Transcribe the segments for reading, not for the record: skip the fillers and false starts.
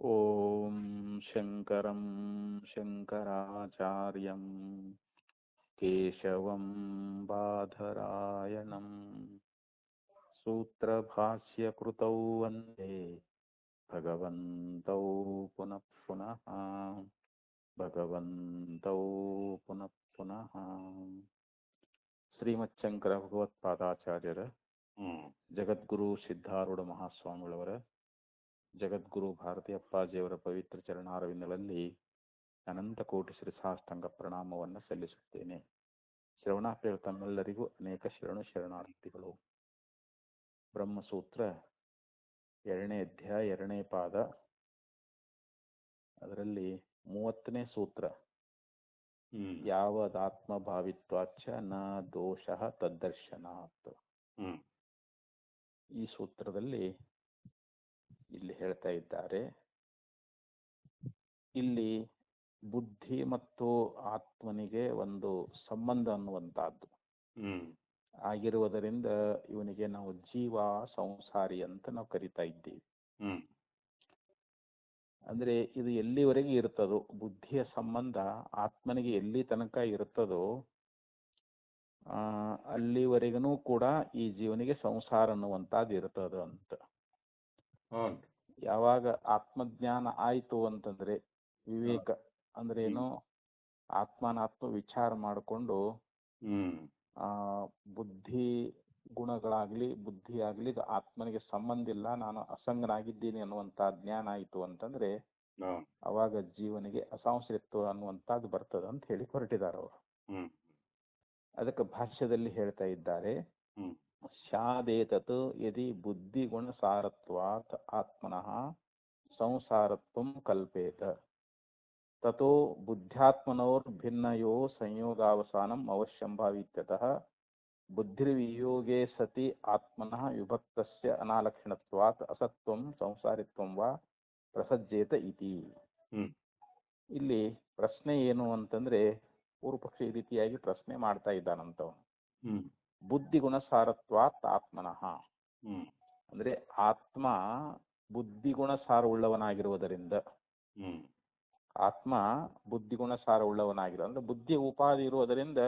ಓಂ ಶಂಕರಂ ಶಂಕರಾಚಾರ್ಯಂ ಕೇಶವಂ ಬಾದರಾಯಣಂ ಸೂತ್ರಭಾಷ್ಯಕೃತೌ ವಂದೇ ಭಗವಂತೌ ಪುನಃ ಪುನಃ ಭಗವಂತೌ ಪುನಃ ಪುನಃ. ಶ್ರೀಮಚ್ಛಂಕರ ಭಗವತ್ಪಾದಾಚಾರ್ಯರ ಜಗದ್ಗುರು ಸಿದ್ಧಾರೂಢ ಮಹಾಸ್ವಾಮಿಗಳವರ ಜಗದ್ಗುರು ಭಾರತೀ ಅಪ್ಪಾಜಿಯವರ ಪವಿತ್ರ ಚರಣಾರವಿಂದಗಳಲ್ಲಿ ಅನಂತ ಕೋಟಿ ಶಿರಸಾಷ್ಟಾಂಗ ಪ್ರಣಾಮವನ್ನು ಸಲ್ಲಿಸುತ್ತೇನೆ. ಶ್ರವಣಾರ್ಥಿಗಳು ತಮ್ಮೆಲ್ಲರಿಗೂ ಅನೇಕ ಶರಣಾರ್ಥಿಗಳು. ಬ್ರಹ್ಮಸೂತ್ರ 2ನೇ ಅಧ್ಯಾಯ 2ನೇ ಪಾದ, ಅದರಲ್ಲಿ 30ನೇ ಸೂತ್ರ, ಯಾವದಾತ್ಮಭಾವಿತ್ವಾಚ ನ ದೋಷ ತದ್ದರ್ಶನಾತ್. ಈ ಸೂತ್ರದಲ್ಲಿ ಇಲ್ಲಿ ಹೇಳ್ತಾ ಇದ್ದಾರೆ, ಇಲ್ಲಿ ಬುದ್ಧಿ ಮತ್ತು ಆತ್ಮನಿಗೆ ಒಂದು ಸಂಬಂಧ ಅನ್ನುವಂಥದ್ದು ಆಗಿರುವುದರಿಂದ ಇವನಿಗೆ ನಾವು ಜೀವ ಸಂಸಾರಿ ಅಂತ ನಾವು ಕರಿತಾ ಇದ್ದೀವಿ. ಅಂದ್ರೆ ಇದು ಎಲ್ಲಿವರೆಗೆ ಇರ್ತದೋ, ಬುದ್ಧಿಯ ಸಂಬಂಧ ಆತ್ಮನಿಗೆ ಎಲ್ಲಿ ತನಕ ಇರ್ತದೋ ಅಲ್ಲಿವರೆಗೂ ಕೂಡ ಈ ಜೀವನಿಗೆ ಸಂಸಾರ ಅನ್ನುವಂಥದ್ದು ಇರ್ತದ ಅಂತ. ಯಾವಾಗ ಆತ್ಮಜ್ಞಾನ ಆಯ್ತು ಅಂತಂದ್ರೆ, ವಿವೇಕ ಅಂದ್ರೆ ಏನು, ಆತ್ಮನಾತ್ಮ ವಿಚಾರ ಮಾಡಿಕೊಂಡು ಬುದ್ಧಿ ಗುಣಗಳಾಗ್ಲಿ ಬುದ್ಧಿ ಆಗ್ಲಿ ಆತ್ಮನಿಗೆ ಸಂಬಂಧ ಇಲ್ಲ, ನಾನು ಅಸಂಗನಾಗಿದ್ದೀನಿ ಅನ್ನುವಂತ ಜ್ಞಾನ ಆಯ್ತು ಅಂತಂದ್ರೆ ಅವಾಗ ಜೀವನಿಗೆ ಅಸಾಂಶತ್ವ ಅನ್ನುವಂಥದ್ದು ಬರ್ತದ ಅಂತ ಹೇಳಿ ಹೊರಟಿದ್ದಾರೆ ಅವರು. ಅದಕ್ಕೆ ಭಾಷ್ಯದಲ್ಲಿ ಹೇಳ್ತಾ ಇದ್ದಾರೆ, ಸ್ಯಾದೇತತ್ ಯದಿ ಬುದ್ಧಿಗುಣ ಸಾರತ್ವಾತ್ ಆತ್ಮನಃ ಸಂಸಾರತ್ವಂ ಕಲ್ಪೇತ ತತೋ ಬುದ್ಧ್ಯಾತ್ಮನೋರ್ ಭಿನ್ನಯೋ ಸಂಯೋಗಾವಸಾನಂ ಅವಶ್ಯಂಭಾವಿತ್ಯತಃ ಬುದ್ಧಿರ್ವಿಯೋಗೇ ಸತಿ ಆತ್ಮನಃ ವಿಭಕ್ತಸ್ಯ ಅನಾಲಕ್ಷಣತ್ವಾತ್ ಅಸತ್ವಂ ಸಂಸಾರಿತ್ವಂ ವಾ ಪ್ರಸಜ್ಜೇತ ಇತಿ. ಇಲ್ಲಿ ಪ್ರಶ್ನೆ ಏನು ಅಂತಂದ್ರೆ, ಪೂರ್ವಪಕ್ಷ ಈ ರೀತಿಯಾಗಿ ಪ್ರಶ್ನೆ ಮಾಡ್ತಾ ಇದ್ದಾನಂತವನು. ಬುದ್ಧಿಗುಣ ಸಾರತ್ವಾತ್ ಆತ್ಮನಃ ಅಂದ್ರೆ ಆತ್ಮ ಬುದ್ಧಿಗುಣ ಸಾರ ಉಳ್ಳವನಾಗಿರುವುದರಿಂದ, ಆತ್ಮ ಬುದ್ಧಿಗುಣ ಸಾರ ಉಳ್ಳವನಾಗಿರೋ ಅಂದ್ರೆ ಬುದ್ಧಿ ಉಪಾಧಿ ಇರುವುದರಿಂದ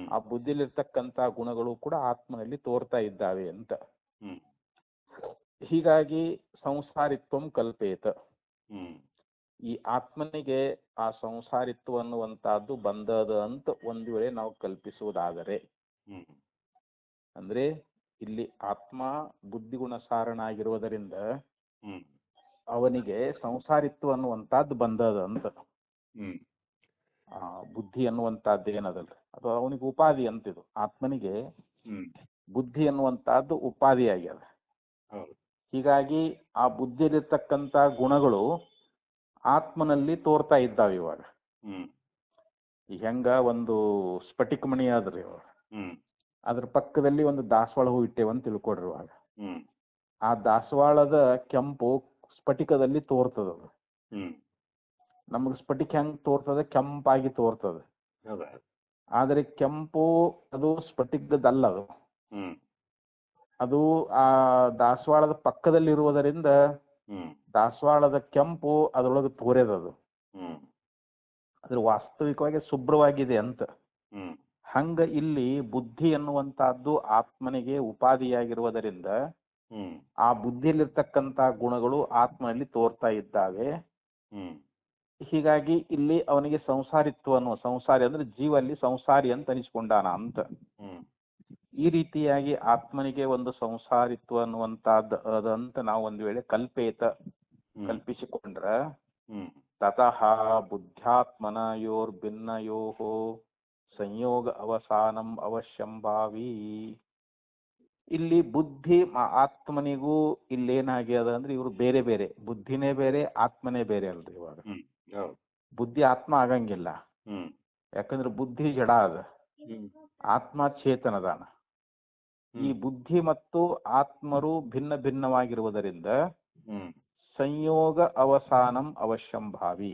ಆ ಬುದ್ಧಿಲಿರ್ತಕ್ಕಂಥ ಗುಣಗಳು ಕೂಡ ಆತ್ಮನಲ್ಲಿ ತೋರ್ತಾ ಇದ್ದಾವೆ ಅಂತ. ಹೀಗಾಗಿ ಸಂಸಾರಿತ್ವಂ ಕಲ್ಪೇತ, ಈ ಆತ್ಮನಿಗೆ ಆ ಸಂಸಾರಿತ್ವ ಅನ್ನುವಂತಹದ್ದು ಬಂದದ ಅಂತ ಒಂದು ವೇಳೆ ನಾವು ಕಲ್ಪಿಸುವುದಾದರೆ, ಅಂದ್ರೆ ಇಲ್ಲಿ ಆತ್ಮ ಬುದ್ಧಿಗುಣ ಸಾರನಾಗಿರುವುದರಿಂದ ಅವನಿಗೆ ಸಂಸಾರಿತ್ವ ಅನ್ನುವಂಥದ್ದು ಬಂದದ ಅಂತ. ಬುದ್ಧಿ ಅನ್ನುವಂಥದ್ದು ಏನದಲ್ಲ, ಅದು ಅವನಿಗೆ ಉಪಾಧಿ ಅಂತಿದು. ಆತ್ಮನಿಗೆ ಬುದ್ಧಿ ಅನ್ನುವಂಥದ್ದು ಉಪಾಧಿ ಆಗ್ಯದ. ಹೀಗಾಗಿ ಆ ಬುದ್ಧಿಯಲ್ಲಿರ್ತಕ್ಕಂಥ ಗುಣಗಳು ಆತ್ಮನಲ್ಲಿ ತೋರ್ತಾ ಇದ್ದಾವೆ. ಇವಾಗ ಹೆಂಗ ಒಂದು ಸ್ಫಟಿಕ ಮಣಿ ಆದ್ರಿ, ಅದ್ರ ಪಕ್ಕದಲ್ಲಿ ಒಂದು ದಾಸವಾಳ ಹೂ ಇಟ್ಟೇವಂತ ತಿಳ್ಕೊಡ್ರಿ. ಇವಾಗ ಆ ದಾಸವಾಳದ ಕೆಂಪು ಸ್ಫಟಿಕದಲ್ಲಿ ತೋರ್ತದ. ನಮಗ್ ಸ್ಫಟಿಕ ಹೆಂಗ್ ತೋರ್ತದ, ಕೆಂಪಾಗಿ ತೋರ್ತದ. ಆದ್ರೆ ಕೆಂಪು ಅದು ಸ್ಫಟಿಕದಲ್ಲ, ಅದು ಆ ದಾಸವಾಳದ ಪಕ್ಕದಲ್ಲಿ ಇರುವುದರಿಂದ ದಾಸವಾಳದ ಕೆಂಪು ಅದರೊಳಗೆ ತೋರೆದದು. ಅದ್ರ ವಾಸ್ತವಿಕವಾಗಿ ಶುಭ್ರವಾಗಿದೆ ಅಂತ. ಹಂಗ ಇಲ್ಲಿ ಬುದ್ಧಿ ಅನ್ನುವಂತಹದ್ದು ಆತ್ಮನಿಗೆ ಉಪಾಧಿಯಾಗಿರುವುದರಿಂದ ಆ ಬುದ್ಧಿಯಲ್ಲಿರ್ತಕ್ಕಂಥ ಗುಣಗಳು ಆತ್ಮನಲ್ಲಿ ತೋರ್ತಾ ಇದ್ದಾವೆ. ಹೀಗಾಗಿ ಇಲ್ಲಿ ಅವನಿಗೆ ಸಂಸಾರಿತ್ವ ಅನ್ನುವ, ಸಂಸಾರಿ ಅಂದ್ರೆ ಜೀವಲ್ಲಿ ಸಂಸಾರಿ ಅಂತ ಅನಿಸ್ಕೊಂಡಾನ ಅಂತ. ಈ ರೀತಿಯಾಗಿ ಆತ್ಮನಿಗೆ ಒಂದು ಸಂಸಾರಿತ್ವ ಅನ್ನುವಂತಹದ್ದು ಅದಂತ ನಾವು ಒಂದು ವೇಳೆ ಕಲ್ಪಿಸಿಕೊಂಡ್ರ ತತಃ ಬುದ್ಧ್ಯಾತ್ಮನಯೋರ್ ಭಿನ್ನಯೋ ಸಂಯೋಗ ಅವಸಾನಂ ಅವಶ್ಯಂಭಾವಿ. ಇಲ್ಲಿ ಬುದ್ಧಿ ಆತ್ಮನಿಗೂ ಇಲ್ಲೇನಾಗ್ಯದ ಅಂದ್ರೆ ಇವರು ಬೇರೆ ಬೇರೆ, ಬುದ್ಧಿನೇ ಬೇರೆ ಆತ್ಮನೇ ಬೇರೆ ಅಲ್ರಿ. ಇವಾಗ ಬುದ್ಧಿ ಆತ್ಮ ಆಗಂಗಿಲ್ಲ, ಯಾಕಂದ್ರೆ ಬುದ್ಧಿ ಜಡ ಅದ, ಆತ್ಮ ಚೇತನದಾನ. ಈ ಬುದ್ಧಿ ಮತ್ತು ಆತ್ಮರು ಭಿನ್ನ ಭಿನ್ನವಾಗಿರುವುದರಿಂದ ಸಂಯೋಗ ಅವಸಾನಂ ಅವಶ್ಯಂಭಾವಿ.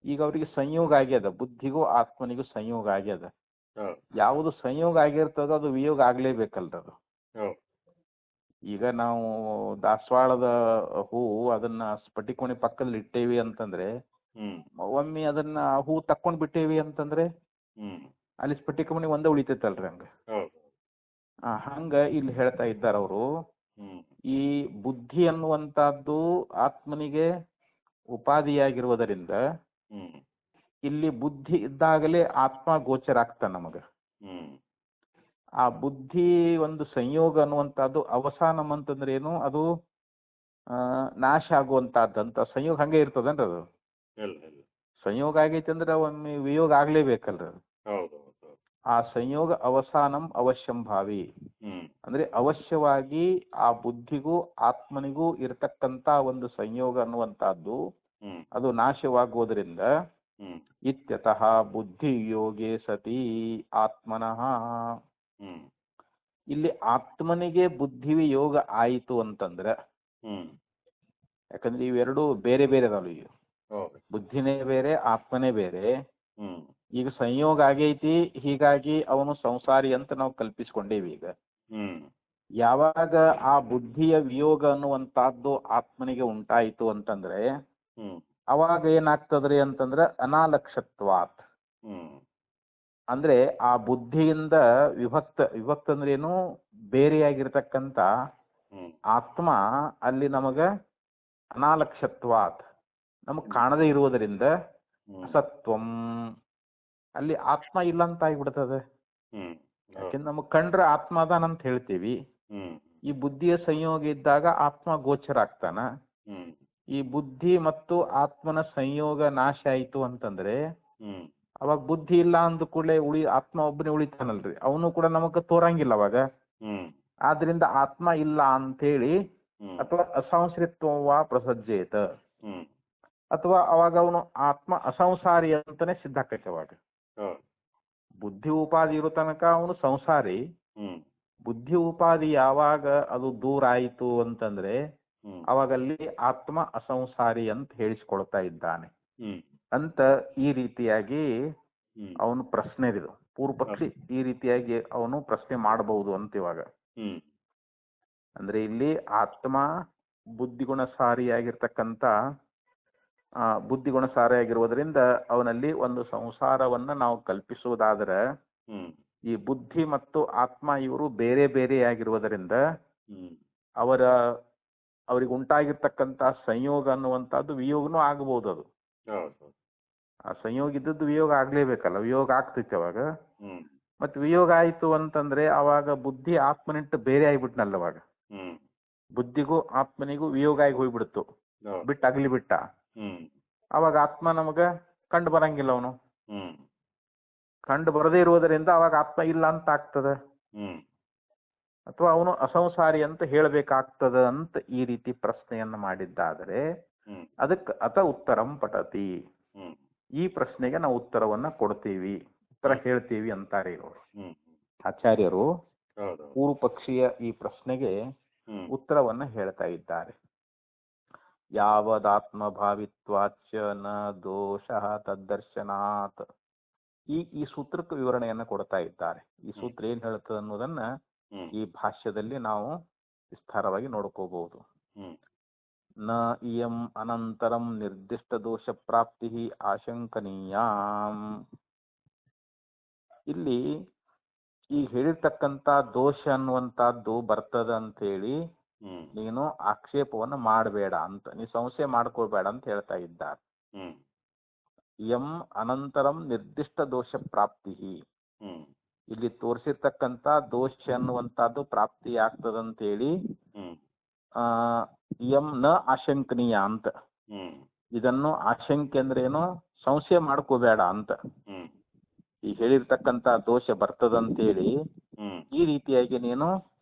ಈಗ ಅವರಿಗೆ ಸಂಯೋಗ ಆಗ್ಯದ, ಬುದ್ಧಿಗೂ ಆತ್ಮನಿಗೂ ಸಂಯೋಗ ಆಗ್ಯದ. ಯಾವುದು ಸಂಯೋಗ ಆಗಿರ್ತದೋ ಅದು ವಿಯೋಗ ಆಗ್ಲೇಬೇಕಲ್ರ. ಅದು ಈಗ ನಾವು ದಾಸವಾಳದ ಹೂವು ಅದನ್ನ ಸ್ಫಟಿಕಮಣಿ ಪಕ್ಕದಲ್ಲಿ ಇಟ್ಟೇವಿ ಅಂತಂದ್ರೆ ಒಮ್ಮೆ ಅದನ್ನ ಹೂ ತಕ್ಕೊಂಡ್ ಬಿಟ್ಟೇವಿ ಅಂತಂದ್ರೆ ಅಲ್ಲಿ ಸ್ಫಟಿಕಮಣಿ ಒಂದೇ ಉಳಿತೈತಲ್ರಿ ಹಂಗ. ಹಂಗ ಇಲ್ಲಿ ಹೇಳ್ತಾ ಇದ್ದಾರೆ ಅವರು, ಈ ಬುದ್ಧಿ ಅನ್ನುವಂತಹದ್ದು ಆತ್ಮನಿಗೆ ಉಪಾಧಿಯಾಗಿರುವುದರಿಂದ ಇಲ್ಲಿ ಬುದ್ಧಿ ಇದ್ದಾಗಲೇ ಆತ್ಮ ಗೋಚರ ಆಗ್ತಾನ ನಮಗ. ಆ ಬುದ್ಧಿ ಒಂದು ಸಂಯೋಗ ಅನ್ನುವಂಥದ್ದು ಅವಸಾನಂ ಅಂತಂದ್ರೆ ಏನು, ಅದು ನಾಶ ಆಗುವಂತಹದ್ದಂತ ಸಂಯೋಗ ಹಂಗೆ ಇರ್ತದನ್ರಿ ಅದು. ಸಂಯೋಗ ಆಗೈತಿ ಅಂದ್ರೆ ಒಮ್ಮೆ ವಿಯೋಗ ಆಗ್ಲೇಬೇಕಲ್ರಿ ಅದು. ಆ ಸಂಯೋಗ ಅವಸಾನಂ ಅವಶ್ಯಂ ಭಾವಿ ಅಂದ್ರೆ ಅವಶ್ಯವಾಗಿ ಆ ಬುದ್ಧಿಗೂ ಆತ್ಮನಿಗೂ ಇರತಕ್ಕಂತ ಒಂದು ಸಂಯೋಗ ಅನ್ನುವಂತಹದ್ದು ಅದು ನಾಶವಾಗುವುದರಿಂದ ಇತ್ಯತಃ ಬುದ್ಧಿ ಯೋಗೆ ಸತಿ ಆತ್ಮನಃ, ಇಲ್ಲಿ ಆತ್ಮನಿಗೆ ಬುದ್ಧಿ ಯೋಗ ಆಯಿತು ಅಂತಂದ್ರೆ, ಯಾಕಂದ್ರೆ ಇವೆರಡು ಬೇರೆ ಬೇರೆ ಅದಾವ. ಈಗ ಬುದ್ಧಿನೇ ಬೇರೆ ಆತ್ಮನೇ ಬೇರೆ. ಈಗ ಸಂಯೋಗ ಆಗೈತಿ, ಹೀಗಾಗಿ ಅವನು ಸಂಸಾರಿ ಅಂತ ನಾವು ಕಲ್ಪಿಸ್ಕೊಂಡೇವಿ. ಈಗ ಯಾವಾಗ ಆ ಬುದ್ಧಿಯ ವಿಯೋಗ ಅನ್ನುವಂತಹದ್ದು ಆತ್ಮನಿಗೆ ಉಂಟಾಯಿತು ಅಂತಂದ್ರೆ ಅವಾಗ ಏನಾಗ್ತದ್ರಿ ಅಂತಂದ್ರೆ ಅನಾಲಕ್ಷ್ಯತ್ವಾತ್, ಅಂದ್ರೆ ಆ ಬುದ್ಧಿಯಿಂದ ವಿಭಕ್ತ ಅಂದ್ರೆ ಏನು, ಬೇರೆಯಾಗಿರ್ತಕ್ಕಂಥ ಆತ್ಮ ಅಲ್ಲಿ ನಮಗ ಅನಾಲಕ್ಷ್ಯತ್ವಾತ್ ನಮಗ್ ಕಾಣದೇ ಇರುವುದರಿಂದ ಅಸತ್ವಂ, ಅಲ್ಲಿ ಆತ್ಮ ಇಲ್ಲ ಅಂತ ಆಗಿಬಿಡ್ತದೆ. ಯಾಕೆಂದ್ರೆ ನಮಗ್ ಕಂಡ್ರೆ ಆತ್ಮ ಅದಾನಂತ ಹೇಳ್ತೀವಿ. ಈ ಬುದ್ಧಿಯ ಸಂಯೋಗ ಇದ್ದಾಗ ಆತ್ಮ ಗೋಚರ ಆಗ್ತಾನ. ಈ ಬುದ್ಧಿ ಮತ್ತು ಆತ್ಮನ ಸಂಯೋಗ ನಾಶ ಆಯ್ತು ಅಂತಂದ್ರೆ ಅವಾಗ ಬುದ್ಧಿ ಇಲ್ಲ ಅಂದ ಕೂಡಲೇ ಆತ್ಮ ಒಬ್ಬನೇ ಉಳಿತಾನಲ್ರಿ, ಅವನು ಕೂಡ ನಮಗ ತೋರಂಗಿಲ್ಲ ಅವಾಗ. ಆದ್ರಿಂದ ಆತ್ಮ ಇಲ್ಲ ಅಂತೇಳಿ ಅಥವಾ ಅಸಂಸೃತ್ವ ಪ್ರಸಜ್ಜೇತ, ಅಥವಾ ಅವಾಗ ಅವನು ಆತ್ಮ ಅಸಂಸಾರಿ ಅಂತಾನೆ ಸಿದ್ಧ ಆಕೈತೆ. ಅವಾಗ ಬುದ್ಧಿ ಉಪಾಧಿ ಇರೋ ತನಕ ಅವನು ಸಂಸಾರಿ. ಬುದ್ಧಿ ಉಪಾಧಿ ಯಾವಾಗ ಅದು ದೂರ ಆಯಿತು ಅಂತಂದ್ರೆ ಅವಾಗಲ್ಲಿ ಆತ್ಮ ಅಸಂಸಾರಿ ಅಂತ ಹೇಳಿಸ್ಕೊಳ್ತಾ ಇದ್ದಾನೆ ಅಂತ ಈ ರೀತಿಯಾಗಿ ಅವನು ಪ್ರಶ್ನೆ ಇದು ಪೂರ್ವ ಪಕ್ಷಿ ಈ ರೀತಿಯಾಗಿ ಅವನು ಪ್ರಶ್ನೆ ಮಾಡಬಹುದು ಅಂತ. ಇವಾಗ ಅಂದ್ರೆ ಇಲ್ಲಿ ಆತ್ಮ ಬುದ್ಧಿಗುಣಸಾರಿಯಾಗಿರ್ತಕ್ಕಂಥ ಬುದ್ಧಿಗುಣಸಾರಿಯಾಗಿರುವುದರಿಂದ ಅವನಲ್ಲಿ ಒಂದು ಸಂಸಾರವನ್ನ ನಾವು ಕಲ್ಪಿಸುವುದಾದ್ರೆ ಈ ಬುದ್ಧಿ ಮತ್ತು ಆತ್ಮ ಇವರು ಬೇರೆ ಬೇರೆಯಾಗಿರುವುದರಿಂದ ಅವ್ರಿಗೆ ಉಂಟಾಗಿರ್ತಕ್ಕಂಥ ಸಂಯೋಗ ಅನ್ನುವಂಥದ್ದು ವಿಯೋಗನೂ ಆಗಬಹುದು. ಅದು ಆ ಸಂಯೋಗ ಇದ್ದದ್ದು ವಿಯೋಗ ಆಗ್ಲೇಬೇಕಲ್ಲ, ವಿಯೋಗ ಆಗ್ತೈತೆ ಅವಾಗ. ಮತ್ತೆ ವಿಯೋಗ ಆಯ್ತು ಅಂತಂದ್ರೆ ಅವಾಗ ಬುದ್ಧಿ ಆತ್ಮನಿಟ್ಟು ಬೇರೆ ಆಗಿಬಿಟ್ನಲ್ಲ. ಅವಾಗ ಬುದ್ಧಿಗೂ ಆತ್ಮನಿಗೂ ವಿಯೋಗ ಆಗಿ ಹೋಗ್ಬಿಡ್ತು, ಅಗಲಿ ಬಿಟ್ಟ. ಅವಾಗ ಆತ್ಮ ನಮಗ ಕಂಡು ಬರಂಗಿಲ್ಲ. ಅವನು ಕಂಡು ಬರದೇ ಇರುವುದರಿಂದ ಅವಾಗ ಆತ್ಮ ಇಲ್ಲ ಅಂತ ಆಗ್ತದ, ಅಥವಾ ಅವನು ಅಸಂಸಾರಿ ಅಂತ ಹೇಳಬೇಕಾಗ್ತದ ಅಂತ ಈ ರೀತಿ ಪ್ರಶ್ನೆಯನ್ನ ಮಾಡಿದ್ದಾದರೆ ಅದಕ್ಕೆ ಅತ ಉತ್ತರಂ ಪಠತಿ, ಈ ಪ್ರಶ್ನೆಗೆ ನಾವು ಉತ್ತರವನ್ನ ಕೊಡ್ತೀವಿ, ಉತ್ತರ ಹೇಳ್ತೀವಿ ಅಂತಾರೆ ಇವರು ಆಚಾರ್ಯರು. ಪೂರ್ವ ಪಕ್ಷಿಯ ಈ ಪ್ರಶ್ನೆಗೆ ಉತ್ತರವನ್ನ ಹೇಳ್ತಾ ಇದ್ದಾರೆ. ಯಾವದಾತ್ಮ ಭಾವಿತ್ವಾಚ ನ ದೋಷ ತದ್ದರ್ಶನಾತ್, ಈ ಸೂತ್ರಕ್ಕೆ ವಿವರಣೆಯನ್ನ ಕೊಡ್ತಾ ಇದ್ದಾರೆ. ಈ ಸೂತ್ರ ಏನ್ ಹೇಳ್ತದೆ ಅನ್ನೋದನ್ನ ಈ ಭಾಷ್ಯದಲ್ಲಿ ನಾವು ವಿಸ್ತಾರವಾಗಿ ನೋಡ್ಕೋಬಹುದು. ನ ಇಯಂ ಅನಂತರಂ ನಿರ್ದಿಷ್ಟ ದೋಷ ಪ್ರಾಪ್ತಿ ಆಶಂಕನೀಯ, ಇಲ್ಲಿ ಈಗ ಹೇಳಿರ್ತಕ್ಕಂಥ ದೋಷ ಅನ್ನುವಂತಹದ್ದು ಬರ್ತದ ಅಂತ ಹೇಳಿ ನೀನು ಆಕ್ಷೇಪವನ್ನ ಮಾಡಬೇಡ ಅಂತ, ನೀ ಸಂಶಯ ಮಾಡ್ಕೊಳ್ಬೇಡ ಅಂತ ಹೇಳ್ತಾ ಇದ್ದಾರೆ. ಯಂ ಅನಂತರಂ ನಿರ್ದಿಷ್ಟ ದೋಷ ಪ್ರಾಪ್ತಿ, ಇಲ್ಲಿ ತೋರಿಸಿರ್ತಕ್ಕಂಥ ದೋಷ ಅನ್ನುವಂತಹದ್ದು ಪ್ರಾಪ್ತಿ ಆಗ್ತದಂತೇಳಿ ಯಂ ನ ಆಶಂಕನೀಯ ಅಂತ. ಇದನ್ನು ಆಶಂಕೆ ಅಂದ್ರೆ ಏನು, ಸಂಶಯ ಮಾಡ್ಕೋಬೇಡ ಅಂತ. ಈ ಹೇಳಿರ್ತಕ್ಕಂಥ ದೋಷ ಬರ್ತದಂತೇಳಿ ಈ ರೀತಿಯಾಗಿ ನೀನು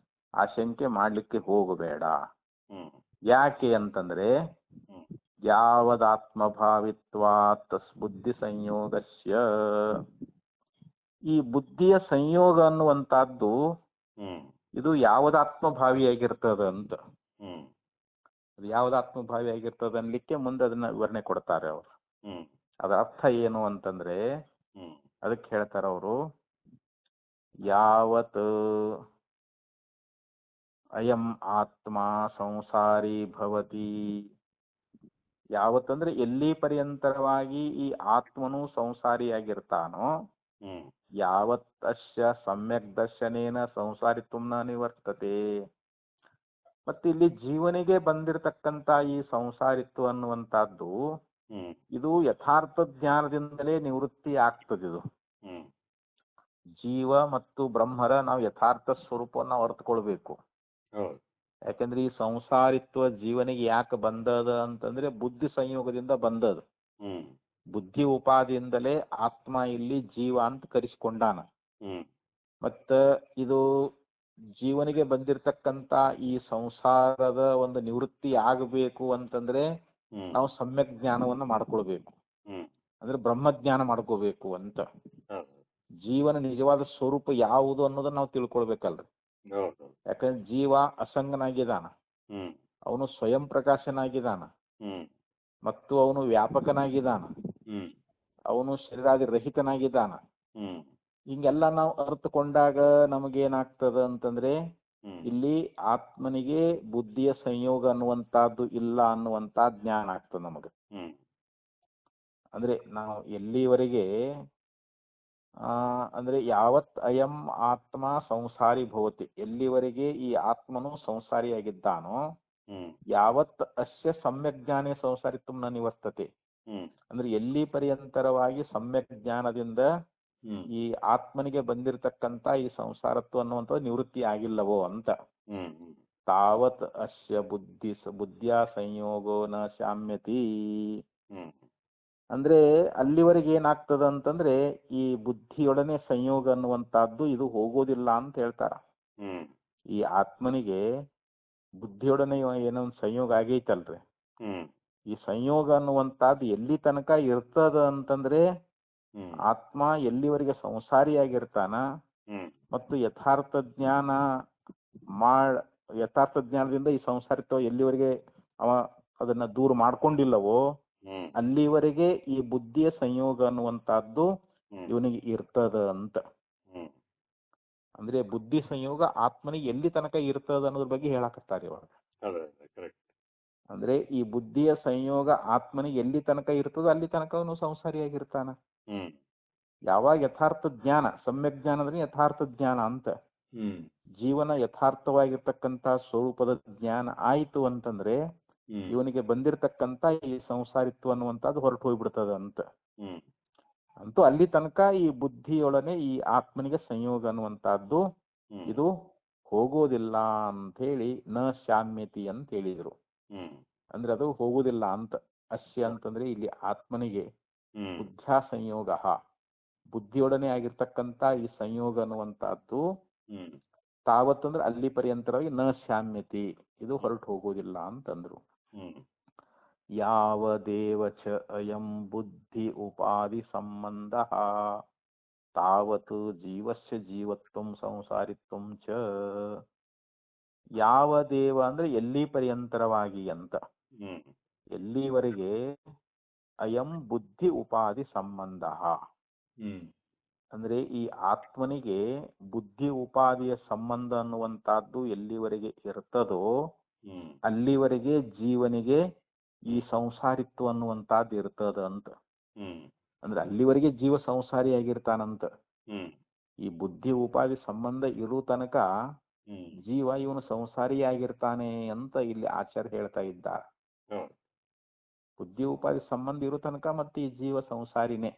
ಆಶಂಕೆ ಮಾಡ್ಲಿಕ್ಕೆ ಹೋಗಬೇಡ. ಯಾಕೆ ಅಂತಂದ್ರೆ ಯಾವದಾತ್ಮಭಾವಿತ್ವಾತ್ ಬುದ್ಧಿ ಸಂಯೋಗಸ್ಯ, ಈ ಬುದ್ಧಿಯ ಸಂಯೋಗ ಅನ್ನುವಂತಹದ್ದು ಇದು ಯಾವದಾತ್ಮಭಾವಿಯಾಗಿರ್ತದ ಅಂತ. ಅದು ಯಾವದಾತ್ಮಭಾವಿಯಾಗಿರ್ತದ ಅನ್ಲಿಕ್ಕೆ ಮುಂದೆ ಅದನ್ನ ವಿವರಣೆ ಕೊಡ್ತಾರೆ ಅವರು. ಅದರ ಅರ್ಥ ಏನು ಅಂತಂದ್ರೆ ಅದಕ್ಕೆ ಹೇಳ್ತಾರ ಅವರು, ಯಾವತ್ ಅಯಂ ಆತ್ಮ ಸಂಸಾರಿ ಭವತಿ. ಯಾವತ್ತಂದ್ರೆ ಎಲ್ಲಿ ಪರ್ಯಂತರವಾಗಿ ಈ ಆತ್ಮನು ಸಂಸಾರಿಯಾಗಿರ್ತಾನೋ ಯಾವತ್ತಶ್ಯ ಸಮ್ಯಕ್ ದರ್ಶನೇನ ಸಂಸಾರಿತ್ವಂ ನ ನಿವರ್ತತೆ. ಮತ್ತೆ ಇಲ್ಲಿ ಜೀವನಿಗೆ ಬಂದಿರತಕ್ಕಂತ ಈ ಸಂಸಾರಿತ್ವ ಅನ್ನುವಂತಹದ್ದು ಇದು ಯಥಾರ್ಥ ಜ್ಞಾನದಿಂದಲೇ ನಿವೃತ್ತಿ ಆಗ್ತದೆ. ಇದು ಜೀವ ಮತ್ತು ಬ್ರಹ್ಮರ ನಾವು ಯಥಾರ್ಥ ಸ್ವರೂಪವನ್ನು ಅರ್ಥಕೊಳ್ಬೇಕು. ಯಾಕಂದ್ರೆ ಈ ಸಂಸಾರಿತ್ವ ಜೀವನಿಗೆ ಯಾಕೆ ಬಂದದ ಅಂತಂದ್ರೆ ಬುದ್ಧಿ ಸಂಯೋಗದಿಂದ ಬಂದದ. ಬುದ್ಧಿ ಉಪಾದಿಯಿಂದಲೇ ಆತ್ಮ ಇಲ್ಲಿ ಜೀವ ಅಂತ ಕರೆಸಿಕೊಂಡಾನ. ಮತ್ತ ಇದು ಜೀವನಿಗೆ ಬಂದಿರತಕ್ಕಂತ ಈ ಸಂಸಾರದ ಒಂದು ನಿವೃತ್ತಿ ಆಗಬೇಕು ಅಂತಂದ್ರೆ ನಾವು ಸಮ್ಯಕ್ ಜ್ಞಾನವನ್ನ ಮಾಡ್ಕೊಳ್ಬೇಕು. ಅಂದ್ರೆ ಬ್ರಹ್ಮಜ್ಞಾನ ಮಾಡ್ಕೋಬೇಕು ಅಂತ. ಜೀವನ ನಿಜವಾದ ಸ್ವರೂಪ ಯಾವುದು ಅನ್ನೋದನ್ನ ನಾವು ತಿಳ್ಕೊಳ್ಬೇಕಲ್ರಿ. ಯಾಕಂದ್ರೆ ಜೀವ ಅಸಂಗನಾಗಿದ್ದಾನ, ಅವನು ಸ್ವಯಂ ಪ್ರಕಾಶನಾಗಿದ್ದಾನ, ಮತ್ತು ಅವನು ವ್ಯಾಪಕನಾಗಿದ್ದಾನ, ಅವನು ಶರೀರಾದಿ ರಹಿತನಾಗಿದ್ದಾನ. ಹಿಂಗೆಲ್ಲ ನಾವು ಅರ್ಥಕೊಂಡಾಗ ನಮಗೇನಾಗ್ತದ ಅಂತಂದ್ರೆ ಇಲ್ಲಿ ಆತ್ಮನಿಗೆ ಬುದ್ಧಿಯ ಸಂಯೋಗ ಅನ್ನುವಂತಹದ್ದು ಇಲ್ಲ ಅನ್ನುವಂತ ಜ್ಞಾನ ಆಗ್ತದೆ ನಮಗೆ. ಅಂದ್ರೆ ನಾವು ಎಲ್ಲಿವರೆಗೆ ಅಂದ್ರೆ ಯಾವತ್ ಅಯಂ ಆತ್ಮ ಸಂಸಾರಿ ಭವತಿ, ಎಲ್ಲಿವರೆಗೆ ಈ ಆತ್ಮನು ಸಂಸಾರಿಯಾಗಿದ್ದಾನೋ ಯಾವತ್ ಅಸ್ಯ ಸಮ್ಯಕ್ ಜ್ಞಾನೇ ಸಂಸಾರಿತ್ವಂ ನ ನಿವರ್ತತೆ. ಅಂದ್ರೆ ಎಲ್ಲಿ ಪರ್ಯಂತರವಾಗಿ ಸಮ್ಯಕ್ ಜ್ಞಾನದಿಂದ ಈ ಆತ್ಮನಿಗೆ ಬಂದಿರತಕ್ಕಂತ ಈ ಸಂಸಾರತ್ವ ಅನ್ನುವಂಥ ನಿವೃತ್ತಿ ಆಗಿಲ್ಲವೋ ಅಂತ. ತಾವತ್ ಅಸ್ಯ ಬುದ್ಧಿಯ ಸಂಯೋಗೋ ನ ಶಾಮ್ಯತಿ. ಅಂದ್ರೆ ಅಲ್ಲಿವರೆಗೆ ಏನಾಗ್ತದ ಅಂತಂದ್ರೆ ಈ ಬುದ್ಧಿಯೊಡನೆ ಸಂಯೋಗ ಅನ್ನುವಂತಹದ್ದು ಇದು ಹೋಗೋದಿಲ್ಲ ಅಂತ ಹೇಳ್ತಾರ. ಈ ಆತ್ಮನಿಗೆ ಬುದ್ಧಿಯೊಡನೆ ಏನೋ ಒಂದು ಸಂಯೋಗ ಆಗೈತಲ್ರಿ, ಈ ಸಂಯೋಗ ಅನ್ನುವಂತಹದ್ದು ಎಲ್ಲಿ ತನಕ ಇರ್ತದ ಅಂತಂದ್ರೆ ಆತ್ಮ ಎಲ್ಲಿವರೆಗೆ ಸಂಸಾರಿಯಾಗಿರ್ತಾನ ಮತ್ತು ಯಥಾರ್ಥ ಜ್ಞಾನದಿಂದ ಈ ಸಂಸಾರಿತ್ವ ಎಲ್ಲಿವರೆಗೆ ಅವ ಅದನ್ನ ದೂರ ಮಾಡ್ಕೊಂಡಿಲ್ಲವೋ ಅಲ್ಲಿವರೆಗೆ ಈ ಬುದ್ಧಿಯ ಸಂಯೋಗ ಅನ್ನುವಂತಹದ್ದು ಇವನಿಗೆ ಇರ್ತದ ಅಂತ. ಅಂದ್ರೆ ಬುದ್ಧಿ ಸಂಯೋಗ ಆತ್ಮನಿಗೆ ಎಲ್ಲಿ ತನಕ ಇರ್ತದ ಅನ್ನೋದ್ರ ಬಗ್ಗೆ ಹೇಳಕತ್ತಾರೆ ಇವಾಗ. ಅಂದ್ರೆ ಈ ಬುದ್ಧಿಯ ಸಂಯೋಗ ಆತ್ಮನಿಗೆ ಎಲ್ಲಿ ತನಕ ಇರ್ತದೋ ಅಲ್ಲಿ ತನಕ ಅವನು ಸಂಸಾರಿಯಾಗಿರ್ತಾನ. ಯಾವಾಗ ಯಥಾರ್ಥ ಜ್ಞಾನ, ಸಮ್ಯಕ್ ಜ್ಞಾನ ಅಂದ್ರೆ ಯಥಾರ್ಥ ಜ್ಞಾನ ಅಂತ, ಜೀವನ ಯಥಾರ್ಥವಾಗಿರ್ತಕ್ಕಂತ ಸ್ವರೂಪದ ಜ್ಞಾನ ಆಯ್ತು ಅಂತಂದ್ರೆ ಇವನಿಗೆ ಬಂದಿರತಕ್ಕಂತ ಈ ಸಂಸಾರಿತ್ವ ಅನ್ನುವಂಥದ್ದು ಹೊರಟು ಹೋಗ್ಬಿಡ್ತದ ಅಂತ. ಅಂತೂ ಅಲ್ಲಿ ತನಕ ಈ ಬುದ್ಧಿಯೊಡನೆ ಈ ಆತ್ಮನಿಗೆ ಸಂಯೋಗ ಅನ್ನುವಂತಹದ್ದು ಇದು ಹೋಗೋದಿಲ್ಲ ಅಂತ ಹೇಳಿ ನ ಶಾಮ್ಯತಿ ಅಂತ ಹೇಳಿದ್ರು. ಅಂದ್ರೆ ಅದು ಹೋಗುದಿಲ್ಲ ಅಂತ. ಅಸ್ಯ ಅಂತಂದ್ರೆ ಇಲ್ಲಿ ಆತ್ಮನಿಗೆ ಬುದ್ಧ್ಯಾ ಸಂಯೋಗ, ಬುದ್ಧಿಯೊಡನೆ ಆಗಿರ್ತಕ್ಕಂತ ಈ ಸಂಯೋಗ ಅನ್ನುವಂತಹದ್ದು ತಾವತ್ತಂದ್ರೆ ಅಲ್ಲಿ ಪರ್ಯಂತರವಾಗಿ ನ ಶಾಮ್ಯತಿ, ಇದು ಹೊರಟು ಹೋಗೋದಿಲ್ಲ ಅಂತಂದ್ರು. ಯಾವದೇವ ಚ ಅಯಂ ಬುದ್ಧಿ ಉಪಾಧಿ ಸಂಬಂಧ ತಾವತ್ ಜೀವಸ್ಯ ಜೀವತ್ವಂ ಸಂಸಾರಿತ್ವಂ ಚ. ಯಾವದೇವ ಅಂದ್ರೆ ಎಲ್ಲಿ ಪರ್ಯಂತರವಾಗಿ ಅಂತ, ಎಲ್ಲಿವರೆಗೆ ಅಯಂ ಬುದ್ಧಿ ಉಪಾಧಿ ಸಂಬಂಧ ಅಂದ್ರೆ ಈ ಆತ್ಮನಿಗೆ ಬುದ್ಧಿ ಉಪಾಧಿಯ ಸಂಬಂಧ ಅನ್ನುವಂತಹದ್ದು ಎಲ್ಲಿವರೆಗೆ ಇರ್ತದೋ ಅಲ್ಲಿವರೆಗೆ ಜೀವನಿಗೆ ಈ ಸಂಸಾರಿತ್ವ ಅನ್ನುವಂತಹದ್ದು ಇರ್ತದ ಅಂತ. ಅಂದ್ರೆ ಅಲ್ಲಿವರೆಗೆ ಜೀವ ಸಂಸಾರಿಯಾಗಿರ್ತಾನಂತ. ಈ ಬುದ್ಧಿ ಉಪಾಧಿ ಸಂಬಂಧ ಇರೋ ತನಕ ಜೀವ ಇವನು ಸಂಸಾರಿಯಾಗಿರ್ತಾನೆ ಅಂತ ಇಲ್ಲಿ ಆಚಾರ್ಯ ಹೇಳ್ತಾ ಇದ್ದಾರೆ. ಬುದ್ಧಿ ಉಪಾಧಿ ಸಂಬಂಧ ಇರೋ ತನಕ ಮತ್ತೆ ಈ ಜೀವ ಸಂಸಾರಿನೇ.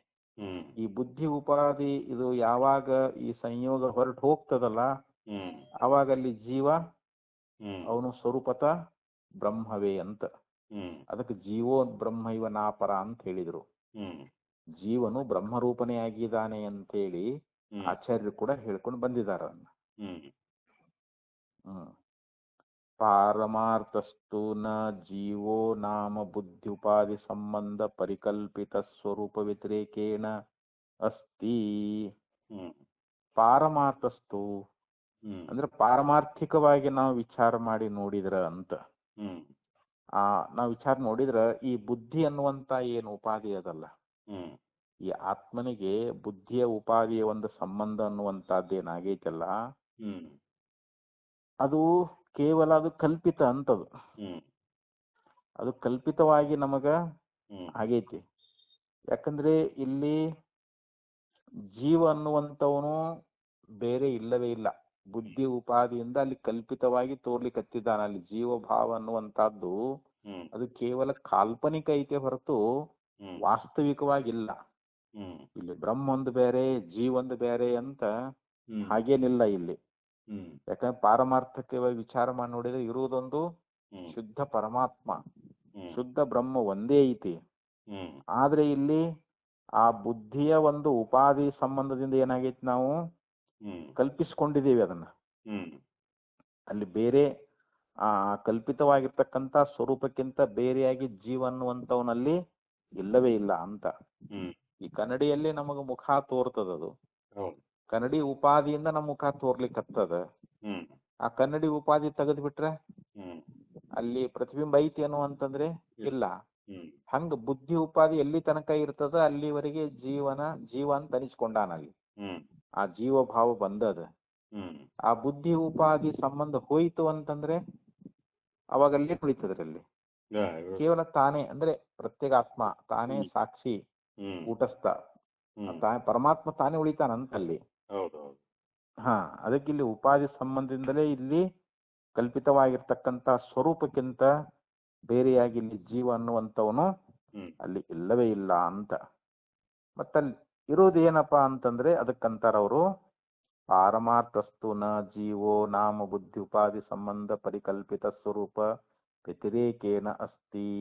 ಈ ಬುದ್ಧಿ ಉಪಾಧಿ ಇದು ಯಾವಾಗ ಈ ಸಂಯೋಗ ಹೊರಟು ಹೋಗ್ತದಲ್ಲ ಅವಾಗ ಅಲ್ಲಿ ಜೀವ ಅವನು ಸ್ವರೂಪತ ಬ್ರಹ್ಮವೇ ಅಂತ. ಅದಕ್ಕೆ ಜೀವೋ ಬ್ರಹ್ಮ ಇವ ನಾಪರ ಅಂತ ಹೇಳಿದ್ರು. ಜೀವನು ಬ್ರಹ್ಮರೂಪನೇ ಆಗಿದ್ದಾನೆ ಅಂತೇಳಿ ಆಚಾರ್ಯರು ಕೂಡ ಹೇಳ್ಕೊಂಡು ಬಂದಿದ್ದಾರೆ. ಪಾರಮಾರ್ಥಸ್ತು ನ ಜೀವೋ ನಾಮ ಬುದ್ಧಿ ಉಪಾಧಿ ಸಂಬಂಧ ಪರಿಕಲ್ಪಿತ ಸ್ವರೂಪ ವ್ಯತಿರೇಕೇಣ ಅಸ್ತಿ. ಪಾರಮಾರ್ಥಸ್ತು ಅಂದ್ರೆ ಪಾರಮಾರ್ಥಿಕವಾಗಿ ನಾವು ವಿಚಾರ ಮಾಡಿ ನೋಡಿದ್ರ ಅಂತ. ನಾವು ವಿಚಾರ ನೋಡಿದ್ರ ಈ ಬುದ್ಧಿ ಅನ್ನುವಂತ ಏನು ಉಪಾಧಿ ಅದಲ್ಲ, ಈ ಆತ್ಮನಿಗೆ ಬುದ್ಧಿಯ ಉಪಾಧಿಯ ಒಂದು ಸಂಬಂಧ ಅನ್ನುವಂತದ್ದೇನಾಗೈತಲ್ಲ ಅದು ಕೇವಲ ಅದು ಕಲ್ಪಿತ ಅಂತದು. ಅದು ಕಲ್ಪಿತವಾಗಿ ನಮಗ ಆಗೈತಿ. ಯಾಕಂದ್ರೆ ಇಲ್ಲಿ ಜೀವ ಅನ್ನುವಂಥವನು ಬೇರೆ ಇಲ್ಲವೇ ಇಲ್ಲ. ಬುದ್ಧಿ ಉಪಾದಿಯಿಂದ ಅಲ್ಲಿ ಕಲ್ಪಿತವಾಗಿ ತೋರ್ಲಿಕ್ಕತ್ತಿದ್ದಾನೆ. ಅಲ್ಲಿ ಜೀವಭಾವ ಅನ್ನುವಂಥದ್ದು ಅದು ಕೇವಲ ಕಾಲ್ಪನಿಕ ಐತೆ ಹೊರತು ವಾಸ್ತವಿಕವಾಗಿಲ್ಲ. ಇಲ್ಲಿ ಬ್ರಹ್ಮ ಒಂದು ಬೇರೆ, ಜೀವ ಒಂದು ಬೇರೆ ಅಂತ ಹಾಗೇನಿಲ್ಲ ಇಲ್ಲಿ. ಯಾಕಂದ್ರೆ ಪಾರಮಾರ್ಥಕವಾಗಿ ವಿಚಾರ ಮಾಡಿ ನೋಡಿದ್ರೆ ಇರುವುದೊಂದು ಶುದ್ಧ ಪರಮಾತ್ಮ, ಶುದ್ಧ ಬ್ರಹ್ಮ ಒಂದೇ ಐತಿ. ಆದ್ರೆ ಇಲ್ಲಿ ಆ ಬುದ್ಧಿಯ ಒಂದು ಉಪಾಧಿ ಸಂಬಂಧದಿಂದ ಏನಾಗೈತಿ, ನಾವು ಕಲ್ಪಿಸ್ಕೊಂಡಿದ್ದೀವಿ ಅದನ್ನ. ಅಲ್ಲಿ ಬೇರೆ ಆ ಕಲ್ಪಿತವಾಗಿರ್ತಕ್ಕಂಥ ಸ್ವರೂಪಕ್ಕಿಂತ ಬೇರೆಯಾಗಿ ಜೀವ ಅನ್ನುವಂಥವನಲ್ಲಿ ಇಲ್ಲವೇ ಇಲ್ಲ ಅಂತ. ಈ ಕನ್ನಡಿಯಲ್ಲಿ ನಮಗ ಮುಖ ತೋರ್ತದದು. ಕನ್ನಡಿ ಉಪಾದಿಯಿಂದ ನಮ್ಮ ಮುಖ ತೋರ್ಲಿಕ್ಕತ್ತದ. ಆ ಕನ್ನಡಿ ಉಪಾಧಿ ತೆಗೆದು ಬಿಟ್ರೆ ಅಲ್ಲಿ ಪ್ರತಿಬಿಂಬ ಐತಿ ಅನ್ನುವಂತಂದ್ರೆ ಇಲ್ಲ. ಹಂಗ ಬುದ್ಧಿ ಉಪಾಧಿ ಎಲ್ಲಿ ತನಕ ಇರ್ತದ ಅಲ್ಲಿವರೆಗೆ ಜೀವ ಅಂತ ಅನಿಸ್ಕೊಂಡಾನಲ್ಲಿ ಆ ಜೀವ ಭಾವ ಬಂದದ. ಆ ಬುದ್ಧಿ ಉಪಾಧಿ ಸಂಬಂಧ ಹೋಯ್ತು ಅಂತಂದ್ರೆ ಅವಾಗ ಅಲ್ಲಿ ಕುಳಿತದ್ರಲ್ಲಿ ಕೇವಲ ತಾನೇ ಅಂದ್ರೆ ಪ್ರತ್ಯೇಗಾತ್ಮ ತಾನೇ ಸಾಕ್ಷಿ ಕೂಟಸ್ಥ ಪರಮಾತ್ಮ ತಾನೇ ಉಳಿತಾನಂತಲ್ಲಿ. ಅದಕ್ಕೆ ಇಲ್ಲಿ ಉಪಾಧಿ ಸಂಬಂಧದಿಂದಲೇ ಇಲ್ಲಿ ಕಲ್ಪಿತವಾಗಿರ್ತಕ್ಕಂಥ ಸ್ವರೂಪಕ್ಕಿಂತ ಬೇರೆಯಾಗಿ ಇಲ್ಲಿ ಜೀವ ಅನ್ನುವಂಥವನು ಅಲ್ಲಿ ಇಲ್ಲವೇ ಇಲ್ಲ ಅಂತ. ಮತ್ತಲ್ಲಿ ಇರೋದೇನಪ್ಪಾ ಅಂತಂದ್ರೆ ಅದಕ್ಕಂತಾರ ಅವರು ಪಾರಮಾರ್ಥಸ್ತು ನ ಜೀವೋ ನಾಮ ಬುದ್ಧಿ ಉಪಾಧಿ ಸಂಬಂಧ ಪರಿಕಲ್ಪಿತ ಸ್ವರೂಪ ವ್ಯತಿರೇಕೇನ ಅಸ್ತಿ.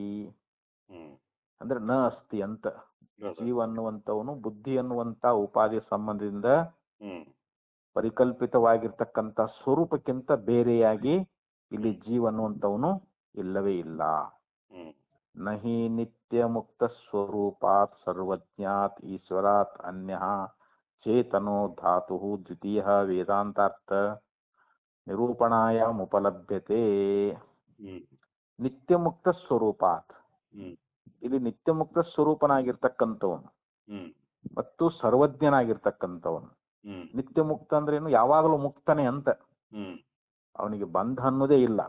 ಅಂದ್ರೆ ನ ಅಸ್ತಿ ಅಂತ. ಜೀವ ಅನ್ನುವಂಥವನು ಬುದ್ಧಿ ಅನ್ನುವಂತ ಉಪಾಧಿ ಸಂಬಂಧದಿಂದ ಪರಿಕಲ್ಪಿತವಾಗಿರ್ತಕ್ಕಂಥ ಸ್ವರೂಪಕ್ಕಿಂತ ಬೇರೆಯಾಗಿ ಇಲ್ಲಿ ಜೀವ ಅನ್ನುವಂಥವನು ಇಲ್ಲವೇ ಇಲ್ಲ. ನಹಿ ನಿತ್ಯ ಮುಕ್ತ ಸ್ವರೂಪಾತ್ ಸರ್ವಜ್ಞಾತ್ ಈಶ್ವರಾತ್ ಅನ್ಯ ಚೇತನೋ ಧಾತು ದ್ವಿತೀಯ ವೇದಾಂತಾರ್ಥ ನಿರೂಪಣಾಯಾಮ್ ಉಪಲಭ್ಯತೆ. ನಿತ್ಯ ಮುಕ್ತ ಸ್ವರೂಪಾತ್, ಇಲ್ಲಿ ನಿತ್ಯ ಮುಕ್ತ ಸ್ವರೂಪನಾಗಿರ್ತಕ್ಕಂಥವನು ಮತ್ತು ಸರ್ವಜ್ಞನಾಗಿರ್ತಕ್ಕಂಥವನು. ನಿತ್ಯ ಮುಕ್ತ ಅಂದ್ರೆ ಏನು, ಯಾವಾಗಲೂ ಮುಕ್ತನೇ ಅಂತ. ಅವನಿಗೆ ಬಂಧ ಅನ್ನೋದೇ ಇಲ್ಲ.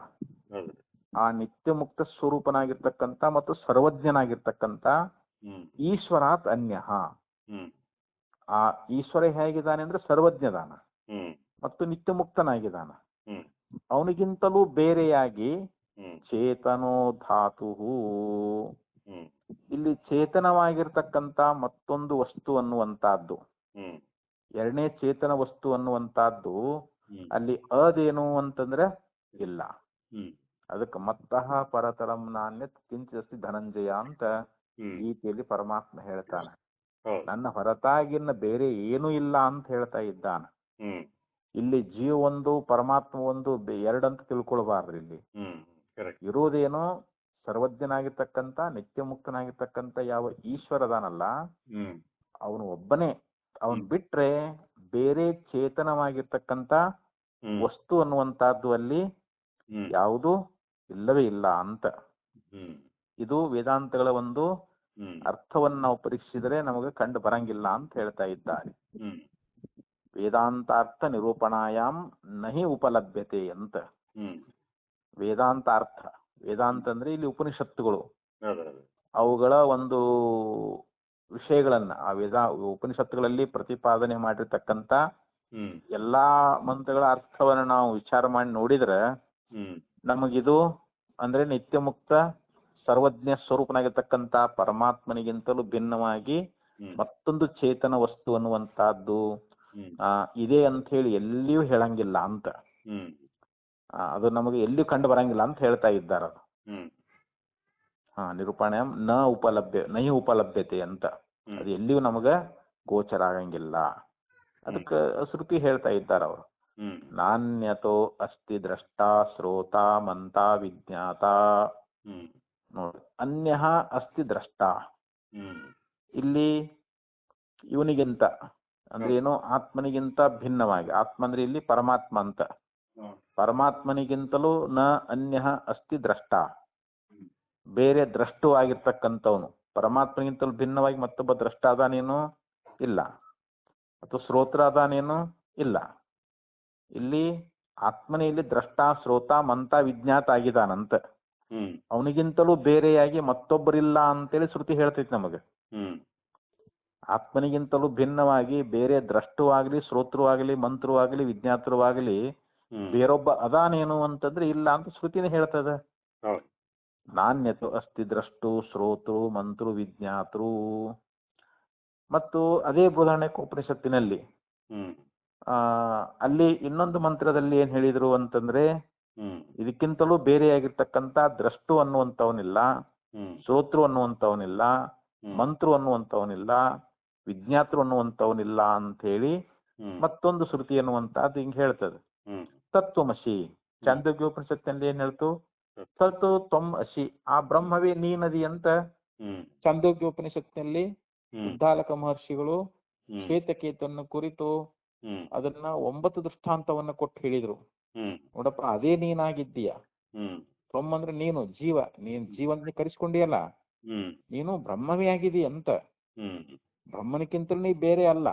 ಆ ನಿತ್ಯ ಮುಕ್ತ ಸ್ವರೂಪನಾಗಿರ್ತಕ್ಕಂಥ ಮತ್ತು ಸರ್ವಜ್ಞನಾಗಿರ್ತಕ್ಕಂಥ ಈಶ್ವರಾತ್ ಅನ್ಯ. ಆ ಈಶ್ವರ ಹೇಗಿದ್ದಾನೆ ಅಂದ್ರೆ ಸರ್ವಜ್ಞದಾನ ಮತ್ತು ನಿತ್ಯ ಮುಕ್ತನಾಗಿದ್ದಾನ. ಅವನಿಗಿಂತಲೂ ಬೇರೆಯಾಗಿ ಚೇತನೋ ಧಾತು, ಇಲ್ಲಿ ಚೇತನವಾಗಿರ್ತಕ್ಕಂಥ ಮತ್ತೊಂದು ವಸ್ತು ಅನ್ನುವಂತಹದ್ದು, ಎರಡನೇ ಚೇತನ ವಸ್ತು ಅನ್ನುವಂತಹದ್ದು ಅಲ್ಲಿ ಅದೇನು ಅಂತಂದ್ರೆ ಇಲ್ಲ. ಅದಕ್ಕೆ ಮತ್ತಃ ಪರತರಂ ನಾಣ್ಯತ್ ಕಿಂಚಿದಸ್ತಿ ಧನಂಜಯ ಅಂತ ಗೀತೆಯಲ್ಲಿ ಪರಮಾತ್ಮ ಹೇಳ್ತಾನೆ. ನನ್ನ ಹೊರತಾಗಿನ ಬೇರೆ ಏನೂ ಇಲ್ಲ ಅಂತ ಹೇಳ್ತಾ ಇದ್ದಾನ. ಇಲ್ಲಿ ಜೀವ ಒಂದು ಪರಮಾತ್ಮ ಒಂದು ಎರಡಂತ ತಿಳ್ಕೊಳ್ಬಾರ್ದು. ಇಲ್ಲಿ ಇರುವುದೇನೋ ಸರ್ವಜ್ಞನಾಗಿರ್ತಕ್ಕಂಥ ನಿತ್ಯ ಮುಕ್ತನಾಗಿರ್ತಕ್ಕಂಥ ಯಾವ ಈಶ್ವರದಾನಲ್ಲ ಅವನು ಒಬ್ಬನೇ. ಅವನ್ ಬಿಟ್ರೆ ಬೇರೆ ಚೇತನವಾಗಿರ್ತಕ್ಕಂಥ ವಸ್ತು ಅನ್ನುವಂತಹದ್ದು ಅಲ್ಲಿ ಯಾವುದು ಇಲ್ಲವೇ ಇಲ್ಲ ಅಂತ. ಇದು ವೇದಾಂತಗಳ ಒಂದು ಅರ್ಥವನ್ನು ನಾವು ಪರೀಕ್ಷಿಸಿದರೆ ನಮಗೆ ಕಂಡು ಬರಂಗಿಲ್ಲ ಅಂತ ಹೇಳ್ತಾ ಇದ್ದಾರೆ. ವೇದಾಂತಾರ್ಥ ನಿರೂಪಣಾಯಾಮ್ ನಹಿ ಉಪಲಭ್ಯತೆ ಅಂತ. ವೇದಾಂತಾರ್ಥ, ವೇದಾಂತ ಅಂದ್ರೆ ಇಲ್ಲಿ ಉಪನಿಷತ್ತುಗಳು, ಅವುಗಳ ಒಂದು ವಿಷಯಗಳನ್ನ ಆ ಉಪನಿಷತ್ತುಗಳಲ್ಲಿ ಪ್ರತಿಪಾದನೆ ಮಾಡಿರ್ತಕ್ಕಂಥ ಎಲ್ಲಾ ಮಂತ್ರಗಳ ಅರ್ಥವನ್ನು ನಾವು ವಿಚಾರ ಮಾಡಿ ನೋಡಿದ್ರೆ ನಮಗಿದು ಅಂದ್ರೆ ನಿತ್ಯ ಮುಕ್ತ ಸರ್ವಜ್ಞ ಸ್ವರೂಪನಾಗಿರ್ತಕ್ಕಂಥ ಪರಮಾತ್ಮನಿಗಿಂತಲೂ ಭಿನ್ನವಾಗಿ ಮತ್ತೊಂದು ಚೇತನ ವಸ್ತು ಅನ್ನುವಂತಹದ್ದು ಇದೆ ಅಂತ ಹೇಳಿ ಎಲ್ಲಿಯೂ ಹೇಳಂಗಿಲ್ಲ ಅಂತ. ಅದು ನಮಗೆ ಎಲ್ಲಿಯೂ ಕಂಡು ಬರಂಗಿಲ್ಲ ಅಂತ ಹೇಳ್ತಾ ಇದ್ದಾರೆ. ನಿರೂಪಣೆ ನಹಿ ಉಪಲಭ್ಯತೆ ಅಂತ. ಅದು ಎಲ್ಲಿಯೂ ನಮಗ ಗೋಚರ ಆಗಂಗಿಲ್ಲ. ಅದಕ್ಕೆ ಶ್ರುತಿ ಹೇಳ್ತಾ ಇದ್ದಾರೆ ಅವರು, ನಾಣ್ಯತೋ ಅಸ್ತಿ ದ್ರಷ್ಟ ಶ್ರೋತ ಮಂತ ವಿಜ್ಞಾತ. ನೋಡಿ, ಅನ್ಯ ಅಸ್ತಿ ದ್ರಷ್ಟ. ಇಲ್ಲಿ ಇವನಿಗಿಂತ ಅಂದ್ರೆ ಏನು, ಆತ್ಮನಿಗಿಂತ ಭಿನ್ನವಾಗಿ, ಆತ್ಮ ಅಂದ್ರೆ ಇಲ್ಲಿ ಪರಮಾತ್ಮ ಅಂತ. ಪರಮಾತ್ಮನಿಗಿಂತಲೂ ನ ಅನ್ಯ ಅಸ್ತಿ ದ್ರಷ್ಟ, ಬೇರೆ ದ್ರಷ್ಟು ಆಗಿರ್ತಕ್ಕಂಥವನು. ಪರಮಾತ್ಮನಿಗಿಂತಲೂ ಭಿನ್ನವಾಗಿ ಮತ್ತೊಬ್ಬ ದ್ರಷ್ಟ ಅದಾನೇನು ಇಲ್ಲ, ಅಥವಾ ಶ್ರೋತ್ರ ಅದಾನೇನು ಇಲ್ಲ. ಇಲ್ಲಿ ಆತ್ಮನೆಯಲ್ಲಿ ದ್ರಷ್ಟ ಶ್ರೋತ ಮಂತ ವಿಜ್ಞಾತ ಆಗಿದಾನಂತ. ಹ್ಮ್ ಅವನಿಗಿಂತಲೂ ಬೇರೆಯಾಗಿ ಮತ್ತೊಬ್ಬರಿಲ್ಲ ಅಂತೇಳಿ ಶ್ರುತಿ ಹೇಳ್ತೈತಿ ನಮಗೆ. ಹ್ಮ್ ಆತ್ಮನಿಗಿಂತಲೂ ಭಿನ್ನವಾಗಿ ಬೇರೆ ದ್ರಷ್ಟುವಾಗಲಿ ಶ್ರೋತೃವಾಗಲಿ ಮಂತ್ರವಾಗಲಿ ವಿಜ್ಞಾತೃವಾಗಲಿ ಹ್ಮ್ ಬೇರೊಬ್ಬ ಅದಾನೇನು ಅಂತಂದ್ರೆ ಇಲ್ಲ ಅಂತ ಶ್ರುತಿನೇ ಹೇಳ್ತದ. ಹೌದು. ನಾಣ್ಯತು ಅಸ್ತಿ ದ್ರಷ್ಟು ಶ್ರೋತೃ ಮಂತೃ ವಿಜ್ಞಾತೃ. ಮತ್ತು ಅದೇ ಬೃಹದಾರಣ್ಯಕ ಉಪನಿಷತ್ತಿನಲ್ಲಿ ಹ್ಮ್ ಅಲ್ಲಿ ಇನ್ನೊಂದು ಮಂತ್ರದಲ್ಲಿ ಏನ್ ಹೇಳಿದ್ರು ಅಂತಂದ್ರೆ ಹ್ಮ್ ಇದಕ್ಕಿಂತಲೂ ಬೇರೆಯಾಗಿರ್ತಕ್ಕಂಥ ದ್ರಷ್ಟು ಅನ್ನುವಂಥವನಿಲ್ಲ, ಹ್ಮ್ ಶ್ರೋತೃ ಅನ್ನುವಂಥವನಿಲ್ಲ, ಹ್ಮ್ ಮಂತ್ರು ಅನ್ನುವಂಥವನಿಲ್ಲ, ವಿಜ್ಞಾತೃ ಅನ್ನುವಂಥವನಿಲ್ಲ ಅಂತ ಹೇಳಿ ಹ್ಮ್ ಮತ್ತೊಂದು ಶ್ರುತಿ ಅನ್ನುವಂಥದ್ದು ಹಿಂಗೆ ಹೇಳ್ತದೆ. ಹ್ಮ್ ತತ್ವಮಸಿ ಚಾಂದೋಗ್ಯೋಪನಿಷತ್ತಿನಲ್ಲಿ ಏನ್ ಹೇಳ್ತು? ತತ್ತು ತ್ವಂ ಅಸಿ, ಆ ಬ್ರಹ್ಮವೇ ನೀನದಿ ಅಂತ ಹ್ಮ್ ಚಾಂದೋಗ್ಯೋಪನಿಷತ್ತಿನಲ್ಲಿ ಹ್ಮ್ ಉದ್ದಾಲಕ ಮಹರ್ಷಿಗಳು ಹ್ಮ್ ಶ್ವೇತಕೇತನ್ನು ಕುರಿತು ಹ್ಮ್ ಅದನ್ನ 9 ದೃಷ್ಟಾಂತವನ್ನ ಕೊಟ್ಟು ಹೇಳಿದ್ರು. ಹ್ಮ್ ನೋಡಪ್ಪ ಅದೇ ನೀನಾಗಿದ್ದೀಯ. ಹ್ಮ್ ತ್ವಂ ಅಂದ್ರೆ ನೀನು ಜೀವ, ನೀನ್ ಜೀವಂತ ಕರೆಸ್ಕೊಂಡಿಯಲ್ಲ, ಹ್ಮ್ ನೀನು ಬ್ರಹ್ಮವೇ ಆಗಿದೀಯ ಅಂತ, ಹ್ಮ್ ಬ್ರಹ್ಮನಿಕ್ಕಿಂತಲೂ ನೀ ಬೇರೆ ಅಲ್ಲ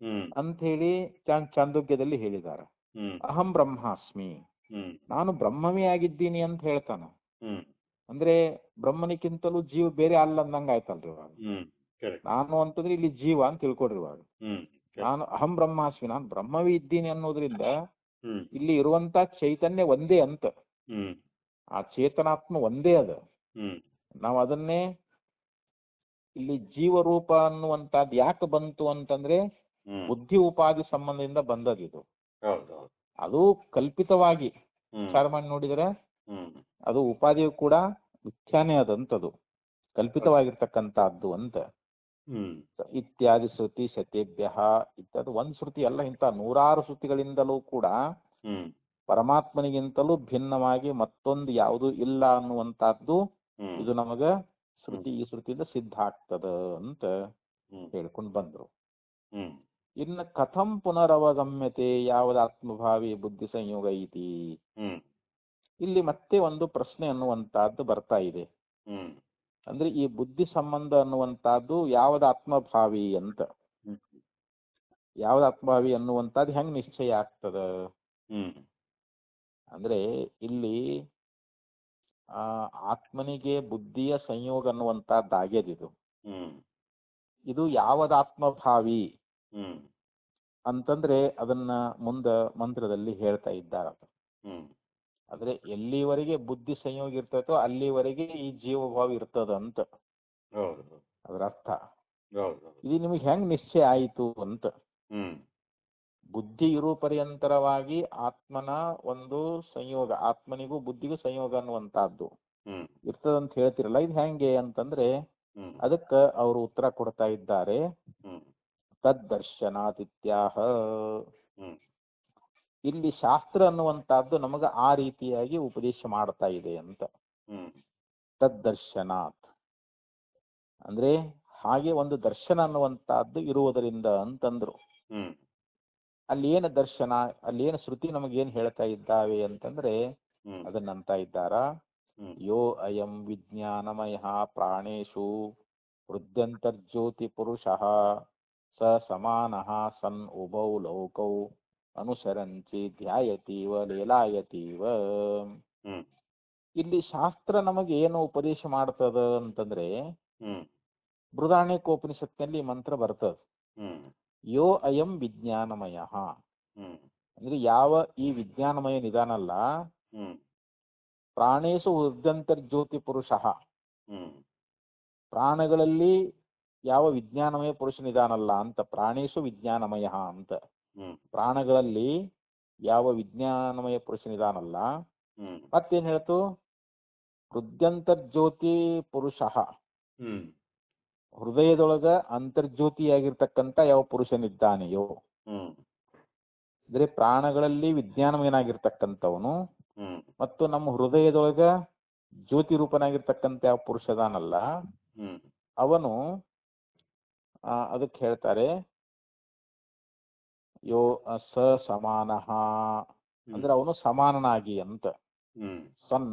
ಹ್ಮ್ ಅಂತ ಹೇಳಿ ಚಾಂದೋಗ್ಯದಲ್ಲಿ ಹೇಳಿದ್ದಾರೆ. ಹ್ಮ್ ಅಹಂ ಬ್ರಹ್ಮಾಸ್ಮಿ, ಹ್ಮ್ ನಾನು ಬ್ರಹ್ಮವೇ ಆಗಿದ್ದೀನಿ ಅಂತ ಹೇಳ್ತಾನ. ಹ್ಮ್ ಅಂದ್ರೆ ಬ್ರಹ್ಮನಿಕ್ಕಿಂತಲೂ ಜೀವ ಬೇರೆ ಅಲ್ಲ ಅಂದಂಗ ಆಯ್ತಲ್ರಿ ಇವಾಗ. ಹ್ಮ್ ಕರೆಕ್ಟ್. ನಾನು ಅಂತಂದ್ರೆ ಇಲ್ಲಿ ಜೀವ ಅಂತ ತಿಳ್ಕೊಡ್ರಿ ಇವಾಗ. ಹ್ಮ್ ನಾನು ಅಹಂ ಬ್ರಹ್ಮಾಸ್ಮಿ, ನಾನು ಬ್ರಹ್ಮವೇ ಇದ್ದೀನಿ ಅನ್ನೋದ್ರಿಂದ ಹ್ಮ್ ಇಲ್ಲಿ ಇರುವಂತ ಚೈತನ್ಯ ಒಂದೇ ಅಂತ, ಹ್ಮ್ ಆ ಚೇತನಾತ್ಮ ಒಂದೇ ಅದ. ಹ್ಮ್ ನಾವು ಅದನ್ನೇ ಇಲ್ಲಿ ಜೀವರೂಪ ಅನ್ನುವಂಥದ್ದು ಯಾಕೆ ಬಂತು ಅಂತಂದ್ರೆ ಹ್ಮ್ ಬುದ್ಧಿ ಉಪಾಧಿ ಸಂಬಂಧದಿಂದ ಬಂದದಿದು. ಹೌದು ಹೌದು. ಅದು ಕಲ್ಪಿತವಾಗಿ ಹ್ಮ್ ವಿಚಾರ ಮಾಡಿ ನೋಡಿದ್ರೆ ಹ್ಮ್ ಅದು ಉಪಾಧಿಯು ಕೂಡ ಮಿಥ್ಯಾನೇ ಅದಂತದು, ಕಲ್ಪಿತವಾಗಿರ್ತಕ್ಕಂಥದ್ದು ಅಂತ. ಹ್ಮ್ ಇತ್ಯಾದಿ ಶ್ರುತಿ ಶತೇಭ್ಯ ಇತ್ಯಾದಿ ಒಂದು ಶ್ರುತಿ ಅಲ್ಲ, ಇಂಥ ನೂರಾರು ಶ್ರುತಿಗಳಿಂದಲೂ ಕೂಡ ಹ್ಮ್ ಪರಮಾತ್ಮನಿಗಿಂತಲೂ ಭಿನ್ನವಾಗಿ ಮತ್ತೊಂದು ಯಾವುದು ಇಲ್ಲ ಅನ್ನುವಂಥದ್ದು ಹ್ಮ್ ಇದು ನಮಗ ಶ್ರುತಿ ಈ ಶ್ರುತಿಯಿಂದ ಸಿದ್ಧ ಆಗ್ತದ ಅಂತ ಹ್ಮ್ ಹೇಳ್ಕೊಂಡು ಬಂದ್ರು. ಹ್ಮ್ ಇನ್ನು ಕಥಂ ಪುನರವಗಮ್ಯತೆ ಯಾವದ ಆತ್ಮಭಾವಿ ಬುದ್ಧಿ ಸಂಯೋಗ ಐತಿ, ಹ್ಮ್ ಇಲ್ಲಿ ಮತ್ತೆ ಒಂದು ಪ್ರಶ್ನೆ ಅನ್ನುವಂತಹದ್ದು ಬರ್ತಾ ಇದೆ. ಹ್ಮ್ ಅಂದ್ರೆ ಈ ಬುದ್ಧಿ ಸಂಬಂಧ ಅನ್ನುವಂತಹದ್ದು ಯಾವದ ಆತ್ಮಭಾವಿ ಅಂತ, ಹ್ಮ್ ಯಾವದ ಆತ್ಮಭಾವಿ ಅನ್ನುವಂಥದ್ದು ಹೆಂಗ್ ನಿಶ್ಚಯ ಆಗ್ತದ ಹ್ಮ್ ಅಂದ್ರೆ ಇಲ್ಲಿ ಆತ್ಮನಿಗೆ ಬುದ್ಧಿಯ ಸಂಯೋಗ ಅನ್ನುವಂಥದ್ದಾಗ್ಯದಿದು. ಹ್ಮ್ ಇದು ಯಾವದ ಆತ್ಮಭಾವಿ ಹ್ಮ್ ಅಂತಂದ್ರೆ ಅದನ್ನ ಮುಂದ ಮಂತ್ರದಲ್ಲಿ ಹೇಳ್ತಾ ಇದ್ದಾರೆ. ಹ್ಮ್ ಅಂದ್ರೆ ಎಲ್ಲಿವರೆಗೆ ಬುದ್ಧಿ ಸಂಯೋಗ ಇರ್ತೈತೋ ಅಲ್ಲಿವರೆಗೆ ಈ ಜೀವಭಾವ ಇರ್ತದಂತ ಹೌದು ಅದರ ಅರ್ಥ. ಹೌದು. ಇದು ನಿಮಗೆ ಹೆಂಗ್ ನಿಶ್ಚಯ ಆಯಿತು ಅಂತ. ಹ್ಮ್ ಬುದ್ಧಿ ಇರು ಪರ್ಯಂತರವಾಗಿ ಆತ್ಮನ ಒಂದು ಸಂಯೋಗ, ಆತ್ಮನಿಗೂ ಬುದ್ಧಿಗೂ ಸಂಯೋಗ ಅನ್ನುವಂತಹದ್ದು ಹ್ಮ್ ಇರ್ತದಂತ ಹೇಳ್ತಿರಲ್ಲ, ಇದು ಹೆಂಗೆ ಅಂತಂದ್ರೆ ಹ್ಮ್ ಅದಕ್ಕೆ ಅವರು ಉತ್ತರ ಕೊಡ್ತಾ ಇದ್ದಾರೆ. ಹ್ಮ್ ತದ್ದರ್ಶನಾದಿತ್ಯಾಹ, ಹ್ಮ್ ಇಲ್ಲಿ ಶಾಸ್ತ್ರ ಅನ್ನುವಂತಹದ್ದು ನಮಗ ಆ ರೀತಿಯಾಗಿ ಉಪದೇಶ ಮಾಡ್ತಾ ಇದೆ ಅಂತ. ಹ್ಮ್ ತದ್ದರ್ಶನಾತ್ ಅಂದ್ರೆ ಹಾಗೆ ಒಂದು ದರ್ಶನ ಅನ್ನುವಂತಹದ್ದು ಇರುವುದರಿಂದ ಅಂತಂದ್ರು. ಹ್ಮ್ ಅಲ್ಲಿ ಏನು ದರ್ಶನ, ಅಲ್ಲಿ ಏನು ಶ್ರುತಿ ನಮಗೇನು ಹೇಳ್ತಾ ಇದ್ದಾವೆ ಅಂತಂದ್ರೆ ಹ್ಮ್ ಅದನ್ನಂತ ಇದ್ದಾರ. ಹ್ಮ್ ಯೋ ಅಯಂ ವಿಜ್ಞಾನಮಯ ಪ್ರಾಣೇಶು ಹೃದ್ಯಂತರ್ಜ್ಯೋತಿ ಪುರುಷಃ ಸ ಸಮಾನಃ ಸನ್ ಉಭೌ ಲೋಕೌ ಅನುಸರಂಚಿ ಧ್ಯಾಯತೀವ ಲೀಲಾಯತೀವ. ಹ್ಮ್ ಇಲ್ಲಿ ಶಾಸ್ತ್ರ ನಮಗೆ ಏನು ಉಪದೇಶ ಮಾಡ್ತದ ಅಂತಂದ್ರೆ ಹ್ಮ್ ಬೃಹದಾರಣ್ಯಕೋಪನಿಷತ್ತಿನಲ್ಲಿ ಮಂತ್ರ ಬರ್ತದ. ಹ್ಮ್ ಯೋ ಅಯಂ ವಿಜ್ಞಾನಮಯ ಹ್ಮ್ ಅಂದ್ರೆ ಯಾವ ಈ ವಿಜ್ಞಾನಮಯ ನಿಧಾನಲ್ಲ, ಹ್ಮ್ ಪ್ರಾಣೇಶು ಹೃದ್ಯಂತರ್ಜ್ಯೋತಿ ಪುರುಷಃ, ಹ್ಮ್ ಪ್ರಾಣಗಳಲ್ಲಿ ಯಾವ ವಿಜ್ಞಾನಮಯ ಪುರುಷ ನಿಧಾನಲ್ಲ ಅಂತ, ಪ್ರಾಣೇಶು ವಿಜ್ಞಾನಮಯ ಅಂತ, ಹ್ಮ್ ಪ್ರಾಣಗಳಲ್ಲಿ ಯಾವ ವಿಜ್ಞಾನಮಯ ಪುರುಷ ನಿಧಾನಲ್ಲ. ಹ್ಮ್ ಮತ್ತೇನ್ ಹೇಳ್ತು? ಹೃದ್ಯಂತರ್ಜ್ಯೋತಿ ಪುರುಷಃ, ಹ್ಮ್ ಹೃದಯದೊಳಗ ಅಂತರ್ಜ್ಯೋತಿಯಾಗಿರ್ತಕ್ಕಂಥ ಯಾವ ಪುರುಷನಿದ್ದಾನೆಯೋ, ಹ್ಮ್ ಅಂದ್ರೆ ಪ್ರಾಣಗಳಲ್ಲಿ ವಿಜ್ಞಾನಮಯನಾಗಿರ್ತಕ್ಕಂಥವನು ಹ್ಮ್ ಮತ್ತು ನಮ್ಮ ಹೃದಯದೊಳಗ ಜ್ಯೋತಿ ರೂಪನಾಗಿರ್ತಕ್ಕಂಥ ಯಾವ ಪುರುಷದಾನಲ್ಲ ಹ್ಮ್ ಅವನು ಅದಕ್ಕೆ ಹೇಳ್ತಾರೆ ಯೋ ಸ ಸಮಾನಃ ಅಂದ್ರೆ ಅವನು ಸಮಾನನಾಗಿ ಅಂತ. ಹ್ಮ್ ಸನ್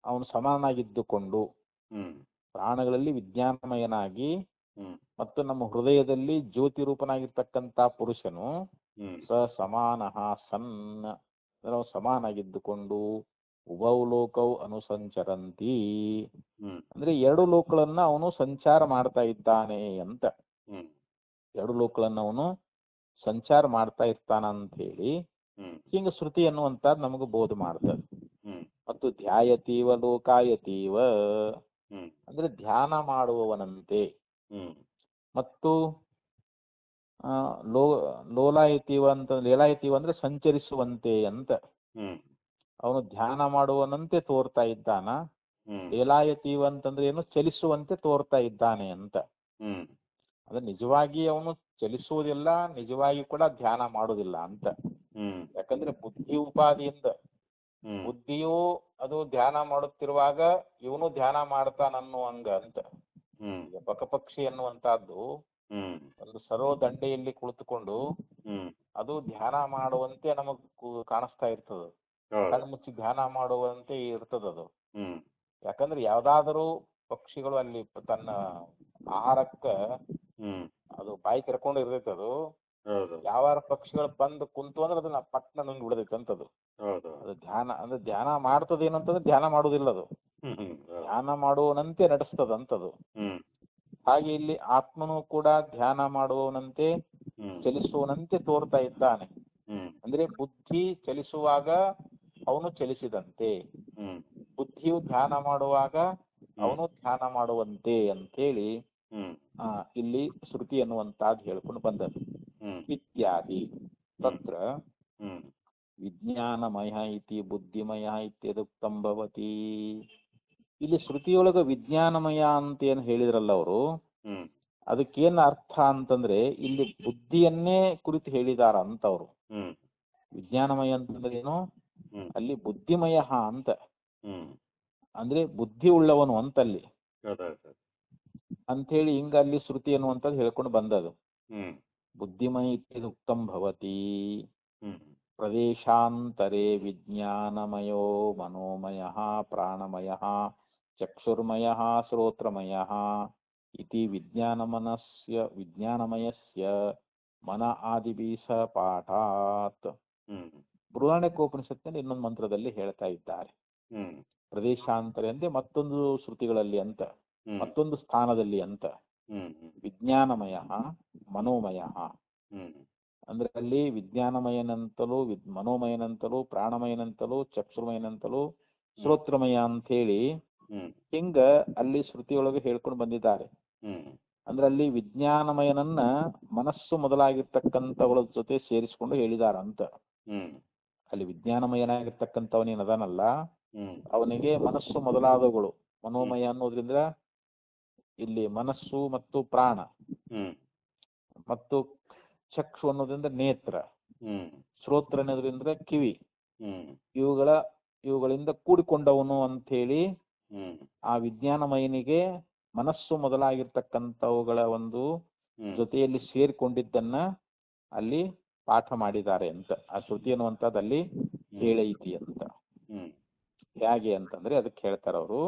ಅವನು ಸಮಾನನಾಗಿದ್ದುಕೊಂಡು ಹ್ಮ್ ಪ್ರಾಣಗಳಲ್ಲಿ ವಿಜ್ಞಾನಮಯನಾಗಿ ಹ್ಮ್ ಮತ್ತು ನಮ್ಮ ಹೃದಯದಲ್ಲಿ ಜ್ಯೋತಿ ರೂಪನಾಗಿರ್ತಕ್ಕಂಥ ಪುರುಷನು ಹ್ಮ್ ಸ ಸಮಾನಃ ಸನ್ ಅಂದ್ರೆ ಅವು ಸಮಾನಾಗಿದ್ದುಕೊಂಡು ಉಭೌ ಲೋಕವು ಅನುಸಂಚರಂತಿ, ಅಂದ್ರೆ ಎರಡು ಲೋಕಗಳನ್ನ ಅವನು ಸಂಚಾರ ಮಾಡ್ತಾ ಇದ್ದಾನೆ ಅಂತ. ಎರಡು ಲೋಕಗಳನ್ನ ಅವನು ಸಂಚಾರ ಮಾಡ್ತಾ ಇರ್ತಾನ ಅಂತ ಹೇಳಿ ಹಿಂಗ ಶ್ರುತಿ ಅನ್ನುವಂಥದ್ದು ನಮಗೆ ಬೋಧ ಮಾಡ್ತದೆ. ಮತ್ತು ಧ್ಯಾಯತೀವ ಲೋಕಾಯತೀವ, ಅಂದ್ರೆ ಧ್ಯಾನ ಮಾಡುವವನಂತೆ, ಮತ್ತು ಲೋಲಾಯತೀವ ಅಂತ, ಲೇಲಾಯತೀವ ಅಂದ್ರೆ ಸಂಚರಿಸುವಂತೆ ಅಂತ. ಅವನು ಧ್ಯಾನ ಮಾಡುವವನಂತೆ ತೋರ್ತಾ ಇದ್ದಾನ. ಲೇಲಾಯತೀವ ಅಂತಂದ್ರೆ ಏನು, ಚಲಿಸುವಂತೆ ತೋರ್ತಾ ಇದ್ದಾನೆ ಅಂತ. ಅಂದ್ರೆ ನಿಜವಾಗಿ ಅವನು ಚಲಿಸುವುದಿಲ್ಲ, ನಿಜವಾಗಿ ಕೂಡ ಧ್ಯಾನ ಮಾಡುವುದಿಲ್ಲ ಅಂತ. ಯಾಕಂದ್ರೆ ಬುದ್ಧಿ ಉಪಾದಿಯಿಂದ ಬುದ್ಧಿಯು ಅದು ಧ್ಯಾನ ಮಾಡುತ್ತಿರುವಾಗ ಇವನು ಧ್ಯಾನ ಮಾಡ್ತಾನನ್ನುವಂಗ ಅಂತ. ಬಕಪಕ್ಷಿ ಅನ್ನುವಂತಹದ್ದು ಒಂದು ಸರೋ ದಂಡೆಯಲ್ಲಿ ಕುಳಿತುಕೊಂಡು ಅದು ಧ್ಯಾನ ಮಾಡುವಂತೆ ನಮಗ್ ಕಾಣಿಸ್ತಾ ಇರ್ತದ, ಕಣ್ಣು ಮುಚ್ಚಿ ಧ್ಯಾನ ಮಾಡುವಂತೆ ಇರ್ತದದು. ಯಾಕಂದ್ರೆ ಯಾವ್ದಾದರೂ ಪಕ್ಷಿಗಳು ಅಲ್ಲಿ ತನ್ನ ಆಹಾರಕ್ಕ ಅದು ಬಾಯಿ ತೆರ್ಕೊಂಡು ಇರ್ತೈತೆ. ಅದು ಯಾವ ಪಕ್ಷಿಗಳು ಬಂದು ಕುಂತು ಅಂದ್ರೆ ಅದನ್ನ ಪಟ್ನ ನುಂಗಿ ಬಿಡದೈತೆ ಅಂತದು. ಅದು ಧ್ಯಾನ ಅಂದ್ರೆ ಧ್ಯಾನ ಮಾಡ್ತದ ಏನಂತಂದ್ರೆ ಧ್ಯಾನ ಮಾಡುವುದಿಲ್ಲ, ಅದು ಧ್ಯಾನ ಮಾಡುವವನಂತೆ ನಡೆಸ್ತದಂತದು. ಹಾಗೆ ಇಲ್ಲಿ ಆತ್ಮನು ಕೂಡ ಧ್ಯಾನ ಮಾಡುವವನಂತೆ ಚಲಿಸುವವನಂತೆ ತೋರ್ತಾ ಇದ್ದಾನೆ. ಅಂದ್ರೆ ಬುದ್ಧಿ ಚಲಿಸುವಾಗ ಅವನು ಚಲಿಸಿದಂತೆ, ಬುದ್ಧಿಯು ಧ್ಯಾನ ಮಾಡುವಾಗ ಅವನು ಧ್ಯಾನ ಮಾಡುವಂತೆ ಅಂತೇಳಿ ಇಲ್ಲಿ ಶ್ರುತಿ ಅನ್ನುವಂತಾದ್ ಹೇಳ್ಕೊಂಡು ಬಂದದ್ದು. ಇತ್ಯಾದಿ ತತ್ರ ವಿಜ್ಞಾನಮಯ ಇತಿ ಬುದ್ಧಿಮಯ ಇತ್ಯದುಕ್ತಂ ಭವತಿ. ಇಲ್ಲಿ ಶ್ರುತಿಯೊಳಗ ವಿಜ್ಞಾನಮಯ ಅಂತ ಏನು ಹೇಳಿದ್ರಲ್ಲ ಅವರು, ಅದಕ್ಕೇನ್ ಅರ್ಥ ಅಂತಂದ್ರೆ ಇಲ್ಲಿ ಬುದ್ಧಿಯನ್ನೇ ಕುರಿತು ಹೇಳಿದಾರ ಅಂತ ಅವರು. ವಿಜ್ಞಾನಮಯ ಅಂತಂದ್ರೆ ಏನು, ಅಲ್ಲಿ ಬುದ್ಧಿಮಯ ಅಂತ, ಅಂದ್ರೆ ಬುದ್ಧಿ ಉಳ್ಳವನು ಅಂತಲ್ಲಿ ಅಂಥೇಳಿ ಹಿಂಗ ಅಲ್ಲಿ ಶ್ರುತಿ ಅನ್ನುವಂಥದ್ದು ಹೇಳ್ಕೊಂಡು ಬಂದದು. ಬುದ್ಧಿಮಯ ಇತ್ಯುಕ್ತಂ ಭವತಿ ಪ್ರದೇಶಾಂತರೇ ವಿಜ್ಞಾನಮಯೋ ಮನೋಮಯ ಪ್ರಾಣಮಯ ಚಕ್ಷುರ್ಮಯ ಶ್ರೋತ್ರಮಯ ಇತಿ ವಿಜ್ಞಾನಮಯಸ್ಯ ಮನ ಆದಿಭೀಸ ಪಾಠಾತ್. ಬೃಹದಾರಣ್ಯಕೋಪನಿಷತ್ತಿನಲ್ಲಿ ಇನ್ನೊಂದು ಮಂತ್ರದಲ್ಲಿ ಹೇಳ್ತಾ ಇದ್ದಾರೆ. ಪ್ರದೇಶಾಂತರ ಅಂದ್ರೆ ಮತ್ತೊಂದು ಶ್ರುತಿಗಳಲ್ಲಿ ಅಂತ, ಮತ್ತೊಂದು ಸ್ಥಾನದಲ್ಲಿ ಅಂತ. ವಿಜ್ಞಾನಮಯ ಮನೋಮಯ ಅಂದ್ರೆ ಅಲ್ಲಿ ವಿಜ್ಞಾನಮಯನಂತಲೂ ಮನೋಮಯನಂತಲೂ ಪ್ರಾಣಮಯನಂತಲೂ ಚಕ್ಷುರ್ಮಯನಂತಲೂ ಶ್ರೋತ್ರಮಯ ಅಂತ ಹೇಳಿ ಹಿಂಗ ಅಲ್ಲಿ ಶ್ರುತಿಯೊಳಗೆ ಹೇಳ್ಕೊಂಡು ಬಂದಿದ್ದಾರೆ. ಅಂದ್ರೆ ಅಲ್ಲಿ ವಿಜ್ಞಾನಮಯನನ್ನ ಮನಸ್ಸು ಮೊದಲಾಗಿರ್ತಕ್ಕಂಥವಳ ಜೊತೆ ಸೇರಿಸಿಕೊಂಡು ಹೇಳಿದಾರಂತ. ಅಲ್ಲಿ ವಿಜ್ಞಾನಮಯನಾಗಿರ್ತಕ್ಕಂಥವನೇನದಾನಲ್ಲ, ಅವನಿಗೆ ಮನಸ್ಸು ಮೊದಲಾದವುಗಳು, ಮನೋಮಯ ಅನ್ನೋದ್ರಿಂದ ಇಲ್ಲಿ ಮನಸ್ಸು ಮತ್ತು ಪ್ರಾಣ ಮತ್ತು ಚಕ್ಷು ಅನ್ನೋದ್ರಿಂದ ನೇತ್ರ, ಶ್ರೋತ್ರ ಅನ್ನೋದ್ರಿಂದ ಕಿವಿ, ಇವುಗಳಿಂದ ಕೂಡಿಕೊಂಡವನು ಅಂತ ಹೇಳಿ ಆ ವಿಜ್ಞಾನಮಯನಿಗೆ ಮನಸ್ಸು ಮೊದಲಾಗಿರ್ತಕ್ಕಂಥವುಗಳ ಒಂದು ಜೊತೆಯಲ್ಲಿ ಸೇರಿಕೊಂಡಿದ್ದನ್ನ ಅಲ್ಲಿ ಪಾಠ ಮಾಡಿದ್ದಾರೆ ಅಂತ. ಆ ಶ್ರುತಿ ಅನ್ನುವಂಥದ್ದು ಅಲ್ಲಿ ಹೇಳೈತಿ ಅಂತ. ಹೇಗೆ ಅಂತಂದ್ರೆ ಅದಕ್ಕೆ ಹೇಳ್ತಾರ ಅವರು,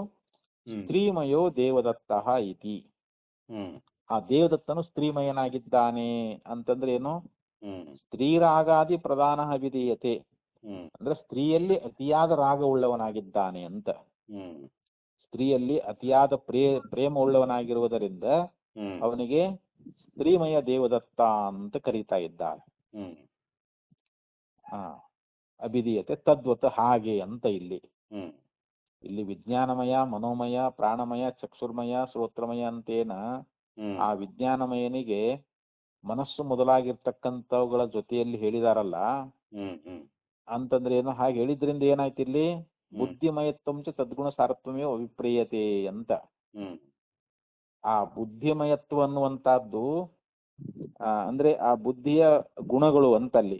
ಸ್ತ್ರೀಮಯೋ ದೇವದತ್ತ ಇತಿ. ಆ ದೇವದತ್ತನು ಸ್ತ್ರೀಮಯನಾಗಿದ್ದಾನೆ ಅಂತಂದ್ರೆ ಏನು, ಸ್ತ್ರೀರಾಗಾದಿ ಪ್ರಧಾನ ವಿಧೀಯತೆ ಅಂದ್ರೆ ಸ್ತ್ರೀಯಲ್ಲಿ ಅತಿಯಾದ ರಾಗ ಉಳ್ಳವನಾಗಿದ್ದಾನೆ ಅಂತ. ಸ್ತ್ರೀಯಲ್ಲಿ ಅತಿಯಾದ ಪ್ರೇಮ ಉಳ್ಳವನಾಗಿರುವುದರಿಂದ ಅವನಿಗೆ ಸ್ತ್ರೀಮಯ ದೇವದತ್ತ ಅಂತ ಕರೀತಾ ಇದ್ದಾರೆ. ಅಭಿಧೀಯತೆ ತದ್ವತ ಹಾಗೆ ಅಂತ ಇಲ್ಲಿ ವಿಜ್ಞಾನಮಯ ಮನೋಮಯ ಪ್ರಾಣಮಯ ಚಕ್ಷುರ್ಮಯ ಶ್ರೋತ್ರಮಯ ಅಂತೇನ ಆ ವಿಜ್ಞಾನಮಯನಿಗೆ ಮನಸ್ಸು ಮೊದಲಾಗಿರ್ತಕ್ಕಂಥವುಗಳ ಜೊತೆಯಲ್ಲಿ ಹೇಳಿದಾರಲ್ಲ ಅಂತಂದ್ರೆ ಏನು, ಹಾಗೆ ಹೇಳಿದ್ರಿಂದ ಏನಾಯ್ತು ಇಲ್ಲಿ ಬುದ್ಧಿಮಯತ್ವಂಚ ತದ್ಗುಣ ಸಾರತ್ವಮೇ ಅಭಿಪ್ರೇಯತೆ ಅಂತ. ಆ ಬುದ್ಧಿಮಯತ್ವ ಅನ್ನುವಂತಹದ್ದು ಅಂದ್ರೆ ಆ ಬುದ್ಧಿಯ ಗುಣಗಳು ಅಂತಲ್ಲಿ.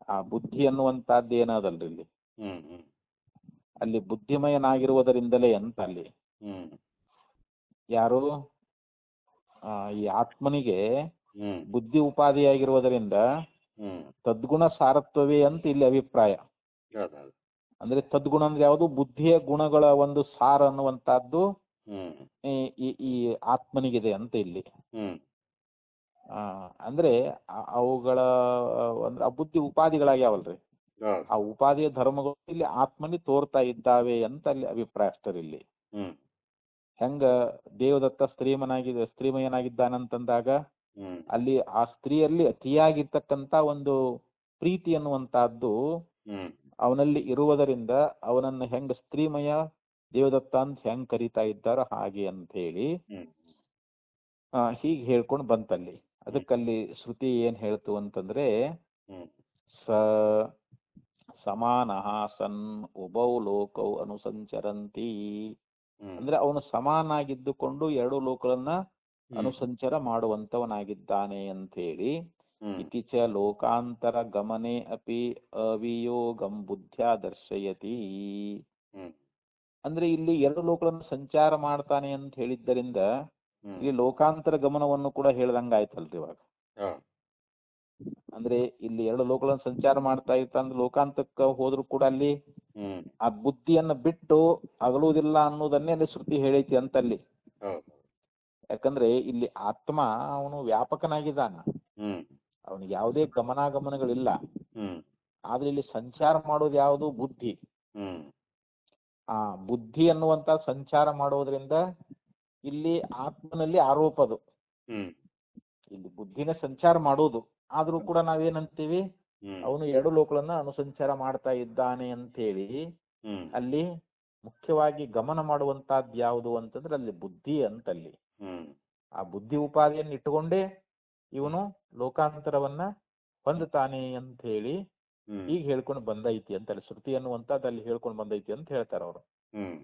ಆ ಬುದ್ಧಿ ಅನ್ನುವಂತಹದ್ದು ಏನದಲ್ರಿ ಇಲ್ಲಿ, ಅಲ್ಲಿ ಬುದ್ಧಿಮಯನಾಗಿರುವುದರಿಂದಲೇ ಅಂತ ಅಲ್ಲಿ ಯಾರು ಈ ಆತ್ಮನಿಗೆ ಬುದ್ಧಿ ಉಪಾಧಿಯಾಗಿರುವುದರಿಂದ ತದ್ಗುಣ ಸಾರತ್ವವೇ ಅಂತ ಇಲ್ಲಿ ಅಭಿಪ್ರಾಯ. ಅಂದ್ರೆ ತದ್ಗುಣ ಅಂದ್ರೆ ಯಾವುದು, ಬುದ್ಧಿಯ ಗುಣಗಳ ಒಂದು ಸಾರ ಅನ್ನುವಂತಹದ್ದು ಈ ಆತ್ಮನಿಗಿದೆ ಅಂತ ಇಲ್ಲಿ. ಅಂದ್ರೆ ಅವುಗಳ ಅಂದ್ರೆ ಬುದ್ಧಿ ಉಪಾಧಿಗಳಾಗ್ಯಾವಲ್ರಿ, ಹೌದು. ಆ ಉಪಾಧಿಯ ಧರ್ಮಗಳು ಇಲ್ಲಿ ಆತ್ಮನಿ ತೋರ್ತಾ ಇದ್ದಾವೆ ಅಂತ ಅಲ್ಲಿ ಅಭಿಪ್ರಾಯ ಅಷ್ಟರ್ ಇಲ್ಲಿ. ಹ್ಮ್ ಹೆಂಗ ದೇವದತ್ತ ಸ್ತ್ರೀಮಯನಾಗಿದ್ದಾನಂತಂದಾಗ ಹ್ಮ್ ಅಲ್ಲಿ ಆ ಸ್ತ್ರೀಯಲ್ಲಿ ಅತಿಯಾಗಿರ್ತಕ್ಕಂಥ ಒಂದು ಪ್ರೀತಿ ಅನ್ನುವಂತಹದ್ದು ಹ್ಮ್ ಅವನಲ್ಲಿ ಇರುವುದರಿಂದ ಅವನನ್ನ ಹೆಂಗ ಸ್ತ್ರೀಮಯ ದೇವದತ್ತ ಅಂತ ಹೆಂಗ್ ಕರೀತಾ ಇದ್ದಾರೋ ಹಾಗೆ ಅಂತ ಹೇಳಿ ಹ್ಮ್ ಹೀಗೆ ಹೇಳ್ಕೊಂಡು ಬಂತಲ್ಲಿ. ಅದಕ್ಕಲ್ಲಿ ಶ್ರುತಿ ಏನ್ ಹೇಳ್ತು ಅಂತಂದ್ರೆ ಹ್ಮ್ ಸ ಸಮಾನಃ ಸನ್ ಉಭೌ ಲೋಕೌ ಅನುಸಂಚರಂತಿ. ಹ್ಮ್ ಅಂದ್ರೆ ಅವನು ಸಮಾನಾಗಿದ್ದುಕೊಂಡು ಎರಡು ಲೋಕಗಳನ್ನ ಹ್ಮ್ ಅನುಸಂಚಾರ ಮಾಡುವಂತವನಾಗಿದ್ದಾನೆ ಅಂತ ಹೇಳಿ. ಹ್ಮ್ ಇತಿಚ ಲೋಕಾಂತರ ಗಮನೆ ಅಪಿ ಅವಿಯೋಗಂ ಬುದ್ಧ್ಯ ದರ್ಶಯತಿ. ಹ್ಮ್ ಅಂದ್ರೆ ಇಲ್ಲಿ ಎರಡು ಲೋಕಗಳನ್ನು ಸಂಚಾರ ಮಾಡ್ತಾನೆ ಅಂತ ಹೇಳಿದ್ದರಿಂದ ಹ್ಮ್ ಇಲ್ಲಿ ಲೋಕಾಂತರ ಗಮನವನ್ನು ಕೂಡ ಹೇಳ್ದಂಗ ಆಯ್ತಲ್ರಿ ಇವಾಗ. ಹೌದು. ಅಂದ್ರೆ ಇಲ್ಲಿ ಎರಡು ಲೋಕಗಳನ್ನು ಸಂಚಾರ ಮಾಡ್ತಾ ಇರ್ತಾನೆ, ಲೋಕಾಂತಕ್ಕೆ ಹೋದ್ರು ಕೂಡ ಅಲ್ಲಿ ಹ್ಮ್ ಆ ಬುದ್ಧಿಯನ್ನ ಬಿಟ್ಟು ಅಗಲುವುದಿಲ್ಲ ಅನ್ನೋದನ್ನೇ ಅಲ್ಲಿ ಶ್ರುತಿ ಹೇಳೈತಿ ಅಂತಲ್ಲಿ. ಹೌದು. ಯಾಕಂದ್ರೆ ಇಲ್ಲಿ ಆತ್ಮ ಅವನು ವ್ಯಾಪಕನಾಗಿದ್ದಾನ, ಹ್ಮ್ ಅವನಿಗೆ ಯಾವುದೇ ಗಮನಾಗಮನಗಳಿಲ್ಲ. ಹ್ಮ್ ಆದ್ರೆ ಇಲ್ಲಿ ಸಂಚಾರ ಮಾಡೋದು ಯಾವುದು? ಬುದ್ಧಿ. ಹ್ಮ್ ಆ ಬುದ್ಧಿ ಅನ್ನುವಂತ ಸಂಚಾರ ಮಾಡೋದ್ರಿಂದ ಇಲ್ಲಿ ಆತ್ಮನಲ್ಲಿ ಆರೋಪದು. ಹ್ಮ್ ಇಲ್ಲಿ ಬುದ್ಧಿನ ಸಂಚಾರ ಮಾಡೋದು, ಆದ್ರೂ ಕೂಡ ನಾವೇನಂತೀವಿ ಹ್ಮ್ ಅವನು ಎರಡು ಲೋಕಗಳನ್ನ ಅನುಸಂಚಾರ ಮಾಡ್ತಾ ಇದ್ದಾನೆ ಅಂತೇಳಿ. ಹ್ಮ್ ಅಲ್ಲಿ ಮುಖ್ಯವಾಗಿ ಗಮನ ಮಾಡುವಂತಹದ್ದು ಯಾವುದು ಅಂತಂದ್ರೆ ಅಲ್ಲಿ ಬುದ್ಧಿ ಅಂತಲ್ಲಿ. ಹ್ಮ್ ಆ ಬುದ್ಧಿ ಉಪಾಧಿಯನ್ನು ಇಟ್ಟುಕೊಂಡೇ ಇವನು ಲೋಕಾಂತರವನ್ನ ಹೊಂದುತ್ತಾನೆ ಅಂತ ಹೇಳಿ ಹ್ಮ್ ಈಗ ಹೇಳ್ಕೊಂಡು ಬಂದೈತಿ ಅಂತ ಅಲ್ಲಿ ಶ್ರುತಿ ಅನ್ನುವಂಥದ್ದು ಅಲ್ಲಿ ಹೇಳ್ಕೊಂಡು ಬಂದೈತಿ ಅಂತ ಹೇಳ್ತಾರ ಅವರು. ಹ್ಮ್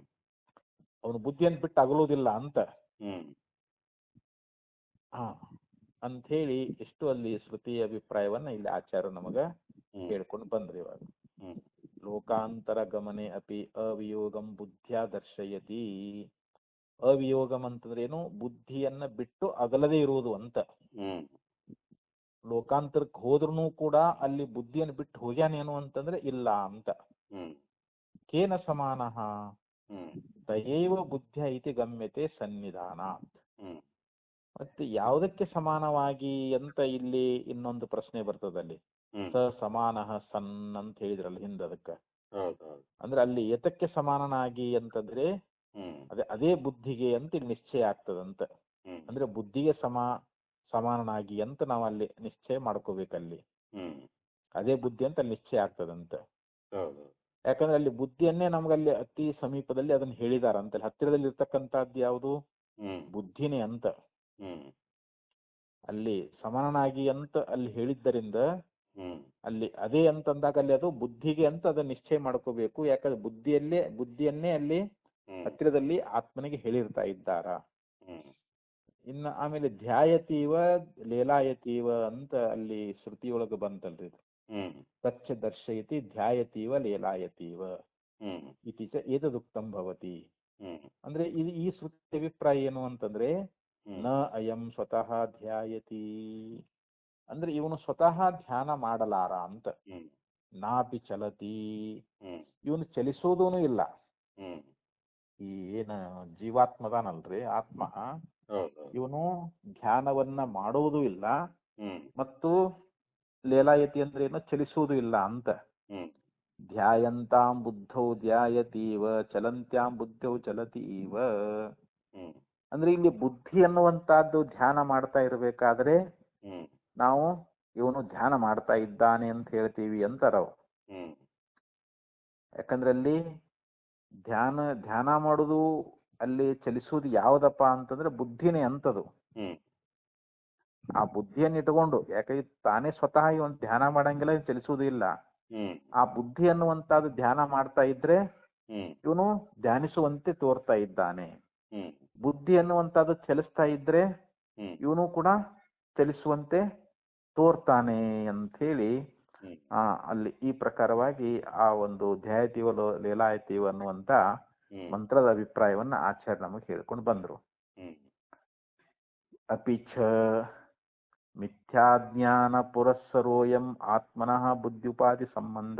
ಅವನು ಬುದ್ಧಿಯನ್ನು ಬಿಟ್ಟು ಅಗಲುವುದಿಲ್ಲ ಅಂತ ಹ್ಮ್ ಹಾ ಅಂತ ಹೇಳಿ ಇಷ್ಟು ಅಲ್ಲಿ ಶ್ರುತಿ ಅಭಿಪ್ರಾಯವನ್ನ ಇಲ್ಲಿ ಆಚಾರ್ಯ ನಮಗ ಹೇಳ್ಕೊಂಡು ಬಂದ್ರಿ ಇವಾಗ. ಹ್ಮ್ ಲೋಕಾಂತರ ಗಮನೆ ಅಪಿ ಅವಿಯೋಗಂ ಬುದ್ಧಿಯ ದರ್ಶಯತಿ. ಅವಿಯೋಗಂ ಅಂತಂದ್ರೆ ಏನು? ಬುದ್ಧಿಯನ್ನ ಬಿಟ್ಟು ಅಗಲದೇ ಇರುವುದು ಅಂತ. ಹ್ಮ್ ಲೋಕಾಂತರಕ್ಕೆ ಹೋದ್ರೂ ಕೂಡ ಅಲ್ಲಿ ಬುದ್ಧಿಯನ್ನು ಬಿಟ್ಟು ಹೋಗ್ಯಾನೇನು ಅಂತಂದ್ರೆ ಇಲ್ಲ ಅಂತ. ಹ್ಮ್ ಕೇನ ಸಮಾನಃ ಹ್ಮ್ ತಯೈವ ಬುದ್ಧಿಯ ಇತಿ ಗಮ್ಯತೆ ಸನ್ನಿಧಾನ. ಹ್ಮ್ ಮತ್ತೆ ಯಾವುದಕ್ಕೆ ಸಮಾನವಾಗಿ ಅಂತ ಇಲ್ಲಿ ಇನ್ನೊಂದು ಪ್ರಶ್ನೆ ಬರ್ತದಲ್ಲಿ. ಹ್ಮ್ ಸ ಸಮಾನಃ ಸನ್ ಅಂತ ಹೇಳಿದ್ರಲ್ಲ ಹಿಂದದಕ್ಕೆ. ಹೌದು ಹೌದು. ಅಂದ್ರೆ ಅಲ್ಲಿ ಎತಕ್ಕೆ ಸಮಾನನಾಗಿ ಅಂತಂದ್ರೆ ಹ್ಮ್ ಅದೇ ಬುದ್ಧಿಗೆ ಅಂತ ಇಲ್ಲಿ ನಿಶ್ಚಯ ಆಗ್ತದಂತ. ಹ್ಮ್ ಅಂದ್ರೆ ಬುದ್ಧಿಗೆ ಸಮಾನನಾಗಿ ಅಂತ ನಾವು ಅಲ್ಲಿ ನಿಶ್ಚಯ ಮಾಡ್ಕೋಬೇಕಲ್ಲಿ. ಹ್ಮ್ ಅದೇ ಬುದ್ಧಿ ಅಂತ ಅಲ್ಲಿ ನಿಶ್ಚಯ ಆಗ್ತದಂತ. ಹೌದು. ಯಾಕಂದ್ರೆ ಅಲ್ಲಿ ಬುದ್ಧಿಯನ್ನೇ ನಮ್ಗಲ್ಲಿ ಅತಿ ಸಮೀಪದಲ್ಲಿ ಅದನ್ನ ಹೇಳಿದಾರಂತ. ಹತ್ತಿರದಲ್ಲಿ ಇರ್ತಕ್ಕಂಥದ್ದು ಯಾವುದು? ಹ್ಮ್ ಬುದ್ಧಿನೇ ಅಂತ. ಹ್ಮ್ ಅಲ್ಲಿ ಸಮಾನನಾಗಿ ಅಂತ ಅಲ್ಲಿ ಹೇಳಿದ್ದರಿಂದ ಹ್ಮ್ ಅಲ್ಲಿ ಅದೇ ಅಂತಂದಾಗ ಅಲ್ಲಿ ಅದು ಬುದ್ಧಿಗೆ ಅಂತ ಅದನ್ನ ನಿಶ್ಚಯ ಮಾಡ್ಕೋಬೇಕು. ಯಾಕಂದ್ರೆ ಬುದ್ಧಿಯನ್ನೇ ಅಲ್ಲಿ ಹ್ಮ್ ಹತ್ತಿರದಲ್ಲಿ ಆತ್ಮನಿಗೆ ಹೇಳಿರ್ತಾ ಇದ್ದಾರ. ಹ್ಮ್ ಇನ್ನು ಆಮೇಲೆ ಧ್ಯಾಯತೀವ ಲೇಲಾಯತೀವ ಅಂತ ಅಲ್ಲಿ ಶ್ರುತಿಯೊಳಗೆ ಬಂತಲ್ರಿ. ಹ್ಮ್ ತಚ್ಚ ದರ್ಶಯತಿ ಧ್ಯಾಯತೀವ ಲೇಲಾಯತೀವ ಹ್ಮ್ ಇತಿ ಚ ಏತದುಕ್ತಂ ಭವತಿ. ಹ್ಮ್ ಅಂದ್ರೆ ಈ ಶ್ರುತಿ ಅಭಿಪ್ರಾಯ ಏನು ಅಂತಂದ್ರೆ ಹ್ಮ್ ನ ಅಯಂ ಸ್ವತಃ ಧ್ಯಾಯತಿ. ಅಂದ್ರೆ ಇವನು ಸ್ವತಃ ಧ್ಯಾನ ಮಾಡಲಾರ ಅಂತ. ಹ್ಮ್ ನಾಪಿ ಚಲತಿ, ಹ್ಮ್ ಇವನು ಚಲಿಸೋದೂನು ಇಲ್ಲ. ಹ್ಮ್ ಈ ಏನ ಜೀವಾತ್ಮದಾನಲ್ರಿ ಆತ್ಮ, ಹೌದು. ಇವನು ಧ್ಯಾನವನ್ನ ಮಾಡುವುದೂ ಇಲ್ಲ ಹ್ಮ್ ಮತ್ತು ಲೇಲಾಯತಿ ಅಂದ್ರೆ ಏನು? ಚಲಿಸುವುದೂ ಇಲ್ಲ ಅಂತ. ಹ್ಮ್ ಧ್ಯಾಯಂತಾಂ ಬುದ್ಧೌ ಧ್ಯಾಯತೀವ ಚಲಂತ್ಯಾಂ ಬುದ್ಧೌ ಚಲತಿ ಇವ. ಹ್ಮ್ ಅಂದ್ರೆ ಇಲ್ಲಿ ಬುದ್ಧಿ ಅನ್ನುವಂತಹದ್ದು ಧ್ಯಾನ ಮಾಡ್ತಾ ಇರಬೇಕಾದ್ರೆ ಹ್ಮ್ ನಾವು ಇವನು ಧ್ಯಾನ ಮಾಡ್ತಾ ಇದ್ದಾನೆ ಅಂತ ಹೇಳ್ತೀವಿ ಅಂತಾರವು. ಹ್ಮ್ ಯಾಕಂದ್ರೆ ಅಲ್ಲಿ ಧ್ಯಾನ ಮಾಡುದು ಅಲ್ಲಿ ಚಲಿಸುವುದು ಯಾವ್ದಪ್ಪ ಅಂತಂದ್ರೆ ಬುದ್ಧಿನೇ ಅಂತದು. ಹ್ಮ್ ಆ ಬುದ್ಧಿಯನ್ನು ಇಟ್ಕೊಂಡು, ಯಾಕಂದ್ರೆ ತಾನೇ ಸ್ವತಃ ಇವನ್ ಧ್ಯಾನ ಮಾಡಂಗಿಲ್ಲ, ಚಲಿಸುವುದೂ ಇಲ್ಲ. ಹ್ಮ್ ಆ ಬುದ್ಧಿ ಅನ್ನುವಂತಹದ್ದು ಧ್ಯಾನ ಮಾಡ್ತಾ ಇದ್ರೆ ಹ್ಮ್ ಇವನು ಧ್ಯಾನಿಸುವಂತೆ ತೋರ್ತಾ ಇದ್ದಾನೆ. ಹ್ಮ್ ಬುದ್ಧಿ ಅನ್ನುವಂತಹದ್ದು ಚಲಿಸ್ತಾ ಇದ್ರೆ ಹ್ಮ್ ಇವನು ಕೂಡ ಚಲಿಸುವಂತೆ ತೋರ್ತಾನೆ ಅಂತ ಹೇಳಿ ಹ್ಮ್ ಅಲ್ಲಿ ಈ ಪ್ರಕಾರವಾಗಿ ಆ ಒಂದು ಧ್ಯಾಯತೀವ ಲೇಲಾಯತೀವ ಅನ್ನುವಂತ ಹ್ಮ್ ಮಂತ್ರದ ಅಭಿಪ್ರಾಯವನ್ನ ಆಚಾರ್ಯ ನಮಗೆ ಹೇಳ್ಕೊಂಡು ಬಂದ್ರು. ಹ್ಮ್ ಅಪಿಚ ಮಿಥ್ಯಾಜ್ಞಾನ ಪುರಸ್ಸರೋಯಂ ಆತ್ಮನಃ ಬುದ್ಧಿಪಾದಿ ಸಂಬಂಧ.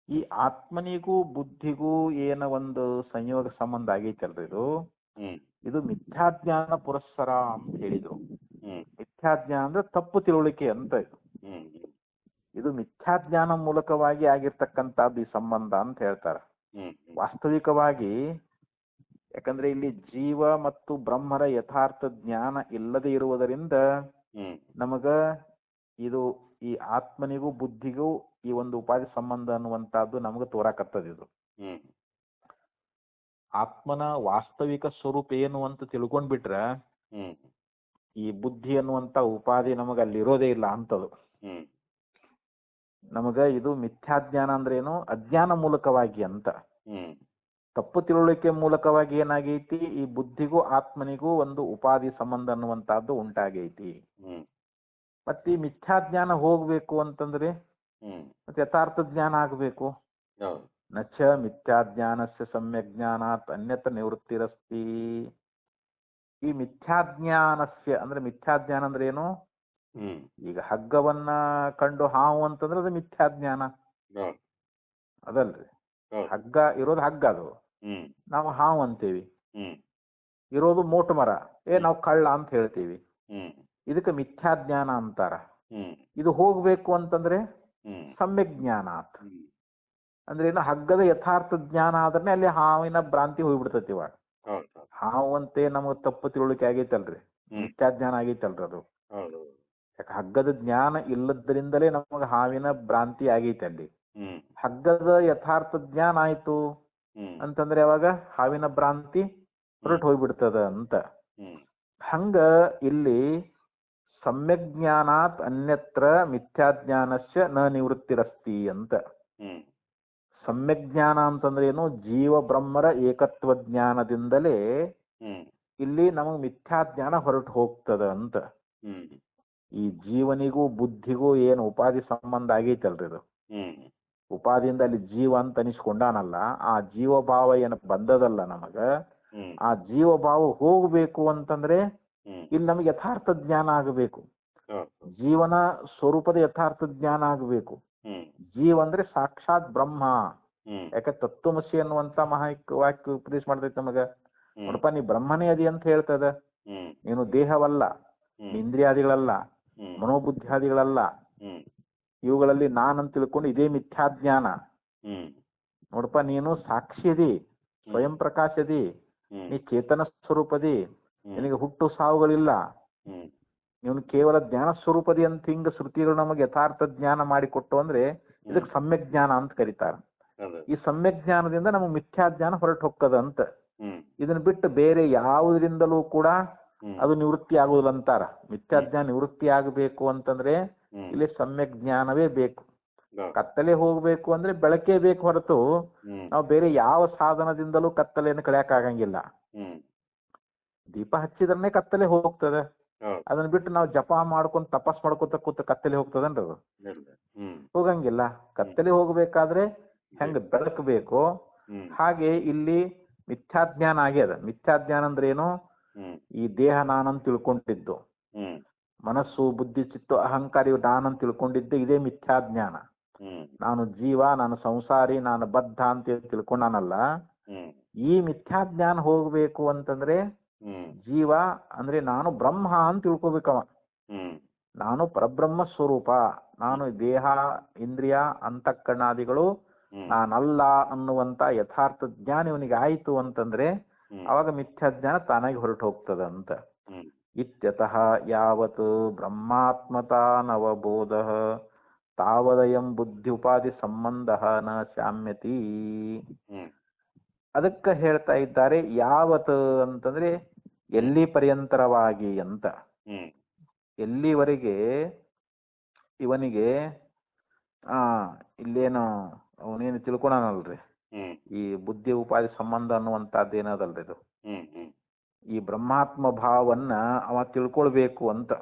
ಈ ಆತ್ಮನಿಗೂ ಬುದ್ಧಿಗೂ ಏನ ಒಂದು ಸಂಯೋಗ ಸಂಬಂಧ ಆಗೈತಲ್ರಿ ಹ್ಮ್ ಇದು ಮಿಥ್ಯಾಜ್ಞಾನ ಪುರಸ್ಸರ ಅಂತ ಹೇಳಿದ್ರು. ಹ್ಮ್ ಮಿಥ್ಯಾಜ್ಞಾನ ಅಂದ್ರೆ ತಪ್ಪು ತಿಳುವಳಿಕೆ ಅಂತ. ಹ್ಮ್ ಇದು ಮಿಥ್ಯಾಜ್ಞಾನ ಮೂಲಕವಾಗಿ ಆಗಿರ್ತಕ್ಕಂಥದ್ದು ಈ ಸಂಬಂಧ ಅಂತ ಹೇಳ್ತಾರೆ. ವಾಸ್ತವಿಕವಾಗಿ ಯಾಕಂದ್ರೆ ಇಲ್ಲಿ ಜೀವ ಮತ್ತು ಬ್ರಹ್ಮರ ಯಥಾರ್ಥ ಜ್ಞಾನ ಇಲ್ಲದೆ ಇರುವುದರಿಂದ ನಮಗ ಇದು ಈ ಆತ್ಮನಿಗೂ ಬುದ್ಧಿಗೂ ಈ ಒಂದು ಉಪಾಧಿ ಸಂಬಂಧ ಅನ್ನುವಂತಹದ್ದು ನಮಗೆ ತೋರಾಕತ್ತದ. ಇದು ಆತ್ಮನ ವಾಸ್ತವಿಕ ಸ್ವರೂಪ ಏನು ಅಂತ ತಿಳ್ಕೊಂಡ್ಬಿಟ್ರೆ ಈ ಬುದ್ಧಿ ಅನ್ನುವಂತ ಉಪಾಧಿ ನಮಗ ಅಲ್ಲಿ ಇರೋದೇ ಇಲ್ಲ ಅಂತದು. ನಮಗ ಇದು ಮಿಥ್ಯಾಜ್ಞಾನ ಅಂದ್ರೆ ಏನು, ಅಜ್ಞಾನ ಮೂಲಕವಾಗಿ ಅಂತ. ತಪ್ಪು ತಿಳುವಳಿಕೆ ಮೂಲಕವಾಗಿ ಏನಾಗೈತಿ, ಈ ಬುದ್ಧಿಗೂ ಆತ್ಮನಿಗೂ ಒಂದು ಉಪಾಧಿ ಸಂಬಂಧ ಅನ್ನುವಂತಹದ್ದು ಉಂಟಾಗೈತಿ. ಮತ್ತೆ ಈ ಮಿಥ್ಯಾಜ್ಞಾನ ಹೋಗ್ಬೇಕು ಅಂತಂದ್ರೆ ಮತ್ತೆ ಯಥಾರ್ಥ ಜ್ಞಾನ ಆಗ್ಬೇಕು. ನಚ ಮಿಥ್ಯಾಜ್ಞಾನಸ್ಯ ಸಮ್ಯಕ್ ಜ್ಞಾನಾತ್ ಅನ್ಯತ್ರ ನಿವೃತ್ತಿರಸ್ತಿ. ಈ ಮಿಥ್ಯಾಜ್ಞಾನಸ್ಯ ಅಂದ್ರೆ ಮಿಥ್ಯಾಜ್ಞಾನ ಅಂದ್ರೆ ಏನು, ಈಗ ಹಗ್ಗವನ್ನ ಕಂಡು ಹಾವು ಅಂತಂದ್ರೆ ಅದು ಮಿಥ್ಯಾಜ್ಞಾನ ಅದಲ್ರಿ. ಹಗ್ಗ ಇರೋದು ಹಗ್ಗ, ಅದು ನಾವು ಹಾವು ಅಂತೀವಿ. ಇರೋದು ಮೋಟು ಮರ, ನಾವು ಕಳ್ಳ ಅಂತ ಹೇಳ್ತೀವಿ. ಇದಕ್ಕೆ ಮಿಥ್ಯಾಜ್ಞಾನ ಅಂತಾರ. ಇದು ಹೋಗ್ಬೇಕು ಅಂತಂದ್ರೆ ಸಮ್ಯಕ್ ಜ್ಞಾನ ಅಂದ್ರೆ ಏನು, ಹಗ್ಗದ ಯಥಾರ್ಥ ಜ್ಞಾನ ಆದ್ರೆ ಅಲ್ಲಿ ಹಾವಿನ ಭ್ರಾಂತಿ ಹೋಗ್ಬಿಡ್ತೈತಿ. ಇವಾಗ ಹಾವು ಅಂತೆ ನಮಗ್ ತಪ್ಪು ತಿಳುವಳಿಕೆ ಆಗೈತಲ್ರಿ, ಮಿಥ್ಯಾಜ್ಞಾನ ಆಗೈತಲ್ರಿ ಅದು. ಯಾಕೆ ಹಗ್ಗದ ಜ್ಞಾನ ಇಲ್ಲದ್ರಿಂದಲೇ ನಮಗ ಹಾವಿನ ಭ್ರಾಂತಿ ಆಗೈತೆ. ಅಲ್ಲಿ ಹಗ್ಗದ ಯಥಾರ್ಥ ಜ್ಞಾನ ಆಯ್ತು ಅಂತಂದ್ರೆ ಅವಾಗ ಹಾವಿನ ಭ್ರಾಂತಿ ಹೊರಟು ಹೋಗ್ಬಿಡ್ತದ ಅಂತ. ಹಂಗ ಇಲ್ಲಿ ಸಮ್ಯಕ್ ಜ್ಞಾನಾತ್ ಅನ್ಯತ್ರ ಮಿಥ್ಯಾಜ್ಞಾನಸ್ಯ ನ ನಿವೃತ್ತಿರಸ್ತಿ ಅಂತ. ಸಮ್ಯಕ್ ಜ್ಞಾನ ಅಂತಂದ್ರೆ ಏನು, ಜೀವ ಬ್ರಹ್ಮರ ಏಕತ್ವ ಜ್ಞಾನದಿಂದಲೇ ಇಲ್ಲಿ ನಮಗ್ ಮಿಥ್ಯಾಜ್ಞಾನ ಹೊರಟು ಹೋಗ್ತದ ಅಂತ. ಈ ಜೀವನಿಗೂ ಬುದ್ಧಿಗೂ ಏನು ಉಪಾಧಿ ಸಂಬಂಧ ಆಗೈತಲ್ರಿ, ಇದು ಉಪಾಧಿಯಿಂದ ಅಲ್ಲಿ ಜೀವ ಅಂತ ಅನಿಸ್ಕೊಂಡಾನಲ್ಲ, ಆ ಜೀವಭಾವ ಏನು ಬಂದದಲ್ಲ ನಮಗ, ಆ ಜೀವಭಾವ ಹೋಗ್ಬೇಕು ಅಂತಂದ್ರೆ ಇಲ್ಲಿ ನಮಗೆ ಯಥಾರ್ಥ ಜ್ಞಾನ ಆಗಬೇಕು. ಜೀವನ ಸ್ವರೂಪದ ಯಥಾರ್ಥ ಜ್ಞಾನ ಆಗಬೇಕು. ಜೀವ ಅಂದ್ರೆ ಸಾಕ್ಷಾತ್ ಬ್ರಹ್ಮ. ಯಾಕೆ ತತ್ವಮಸಿ ಅನ್ನುವಂತ ವಾಕ್ಯ ಉಪದೇಶ ಮಾಡ್ತೈತಿ ನಮಗ. ನೋಡಪ್ಪ, ನೀ ಬ್ರಹ್ಮನೇ ಅದಿ ಅಂತ ಹೇಳ್ತದ. ನೀನು ದೇಹವಲ್ಲ, ಇಂದ್ರಿಯಾದಿಗಳಲ್ಲ, ಮನೋಬುದ್ಧಿಯಾದಿಗಳಲ್ಲ, ಇವುಗಳಲ್ಲಿ ನಾನಂತ ತಿಳ್ಕೊಂಡು ಇದೇ ಮಿಥ್ಯಾಜ್ಞಾನ. ನೋಡಪ್ಪ, ನೀನು ಸಾಕ್ಷಿ ಅದಿ, ಸ್ವಯಂ ಪ್ರಕಾಶ ಅದಿ, ನೀ ಚೇತನ ಸ್ವರೂಪದಿ, ನಿನಗೆ ಹುಟ್ಟು ಸಾವುಗಳಿಲ್ಲ, ನೀನು ಕೇವಲ ಜ್ಞಾನ ಸ್ವರೂಪದಿ ಅಂತ ಹಿಂಗ ಶ್ರುತಿಗಳು ನಮಗೆ ಯಥಾರ್ಥ ಜ್ಞಾನ ಮಾಡಿಕೊಟ್ಟು ಅಂದ್ರೆ ಇದಕ್ಕೆ ಸಮ್ಯಕ್ ಜ್ಞಾನ ಅಂತ ಕರೀತಾರ. ಈ ಸಮ್ಯಕ್ ಜ್ಞಾನದಿಂದ ನಮಗೆ ಮಿಥ್ಯಾಜ್ಞಾನ ಹೊರಟು ಹೊಕ್ಕದ ಅಂತ. ಇದನ್ನ ಬಿಟ್ಟು ಬೇರೆ ಯಾವುದರಿಂದಲೂ ಕೂಡ ಅದು ನಿವೃತ್ತಿ ಆಗುದಿಲ್ಲ ಅಂತಾರ. ಮಿಥ್ಯಾಜ್ಞಾನ ನಿವೃತ್ತಿ ಆಗಬೇಕು ಅಂತಂದ್ರೆ ಇಲ್ಲಿ ಸಮ್ಯಕ್ ಜ್ಞಾನವೇ ಬೇಕು. ಕತ್ತಲೆ ಹೋಗ್ಬೇಕು ಅಂದ್ರೆ ಬೆಳಕೇ ಬೇಕು ಹೊರತು ನಾವು ಬೇರೆ ಯಾವ ಸಾಧನದಿಂದಲೂ ಕತ್ತಲೆಯನ್ನು ಕಳೆಯಕ್ ಆಗಂಗಿಲ್ಲ. ದೀಪ ಹಚ್ಚಿದ್ರೆ ಕತ್ತಲೆ ಹೋಗ್ತದೆ. ಅದನ್ನ ಬಿಟ್ಟು ನಾವು ಜಪ ಮಾಡ್ಕೊಂಡ್ ತಪಸ್ ಮಾಡ್ಕೊತ ಕೂತ ಕತ್ತಲೆ ಹೋಗ್ತದನ್ರಿ? ಅದು ಹೋಗಂಗಿಲ್ಲ. ಕತ್ತಲೆ ಹೋಗ್ಬೇಕಾದ್ರೆ ಹೆಂಗ ಬೆಳಕು ಬೇಕೋ ಹಾಗೆ ಇಲ್ಲಿ ಮಿಥ್ಯಾಜ್ಞಾನ ಆಗ್ಯದ. ಮಿಥ್ಯಾಜ್ಞಾನ ಅಂದ್ರೆ ಏನು, ಈ ದೇಹ ನಾನಂತ ತಿಳ್ಕೊಂಡಿದ್ದು, ಮನಸ್ಸು ಬುದ್ಧಿ ಚಿತ್ತು ಅಹಂಕಾರ ಇವು ನಾನಂತ ತಿಳ್ಕೊಂಡಿದ್ದೆ, ಇದೇ ಮಿಥ್ಯಾಜ್ಞಾನ. ನಾನು ಜೀವ, ನಾನು ಸಂಸಾರಿ, ನಾನು ಬದ್ಧ ಅಂತ ತಿಳ್ಕೊಂಡಾನಲ್ಲ, ಈ ಮಿಥ್ಯಾಜ್ಞಾನ ಹೋಗ್ಬೇಕು ಅಂತಂದ್ರೆ ಜೀವ ಅಂದ್ರೆ ನಾನು ಬ್ರಹ್ಮ ಅಂತ ತಿಳ್ಕೊಬೇಕವ. ನಾನು ಪರಬ್ರಹ್ಮ ಸ್ವರೂಪ, ನಾನು ದೇಹ ಇಂದ್ರಿಯ ಅಂತಃಕರಣಾದಿಗಳು ನಾನಲ್ಲ ಅನ್ನುವಂತ ಯಥಾರ್ಥ ಜ್ಞಾನ ಇವನಿಗೆ ಆಯ್ತು ಅಂತಂದ್ರೆ ಅವಾಗ ಮಿಥ್ಯಾಜ್ಞಾನ ತಾನಾಗಿ ಹೊರಟು ಹೋಗ್ತದಂತ. ಇತ್ಯತಃ ಯಾವತ್ ಬ್ರಹ್ಮಾತ್ಮತಾ ನವಬೋಧ ತಾವದಯಂ ಬುದ್ಧಿ ಉಪಾಧಿ ಸಂಬಂಧ ನ ಶಾಮ್ಯತಿ. ಅದಕ್ಕ ಹೇಳ್ತಾ ಇದ್ದಾರೆ ಯಾವತ್ ಅಂತಂದ್ರೆ ಎಲ್ಲಿ ಪರ್ಯಂತರವಾಗಿ ಅಂತ. ಎಲ್ಲಿವರೆಗೆ ಇವನಿಗೆ ಇಲ್ಲೇನು ಅವನೇನು ತಿಳ್ಕೊಳನಲ್ರಿ, ಈ ಬುದ್ಧಿ ಉಪಾಧಿ ಸಂಬಂಧ ಅನ್ನುವಂತಹದ್ದು ಏನದಲ್ರಿ, ಇದು ಈ ಬ್ರಹ್ಮಾತ್ಮ ಭಾವನ್ನ ಅವ ತಿಳ್ಕೊಳ್ಬೇಕು ಅಂತ.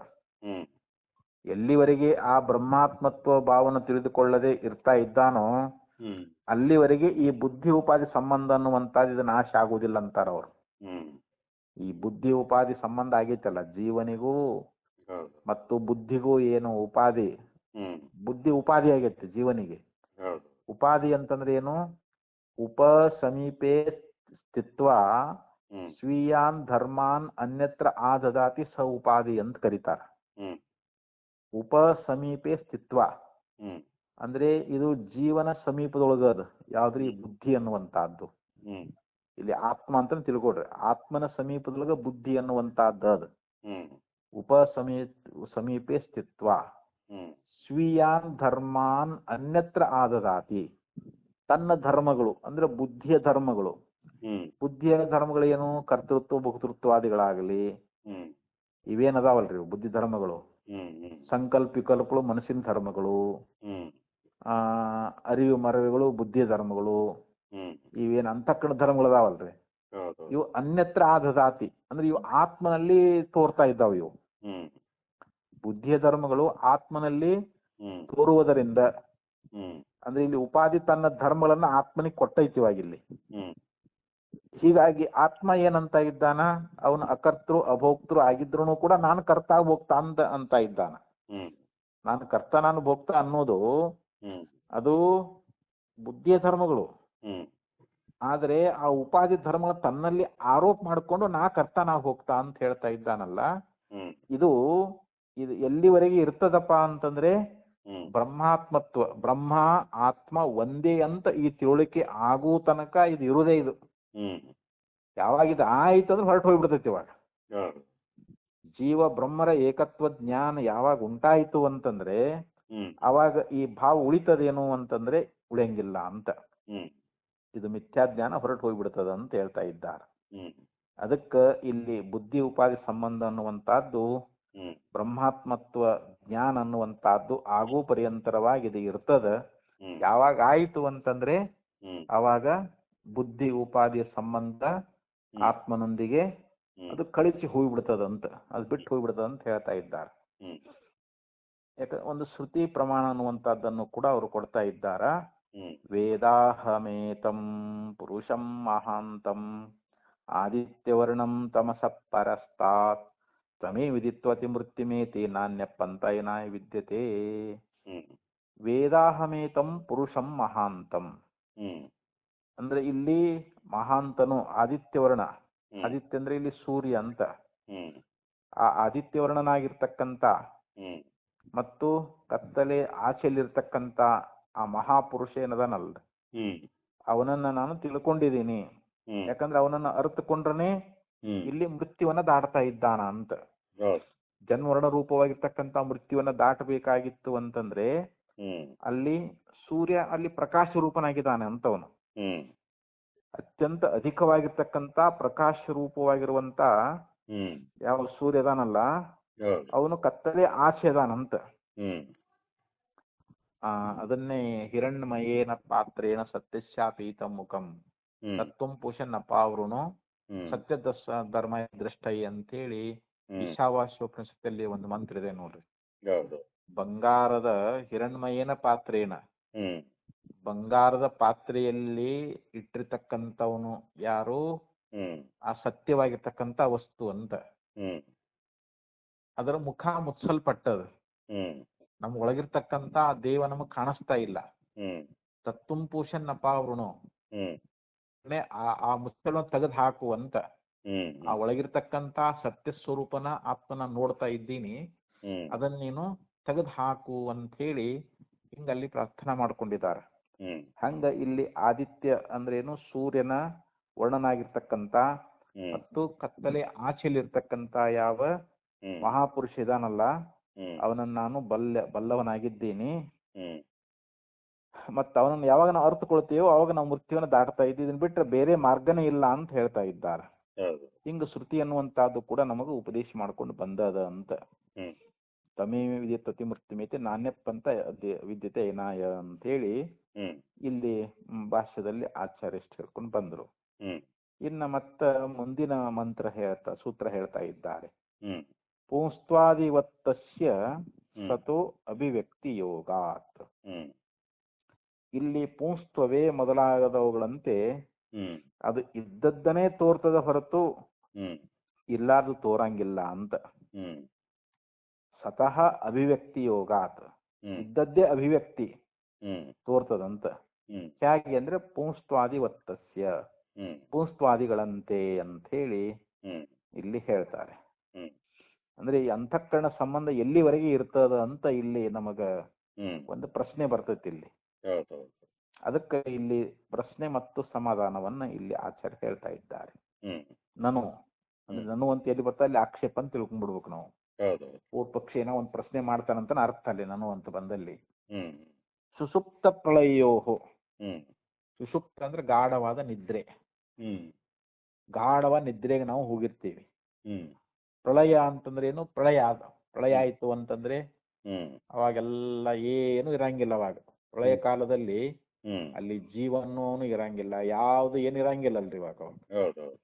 ಎಲ್ಲಿವರೆಗೆ ಆ ಬ್ರಹ್ಮಾತ್ಮತ್ವ ಭಾವನ ತಿಳಿದುಕೊಳ್ಳದೆ ಇರ್ತಾ ಇದ್ದಾನೋ ಅಲ್ಲಿವರೆಗೆ ಈ ಬುದ್ಧಿ ಉಪಾಧಿ ಸಂಬಂಧ ಅನ್ನುವಂತಹದ್ದು ಇದು ನಾಶ ಆಗುವುದಿಲ್ಲ ಅಂತಾರ ಅವರು. ಈ ಬುದ್ಧಿ ಉಪಾಧಿ ಸಂಬಂಧ ಆಗೈತಲ್ಲ ಜೀವನಿಗೂ ಮತ್ತು ಬುದ್ಧಿಗೂ ಏನು ಉಪಾಧಿ, ಬುದ್ಧಿ ಉಪಾಧಿ ಆಗೈತೆ ಜೀವನಿಗೆ. ಉಪಾಧಿ ಅಂತಂದ್ರೆ ಏನು, ಉಪ ಸಮೀಪೆ ಸ್ಥಿತ್ವ ಸ್ವೀಯಾನ್ ಧರ್ಮಾನ್ ಅನ್ಯತ್ರ ಆದದಾತಿ ಸ ಉಪಾಧಿ ಅಂತ ಕರೀತಾರ. ಉಪ ಸಮೀಪೆ ಸ್ಥಿತ್ವ ಹ್ಮ್ ಅಂದ್ರೆ ಇದು ಜೀವನ ಸಮೀಪದೊಳಗ ಅದ ಯಾವ್ದ್ರಿ ಬುದ್ಧಿ ಅನ್ನುವಂತಹದ್ದು. ಹ್ಮ್ ಇಲ್ಲಿ ಆತ್ಮ ಅಂತ ತಿಳ್ಕೊಡ್ರಿ, ಆತ್ಮನ ಸಮೀಪದೊಳಗ ಬುದ್ಧಿ ಅನ್ನುವಂತಹದ್ದು ಅದ. ಹ್ಮ್ ಸಮೀಪೆ ಸ್ಥಿತ್ವ ಹ್ಮ್ ಸ್ವೀಯಾನ್ ಧರ್ಮಾನ್ ಅನ್ಯತ್ರ ಆದದಾತಿ. ತನ್ನ ಧರ್ಮಗಳು ಅಂದ್ರೆ ಬುದ್ಧಿಯ ಧರ್ಮಗಳು. ಹ್ಮ್ ಬುದ್ಧಿಯ ಧರ್ಮಗಳು ಏನು? ಕರ್ತೃತ್ವ ಭೋಕ್ತೃತ್ವಾದಿಗಳಾಗಲಿ ಹ್ಮ್ ಇವೇನದಾವಲ್ರಿ ಬುದ್ಧಿ ಧರ್ಮಗಳು. ಹ್ಮ್ ಹ್ಮ್ ಸಂಕಲ್ಪ ವಿಕಲ್ಪಗಳು ಮನಸ್ಸಿನ ಧರ್ಮಗಳು. ಹ್ಮ್ ಆ ಅರಿವು ಮರವುಗಳು ಬುದ್ಧಿಯ ಧರ್ಮಗಳು. ಹ್ಮ್ ಇವೇನು ಅಂತಃಕರಣ ಧರ್ಮಗಳದಾವಲ್ರಿ, ಹೌದು. ಇವು ಅನ್ಯತ್ರ ಆದದಾತಿ ಅಂದ್ರೆ ಇವು ಆತ್ಮನಲ್ಲಿ ತೋರ್ತಾ ಇದ್ದಾವ. ಇವು ಹ್ಮ್ ಬುದ್ಧಿಯ ಧರ್ಮಗಳು ಆತ್ಮನಲ್ಲಿ ಹ್ಮ್ ತೋರುವುದರಿಂದ ಹ್ಮ್ ಅಂದ್ರೆ ಇಲ್ಲಿ ಉಪಾಧಿ ತನ್ನ ಧರ್ಮಗಳನ್ನ ಆತ್ಮನಿಗೆ ಕೊಟ್ಟೈತಿವಾಗಿಲ್ಲಿ. ಹ್ಮ್ ಹೀಗಾಗಿ ಆತ್ಮ ಏನಂತ ಇದ್ದಾನ, ಅವನು ಅಕರ್ತೃ ಅಭೋಕ್ತೃ ಆಗಿದ್ರು ಕೂಡ ನಾನು ಕರ್ತ ಭೋಕ್ತ ಅಂತ ಇದ್ದಾನ. ಹ್ಮ್ ನಾನು ಕರ್ತ ನಾನು ಭೋಕ್ತ ಅನ್ನೋದು ಹ್ಮ್ ಅದು ಬುದ್ಧಿಯ ಧರ್ಮಗಳು. ಹ್ಮ್ ಆದರೆ ಆ ಉಪಾಧಿ ಧರ್ಮಗಳ ತನ್ನಲ್ಲಿ ಆರೋಪ ಮಾಡಿಕೊಂಡು ನಾ ಕರ್ತ ನಾ ಭೋಕ್ತ ಅಂತ ಹೇಳ್ತಾ ಇದ್ದಾನಲ್ಲ, ಹ್ಮ್ ಇದು ಎಲ್ಲಿವರೆಗೆ ಇರ್ತದಪ್ಪ ಅಂತಂದ್ರೆ ಹ್ಮ್ ಬ್ರಹ್ಮಾತ್ಮತ್ವ, ಬ್ರಹ್ಮ ಆತ್ಮ ಒಂದೇ ಅಂತ ಈ ತಿಳುವಳಿಕೆ ಆಗೋ ತನಕ ಇದು ಇರುವುದೇ. ಇದು ಹ್ಮ್ ಯಾವಾಗ ಇದು ಆಯ್ತು ಅಂದ್ರೆ ಹೊರಟು ಹೋಗ್ಬಿಡ್ತೈತಿ. ಇವಾಗ ಹೌದು. ಜೀವ ಬ್ರಹ್ಮರ ಏಕತ್ವ ಜ್ಞಾನ ಯಾವಾಗ ಉಂಟಾಯಿತು ಅಂತಂದ್ರೆ ಹ್ಮ್ ಅವಾಗ ಈ ಭಾವ ಉಳಿತದೇನು ಅಂತಂದ್ರೆ ಉಳಿಯಂಗಿಲ್ಲ ಅಂತ. ಹ್ಮ್ ಇದು ಮಿಥ್ಯಾಜ್ಞಾನ ಹೊರಟು ಹೋಗ್ಬಿಡ್ತದ ಅಂತ ಹೇಳ್ತಾ ಇದ್ದಾರೆ. ಹ್ಮ್ ಅದಕ್ಕೆ ಇಲ್ಲಿ ಬುದ್ಧಿ ಉಪಾಧಿ ಸಂಬಂಧ ಅನ್ನುವಂತಹದ್ದು ಹ್ಮ್ ಬ್ರಹ್ಮಾತ್ಮತ್ವ ಜ್ಞಾನ ಅನ್ನುವಂತಹದ್ದು ಆಗೂ ಪರ್ಯಂತರವಾಗಿ ಇದು ಇರ್ತದ. ಹ್ಮ್ ಯಾವಾಗ ಆಯಿತು ಅಂತಂದ್ರೆ ಹ್ಮ್ ಅವಾಗ ಬುದ್ಧಿ ಉಪಾಧಿಯ ಸಂಬಂಧ ಆತ್ಮನೊಂದಿಗೆ ಅದು ಕಳಿಸಿ ಹೋಗ್ಬಿಡ್ತದಂತ, ಅದು ಬಿಟ್ಟು ಹೋಗ್ಬಿಡ್ತದ ಅಂತ ಹೇಳ್ತಾ ಇದ್ದಾರೆ. ಹ್ಮ್ ಯಾಕಂದ್ರೆ ಒಂದು ಶ್ರುತಿ ಪ್ರಮಾಣ ಅನ್ನುವಂಥದ್ದನ್ನು ಕೂಡ ಅವರು ಕೊಡ್ತಾ ಇದ್ದಾರ. ಹ್ಮ್ ವೇದಾಹಮೇತಂ ಪುರುಷಂ ಮಹಾಂತಂ ಆದಿತ್ಯವರ್ಣಂ ತಮಸಃ ಪರಸ್ತಾತ್ ತಮೇ ವಿದಿತ್ವತಿ ಮೃತ್ಯುಮೇತಿ ನಾಣ್ಯ ಪಂಥೇನಾಯ ವಿದ್ಯತೆ. ಹ್ಮ್ ವೇದಾಹಮೇತಂ ಪುರುಷಂ ಮಹಾಂತಂ ಹ್ಮ್ ಅಂದ್ರೆ ಇಲ್ಲಿ ಮಹಾಂತನು ಆದಿತ್ಯವರ್ಣ. ಹ್ಮ್ ಆದಿತ್ಯ ಅಂದ್ರೆ ಇಲ್ಲಿ ಸೂರ್ಯ ಅಂತ. ಹ್ಮ್ ಆ ಆದಿತ್ಯವರ್ಣನಾಗಿರ್ತಕ್ಕಂಥ ಹ್ಮ್ ಮತ್ತು ಕತ್ತಲೆ ಆಚೆಯಲ್ಲಿರ್ತಕ್ಕಂಥ ಆ ಮಹಾಪುರುಷ ಏನದನಲ್ಲ, ಹ್ಮ್ ಅವನನ್ನ ನಾನು ತಿಳ್ಕೊಂಡಿದ್ದೀನಿ. ಹ್ಮ್ ಯಾಕಂದ್ರೆ ಅವನನ್ನ ಅರ್ಥಕೊಂಡ್ರನೆ ಹ್ಮ್ ಇಲ್ಲಿ ಮೃತ್ಯುವನ್ನ ದಾಟ್ತಾ ಇದ್ದಾನ ಅಂತ. ಹೌದು. ಜನ್ಮರ್ಣ ರೂಪವಾಗಿರ್ತಕ್ಕಂಥ ಮೃತ್ಯುವನ್ನ ದಾಟಬೇಕಾಗಿತ್ತು ಅಂತಂದ್ರೆ ಹ್ಮ್ ಅಲ್ಲಿ ಸೂರ್ಯ ಅಲ್ಲಿ ಪ್ರಕಾಶ ರೂಪನಾಗಿದ್ದಾನೆ ಅಂತವನು. ಹ್ಮ್ ಅತ್ಯಂತ ಅಧಿಕವಾಗಿರ್ತಕ್ಕಂಥ ಪ್ರಕಾಶ ರೂಪವಾಗಿರುವಂತ ಹ್ಮ್ ಯಾವ ಸೂರ್ಯ ಅದಾನಲ್ಲ ಹೌದು. ಅವನು ಕತ್ತಲೆ ಆಚೆ ಅದಾನಂತ. ಹ್ಮ್ ಅದನ್ನೇ ಹಿರಣ್ಮಯೇನ ಪಾತ್ರೇಣ ಸತ್ಯಶಾಪೀತ ಮುಖಂ ಹ್ಮ್ ತತ್ವಂ ಪುಷನ್ ಅಪಾವೃಣು ಹ್ಮ್ ಸತ್ಯ ಧರ್ಮ ದೃಷ್ಟೈ ಅಂತೇಳಿ ಹ್ಮ್ ಈಶಾವಾಸ್ಯೋಪನಿಷತ್ತಲ್ಲಿ ಒಂದು ಮಂತ್ರ ಇದೆ ನೋಡ್ರಿ. ಹೌದು. ಬಂಗಾರದ ಹಿರಣ್ಮಯೇನ ಪಾತ್ರೇನ, ಹ್ಮ್ ಬಂಗಾರದ ಪಾತ್ರೆಯಲ್ಲಿ ಇಟ್ಟಿರ್ತಕ್ಕಂಥವನು ಯಾರು? ಹ್ಮ್ ಆ ಸತ್ಯವಾಗಿರ್ತಕ್ಕಂಥ ವಸ್ತು ಅಂತ. ಹ್ಮ್ ಅದರ ಮುಖ ಮುಚ್ಚಲ್ಪಟ್ಟದ. ಹ್ಮ್ ನಮ್ಗೆ ಒಳಗಿರ್ತಕ್ಕಂಥ ಆ ದೇವ ನಮಗ್ ಕಾಣಿಸ್ತಾ ಇಲ್ಲ. ಹ್ಮ್ ತತ್ವಂ ಪುಷನ್ ಅಪಾವೃಣು ಹ್ಮ್ ಆ ಮುಚ್ಚಳವನ್ನು ತೆಗೆದು ಹಾಕುವಂತ. ಹ್ಮ್ ಆ ಒಳಗಿರ್ತಕ್ಕಂಥ ಸತ್ಯ ಸ್ವರೂಪನ ಆತ್ಮನ ನೋಡ್ತಾ ಇದ್ದೀನಿ, ಹ್ಮ್ ಅದನ್ನ ನೀನು ತೆಗೆದು ಹಾಕು ಅಂತ ಹೇಳಿ ಹಿಂಗಲ್ಲಿ ಪ್ರಾರ್ಥನಾ ಮಾಡ್ಕೊಂಡಿದ್ದಾರೆ. ಹ್ಮ್ ಹಂಗ ಇಲ್ಲಿ ಆದಿತ್ಯ ಅಂದ್ರೇನು? ಸೂರ್ಯನ ವರ್ಣನಾಗಿರ್ತಕ್ಕಂಥ ಹ್ಮ್ ಮತ್ತು ಕತ್ತಲೆ ಆಚೆಲಿರ್ತಕ್ಕಂಥ ಯಾವ ಹ್ಮ್ ಮಹಾಪುರುಷ ಇದಾನಲ್ಲ ಹ್ಮ್ ಅವನನ್ನು ನಾನು ಬಲ್ಲವನಾಗಿದ್ದೀನಿ. ಹ್ಮ್ ಮತ್ತು ಅವನನ್ನು ಯಾವಾಗ ನಾವು ಅರ್ಥಕೊಳ್ತೀವೋ ಅವಾಗ ನಾವು ಮೃತ್ಯುವನ್ನು ದಾಟ್ತಾ ಇದ್ದೀವಿ. ಇದನ್ನ ಬಿಟ್ಟರೆ ಬೇರೆ ಮಾರ್ಗನೇ ಇಲ್ಲ ಅಂತ ಹೇಳ್ತಾ ಇದ್ದಾರೆ. ಹೌದು. ಹಿಂಗ ಶ್ರುತಿ ಅನ್ನುವಂಥದ್ದು ಕೂಡ ನಮಗೆ ಉಪದೇಶ ಮಾಡ್ಕೊಂಡು ಬಂದದ ಅಂತ. ಹ್ಮ್ ತಮೇವ ವಿದ್ಯತೆ ಮೃತ್ಯುಮೇತಿ ನಾಣ್ಯಪ್ಪಂತ ವಿದ್ಯತೆ ಏನಾಯ ಅಂತೇಳಿ ಹ್ಮ್ ಇಲ್ಲಿ ಭಾಷ್ಯದಲ್ಲಿ ಆಚಾರ್ಯಷ್ಟು ಹೇಳ್ಕೊಂಡು ಬಂದರು. ಹ್ಮ್ ಇನ್ನು ಮತ್ತ ಮುಂದಿನ ಸೂತ್ರ ಹೇಳ್ತಾ ಇದ್ದಾರೆ. ಹ್ಮ್ ಪುಂಸ್ತ್ವಾದಿವತ್ತಸ್ಯ ಹ್ಮ್ ಸತೋ ಅಭಿವ್ಯಕ್ತಿ ಯೋಗಾತ್. ಹ್ಮ್ ಇಲ್ಲಿ ಪುಂಸ್ತ್ವವೇ ಮೊದಲಾಗದವುಗಳಂತೆ ಹ್ಮ್ ಅದು ಇದ್ದದ್ದನೇ ತೋರ್ತದ ಹೊರತು ಹ್ಮ್ ಇಲ್ಲಾರ್ದು ತೋರಂಗಿಲ್ಲ ಅಂತ. ಹ್ಮ್ ಸತಃ ಅಭಿವ್ಯಕ್ತಿ ಯೋಗಾತ್, ಹ್ಮ್ ಇದ್ದದ್ದೇ ಅಭಿವ್ಯಕ್ತಿ ಹ್ಮ್ ತೋರ್ತದಂತ. ಹ್ಮ್ ಹೇಗೆ ಅಂದ್ರೆ ಪುಂಸ್ತ್ವಾದಿವತ್ತಸ್ಯ, ಹ್ಮ್ ಪುಂಸ್ತ್ವಾದಿಗಳಂತೆ ಅಂತ ಹೇಳಿ ಹ್ಮ್ ಇಲ್ಲಿ ಹೇಳ್ತಾರೆ. ಹ್ಮ್ ಅಂದ್ರೆ ಈ ಅಂತಃಕರಣ ಸಂಬಂಧ ಎಲ್ಲಿವರೆಗೆ ಇರ್ತದ ಅಂತ ಇಲ್ಲಿ ನಮಗ ಹ್ಮ್ ಒಂದು ಪ್ರಶ್ನೆ ಬರ್ತೈತಿ ಇಲ್ಲಿ. ಹೌದೌದು. ಅದಕ್ಕೆ ಇಲ್ಲಿ ಪ್ರಶ್ನೆ ಮತ್ತು ಸಮಾಧಾನವನ್ನ ಇಲ್ಲಿ ಆಚಾರ್ಯ ಹೇಳ್ತಾ ಇದ್ದಾರೆ. ಹ್ಮ್ ನಾನು ಅಂದ್ರೆ ನಾನು ಅಂತ ಎಲ್ಲಿ ಬರ್ತಾ ಅಲ್ಲಿ ಆಕ್ಷೇಪ ಅಂತ ತಿಳ್ಕೊಂಡ್ಬಿಡ್ಬೇಕು ನಾವು. ಹೌದೌದು. ಪೂರ್ವ ಪಕ್ಷಿ ಏನೋ ಒಂದು ಪ್ರಶ್ನೆ ಮಾಡ್ತಾನಂತ ಅರ್ಥ ಅಲ್ಲಿ ನಾನು ಅಂತ ಬಂದಲ್ಲಿ. ಹ್ಮ್ ಸುಷುಪ್ತ ಪ್ರಳಯೋಹೋ, ಹ್ಮ್ ಸುಷುಪ್ತ ಅಂದ್ರೆ ಗಾಢವಾದ ನಿದ್ರೆ. ಹ್ಮ್ ಗಾಢವಾದ ನಿದ್ರೆಗೆ ನಾವು ಹೋಗಿರ್ತೀವಿ. ಹ್ಮ್ ಪ್ರಳಯ ಅಂತಂದ್ರೆ ಏನು? ಪ್ರಳಯ ಆಯ್ತು ಅಂತಂದ್ರೆ ಹ್ಮ್ ಅವಾಗೆಲ್ಲ ಏನು ಇರಂಗಿಲ್ಲ. ಅವಾಗ ಪ್ರಳಯ ಕಾಲದಲ್ಲಿ ಹ್ಮ್ ಅಲ್ಲಿ ಜೀವನೂ ಇರಂಗಿಲ್ಲ, ಯಾವ್ದು ಏನು ಇರಂಗಿಲ್ಲ ಅಲ್ರಿ ಇವಾಗ. ಹೌದೌದು.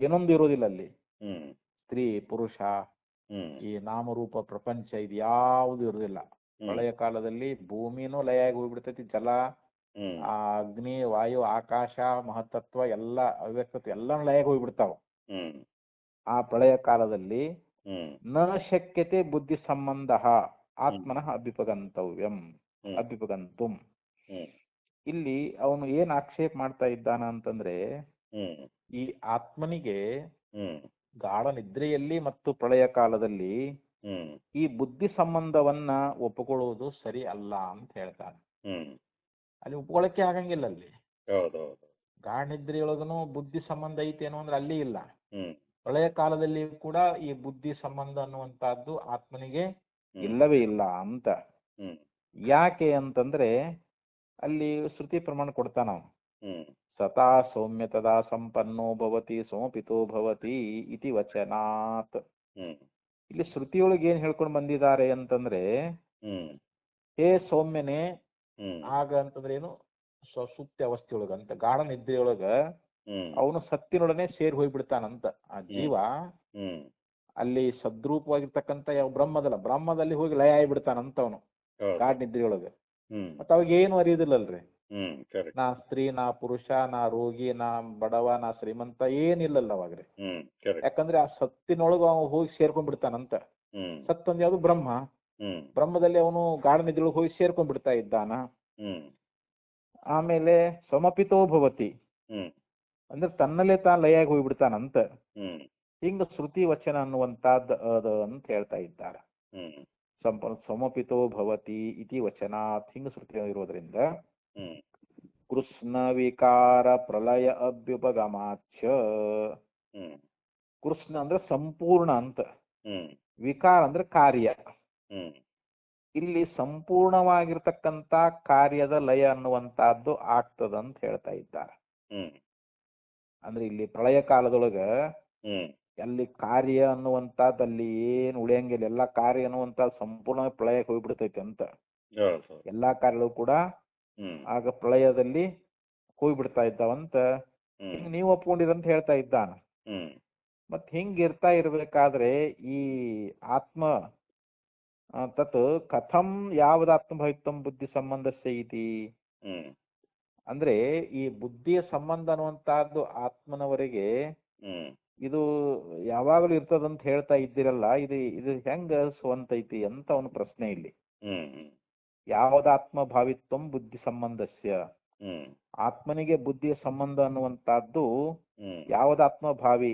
ಏನೊಂದು ಇರೋದಿಲ್ಲ ಅಲ್ಲಿ. ಹ್ಮ್ ಸ್ತ್ರೀ ಪುರುಷ ಹ್ಮ್ ಈ ನಾಮರೂಪ ಪ್ರಪಂಚ ಇದು ಯಾವುದು ಇರುದಿಲ್ಲ. ಪ್ರಳಯ ಕಾಲದಲ್ಲಿ ಭೂಮಿನೂ ಲಯ ಆಗಿ ಹೋಗ್ಬಿಡ್ತೈತಿ, ಜಲ, ಹ್ಮ್ ಆ ಅಗ್ನಿ, ವಾಯು, ಆಕಾಶ, ಮಹತ್ತತ್ವ ಎಲ್ಲ ಅವ್ಯಕ್ತತ್ವ ಎಲ್ಲ ಲಯ ಆಗಿ ಹೋಗ್ಬಿಡ್ತಾವ. ಹ್ಮ್ ಆ ಪ್ರಳಯ ಕಾಲದಲ್ಲಿ ಹ್ಮ್ ನ ಶಕ್ಯತೆ ಬುದ್ಧಿ ಸಂಬಂಧ ಆತ್ಮನಃ ಅಭ್ಯುಪಗಂತವ್ಯಂ ಅಭ್ಯುಪಗಂತುಂ. ಹ್ಮ್ ಇಲ್ಲಿ ಅವನು ಏನ್ ಆಕ್ಷೇಪ ಮಾಡ್ತಾ ಇದ್ದಾನ ಅಂತಂದ್ರೆ, ಹ್ಮ್ ಈ ಆತ್ಮನಿಗೆ ಹ್ಮ್ ಗಾಢ ನಿದ್ರೆಯಲ್ಲಿ ಮತ್ತು ಪ್ರಳಯ ಕಾಲದಲ್ಲಿ ಹ್ಮ್ ಈ ಬುದ್ಧಿ ಸಂಬಂಧವನ್ನ ಒಪ್ಪಿಕೊಳ್ಳುವುದು ಸರಿ ಅಲ್ಲ ಅಂತ ಹೇಳ್ತಾನೆ. ಹ್ಮ್ ಅಲ್ಲಿ ಒಪ್ಕೊಳ್ಳಕ್ಕೆ ಆಗಂಗಿಲ್ಲ. ಅಲ್ಲಿ ಹೌದೌದು. ಗಾಢ ನಿದ್ರೆಯೊಳಗನು ಬುದ್ಧಿ ಸಂಬಂಧ ಐತೇನೋ ಅಂದ್ರೆ ಅಲ್ಲಿ ಇಲ್ಲ. ಹ್ಮ್ ಪ್ರಳಯ ಕಾಲದಲ್ಲಿ ಕೂಡ ಈ ಬುದ್ಧಿ ಸಂಬಂಧ ಅನ್ನುವಂತಹದ್ದು ಆತ್ಮನಿಗೆ ಹ್ಮ್ ಇಲ್ಲವೇ ಇಲ್ಲ ಅಂತ. ಹ್ಮ್ ಯಾಕೆ ಅಂತಂದ್ರೆ ಅಲ್ಲಿ ಶ್ರುತಿ ಪ್ರಮಾಣ ಕೊಡ್ತಾನ ಅವನು. ಹ್ಮ್ ಸತಾ ಸೌಮ್ಯ ತದಾ ಸಂಪನ್ನೋ ಭವತಿ ಸಮಪಿತೋ ಭವತಿ ಇತಿ ವಚನಾತ್. ಹ್ಮ್ ಇಲ್ಲಿ ಶ್ರುತಿಯೊಳಗೆ ಏನ್ ಹೇಳ್ಕೊಂಡು ಬಂದಿದ್ದಾರೆ ಅಂತಂದ್ರೆ, ಹ್ಮ್ ಹೇ ಸೌಮ್ಯನೇ, ಹ್ಮ್ ಆಗ ಅಂತಂದ್ರೆ ಏನು? ಸುಪ್ತ ಅವಸ್ಥೆಯೊಳಗ ಅಂತ ಗಾಢ ನಿದ್ರೆಯೊಳಗ ಹ್ಮ್ ಅವನು ಸತ್ತಿನೊಡನೆ ಸೇರಿ ಹೋಗ್ಬಿಡ್ತಾನಂತ ಆ ಜೀವ. ಹ್ಮ್ ಅಲ್ಲಿ ಸದ್ರೂಪವಾಗಿರ್ತಕ್ಕಂಥ ಯಾವ ಬ್ರಹ್ಮದಲ್ಲ, ಬ್ರಹ್ಮದಲ್ಲಿ ಹೋಗಿ ಲಯ ಆಗಿಬಿಡ್ತಾನಂತ ಅವನು ಗಾಢ ನಿದ್ರೆಯೊಳಗ. ಹ್ಮ್ ಮತ್ತ ಅವಾಗ ಏನು ಅರಿಯುದಿಲ್ಲಲ್ರಿ. ಹ್ಮ್ ಕರೆಕ್ಟ್. ನಾ ಸ್ತ್ರೀ, ನಾ ಪುರುಷ, ನಾ ರೋಗಿ, ನಾ ಬಡವ, ನಾ ಶ್ರೀಮಂತ ಏನಿಲ್ಲಲ್ಲ ಅವಾಗ್ರಿ. ಹ್ಮ್ ಕರೆಕ್ಟ್. ಯಾಕಂದ್ರೆ ಆ ಸತ್ತಿನೊಳಗ ಅವನು ಹೋಗಿ ಸೇರ್ಕೊಂಡ್ಬಿಡ್ತಾನಂತ. ಹ್ಮ್ ಸತ್ತೊಂದು ಯಾವ್ದು? ಬ್ರಹ್ಮ. ಹ್ಮ್ ಬ್ರಹ್ಮದಲ್ಲಿ ಅವನು ಗಾಢ ನಿದ್ರೆಯೊಳಗೆ ಹೋಗಿ ಸೇರ್ಕೊಂಡ್ಬಿಡ್ತಾ ಇದ್ದಾನ. ಹ್ಮ್ ಆಮೇಲೆ ಸಮಪಿತೋ ಭವತಿ ಹ್ಮ್ ಅಂದ್ರೆ ತನ್ನಲ್ಲೇ ತಾನು ಲಯಾಗಿ ಹೋಗ್ಬಿಡ್ತಾನಂತ. ಹ್ಮ್ ಹಿಂಗ ಶ್ರುತಿ ವಚನ ಅನ್ನುವಂತಹದ್ದು ಅದ ಅಂತ ಹೇಳ್ತಾ ಇದ್ದಾರೆ. ಹ್ಮ್ ಸಮಪಿತೋ ಭವತಿ ಇತಿ ವಚನಾತ್, ಹಿಂಗ ಶ್ರುತಿ ಇರೋದ್ರಿಂದ ಹ್ಮ್ ಕೃಷ್ಣ ವಿಕಾರ ಪ್ರಳಯ ಅಭ್ಯುಪಗಮಾಚ. ಹ್ಮ್ ಕೃಷ್ಣ ಅಂದ್ರೆ ಸಂಪೂರ್ಣ ಅಂತ, ಹ್ಮ್ ವಿಕಾರ ಅಂದ್ರೆ ಕಾರ್ಯ. ಹ್ಮ್ ಇಲ್ಲಿ ಸಂಪೂರ್ಣವಾಗಿರ್ತಕ್ಕಂಥ ಕಾರ್ಯದ ಲಯ ಅನ್ನುವಂತಹದ್ದು ಆಗ್ತದಂತ ಹೇಳ್ತಾ ಇದ್ದಾರೆ. ಹ್ಮ್ ಅಂದ್ರೆ ಇಲ್ಲಿ ಪ್ರಳಯ ಕಾಲದೊಳಗ ಹ್ಮ್ ಅಲ್ಲಿ ಕಾರ್ಯ ಅನ್ನುವಂಥದ್ದು ಅಲ್ಲಿ ಏನು ಉಳಿಯಂಗಿಲ್ಲ. ಎಲ್ಲಾ ಕಾರ್ಯ ಅನ್ನುವಂಥದ್ದು ಸಂಪೂರ್ಣ ಪ್ರಳಯಕ್ಕೆ ಹೋಗ್ಬಿಡ್ತೈತೆ ಅಂತ. ಹೌದು. ಎಲ್ಲಾ ಕಾರ್ಯಗಳು ಕೂಡ ಹ್ಮ್ ಆಗ ಪ್ರಳಯದಲ್ಲಿ ಹೋಗ್ಬಿಡ್ತಾ ಇದ್ದಾವಂತ ಹಿಂಗ್ ನೀವು ಒಪ್ಕೊಂಡಿರಂತ ಹೇಳ್ತಾ ಇದ್ದಾನ. ಹ್ಮ್ ಮತ್ ಹಿಂಗ್ ಇರ್ತಾ ಇರ್ಬೇಕಾದ್ರೆ ಈ ಆತ್ಮ ತತ್ ಕಥಂ ಯಾವದಾತ್ಮ ಭವಿತ್ವಂ ಬುದ್ಧಿ ಸಂಬಂಧಸ್ಯ ಇತಿ. ಹ್ಮ್ ಅಂದ್ರೆ ಈ ಬುದ್ಧಿಯ ಸಂಬಂಧ ಅನ್ನುವಂತಹದ್ದು ಆತ್ಮನವರೆಗೆ ಹ್ಮ್ ಇದು ಯಾವಾಗಲೂ ಇರ್ತದಂತ ಹೇಳ್ತಾ ಇದ್ದೀರಲ್ಲ, ಇದು ಇದು ಹೆಂಗ ಸ್ವಂತೈತಿ ಅಂತ ಅವನ ಪ್ರಶ್ನೆ ಇಲ್ಲಿ. ಹ್ಮ್ ಹ್ಮ್ ಯಾವದಾತ್ಮ ಭಾವಿತ್ವಂ ಬುದ್ಧಿ ಸಂಬಂಧಸ್ಯ, ಹ್ಮ್ ಆತ್ಮನಿಗೆ ಬುದ್ಧಿಯ ಸಂಬಂಧ ಅನ್ನುವಂತಹದ್ದು ಹ್ಮ್ ಯಾವದಾತ್ಮ ಭಾವಿ